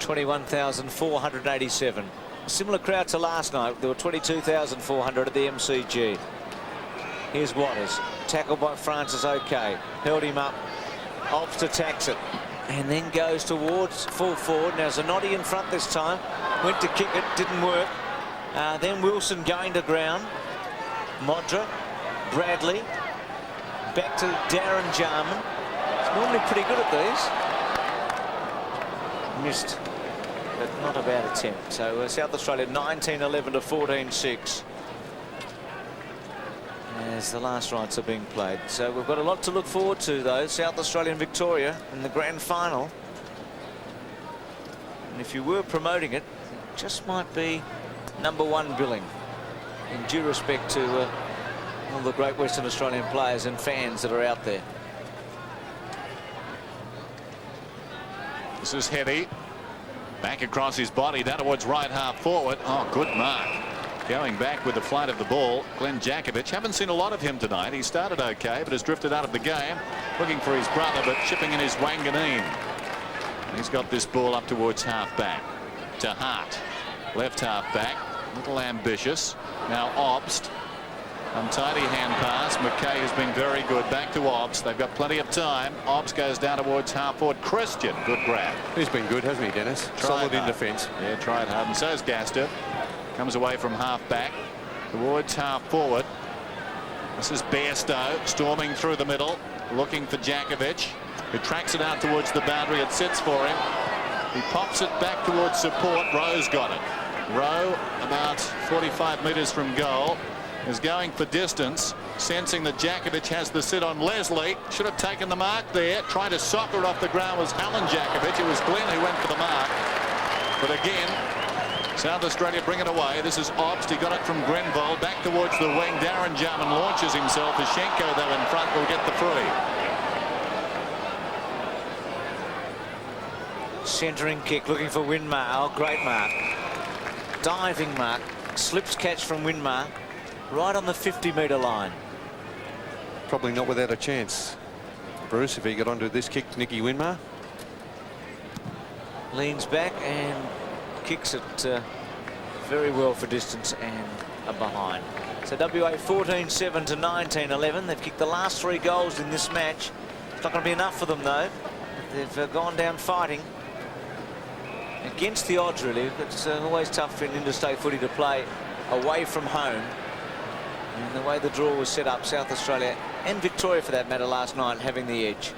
C: $21,487. Similar crowd to last night. There were 22,400 at the MCG. Here's Waters. Tackled by Francis. Okay. Held him up. Obst attacks it. And then goes towards full forward. Now Zanotti in front this time. Went to kick it. Didn't work. Then Wilson going to ground. Modra. Bradley. Back to Darren Jarman. He's normally pretty good at these. Missed. But not a bad attempt. So South Australia 19-11 to 14-6 as the last rights are being played. So we've got a lot to look forward to though. South Australia and Victoria in the grand final. And if you were promoting it, it just might be #1 billing, in due respect to all the great Western Australian players and fans that are out there.
B: This is Heady. Back across his body, down towards right half forward. Oh, good mark. Going back with the flight of the ball, Glenn Jakovic. Haven't seen a lot of him tonight. He started okay, but has drifted out of the game. Looking for his brother, but chipping in his Wanganeen. He's got this ball up towards half back. To Hart. Left half back. A little ambitious. Now Obst. Untidy hand pass. McKay has been very good. Back to Obst. They've got plenty of time. Obst goes down towards half forward. Christian. Good grab.
A: He's been good, hasn't he, Dennis? Solid in defence.
B: Yeah, tried hard. And so is Gastiff. Comes away from half back towards half forward. This is Bairstow storming through the middle, looking for Jakovic, who tracks it out towards the boundary. It sits for him. He pops it back towards support. Rowe's got it. Rowe, about 45 metres from goal, is going for distance, sensing that Jakovic has the sit on Leslie. Should have taken the mark there. Trying to soccer it off the ground was Alan Jakovic. It was Glenn who went for the mark. But again, South Australia bring it away. This is Obst. He got it from Grenville. Back towards the wing. Darren Jarman launches himself. Ashenko, though, in front will get the free.
C: Centering kick, looking for Winmar. Oh, great mark. Diving mark. Slips catch from Winmar. Right on the 50-metre line.
A: Probably not without a chance, Bruce, if he got onto this kick, Nicky Winmar.
C: Leans back and kicks it very well for distance and a behind. So WA 14-7 to 19-11. They've kicked the last 3 goals in this match. It's not going to be enough for them, though. They've gone down fighting. Against the odds, really. It's always tough in interstate footy to play away from home. And the way the draw was set up, South Australia and Victoria, for that matter, last night having the edge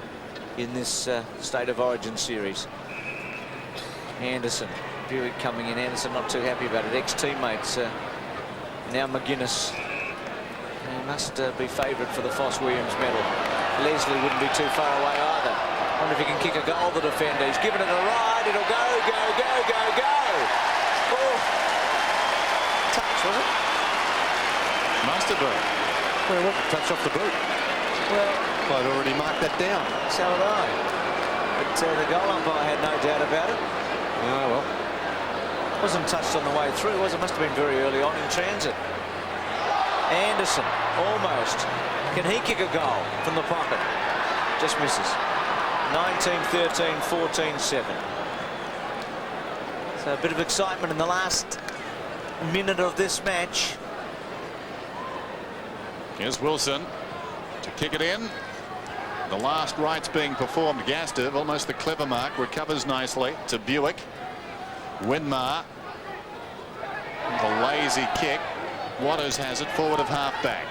C: in this State of Origin series. Anderson, Buick coming in. Anderson not too happy about it. Ex-teammates. Now McGuinness. He must be favourite for the Foss Williams medal. Leslie wouldn't be too far away either. Wonder if he can kick a goal, the defender. He's given it a ride. It'll go, go, go, go, go. Oh. Touch, was it?
B: Must have been.
A: Well, it wasn't a touch off the boot.
C: Well,
A: I'd already marked that down.
C: so had I. But the goal umpire had no doubt about it.
A: Oh, well.
C: Wasn't touched on the way through, was it? Must have been very early on in transit. Anderson, almost. Can he kick a goal from the pocket? Just misses. 19-13, 14-7. So a bit of excitement in the last minute of this match.
B: Here's Wilson to kick it in. The last right's being performed. Gastev, almost the clever mark, recovers nicely to Buick. Winmar, the lazy kick. Waters has it forward of half-back.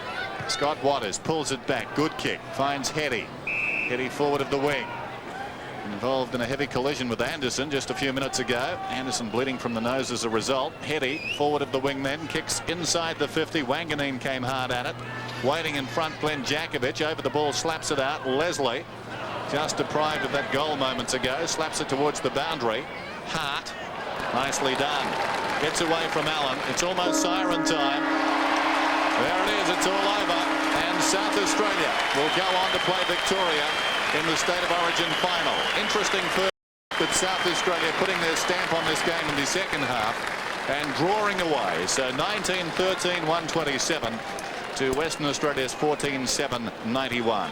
B: Scott Waters pulls it back. Good kick. Finds Hetty. Hetty forward of the wing. Involved in a heavy collision with Anderson just a few minutes ago. Anderson bleeding from the nose as a result. Hetty forward of the wing then. Kicks inside the 50. Wanganeen came hard at it. Waiting in front, Glenn Jakovic. Over the ball, slaps it out. Leslie, just deprived of that goal moments ago. Slaps it towards the boundary. Hart. Nicely done. Gets away from Allen. It's almost siren time. There it is. It's all over. And South Australia will go on to play Victoria in the State of Origin final. Interesting first, but South Australia putting their stamp on this game in the second half and drawing away. So 19-13, 127 to Western Australia's 14-7, 91.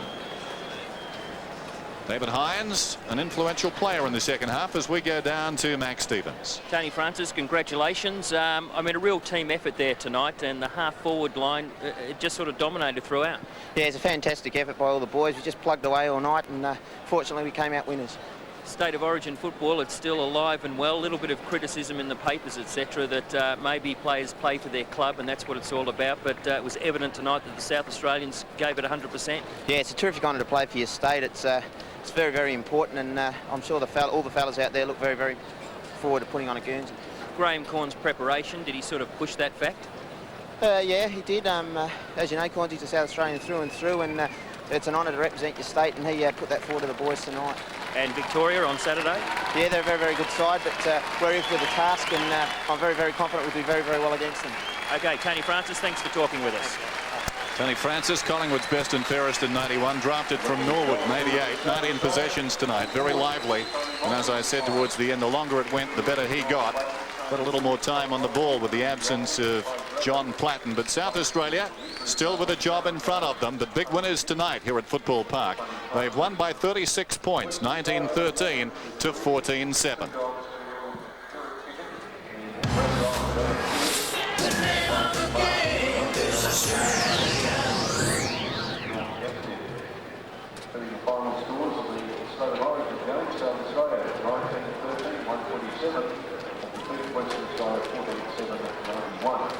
B: David Hines, an influential player in the second half as we go down to Max Stevens.
D: Tony Francis, congratulations. I mean, a real team effort there tonight, and the half-forward line it just sort of dominated throughout.
F: Yeah, it's a fantastic effort by all the boys. We just plugged away all night, and fortunately we came out winners.
D: State of Origin football, it's still alive and well. A little bit of criticism in the papers, etc., that maybe players play for their club, and that's what it's all about. But it was evident tonight that the South Australians gave it 100%.
F: Yeah, it's a terrific honour to play for your state. It's very, very important, and I'm sure all the fellas out there look very, very forward to putting on a Guernsey.
D: Graham Corn's preparation, did he sort of push that fact?
F: Yeah, he did. As you know, Cornsey's a South Australian through and through, and it's an honour to represent your state, and he put that forward to the boys tonight.
D: And Victoria on Saturday?
F: Yeah, they're a very, very good side, but we're here for the task, and I'm very, very confident we'll do very, very well against them.
D: OK, Tony Francis, thanks for talking with us.
B: Tony Francis, Collingwood's best and fairest in 91, drafted from Norwood in 88, 19 possessions tonight, very lively. And as I said towards the end, the longer it went, the better he got. Got a little more time on the ball with the absence of John Platten. But South Australia still with a job in front of them. But big winners tonight here at Football Park. They've won by 36 points, 19-13 to 14-7.
G: Final scores of the State of Origin game. South Australia 19-13, 127. Western Australia 14-7, 91.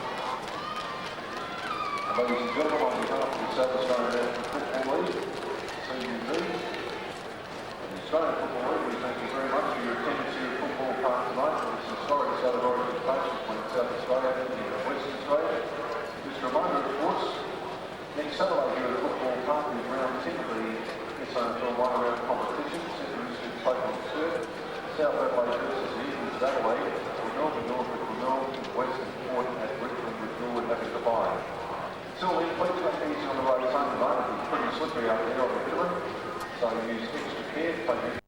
G: Ladies and gentlemen, on behalf of the South Australian National Football League, CUV, and the Australian Football League, we thank you very much for your attendance here at Football Park tonight for this historic State of Origin clash between South Australia and Western Australia. Just a reminder, of course, next Saturday here at Football Park is round 10 of the SANFL one-round competition. Centre is to take on the third. South Adelaide versus the Eagles of Adelaide. Melbourne North at Melbourne and Western Port at Richmond with Norwood having the bye. Until then, please take it easy on the road home tonight. It's pretty slippery out there on the hill. So use extra care.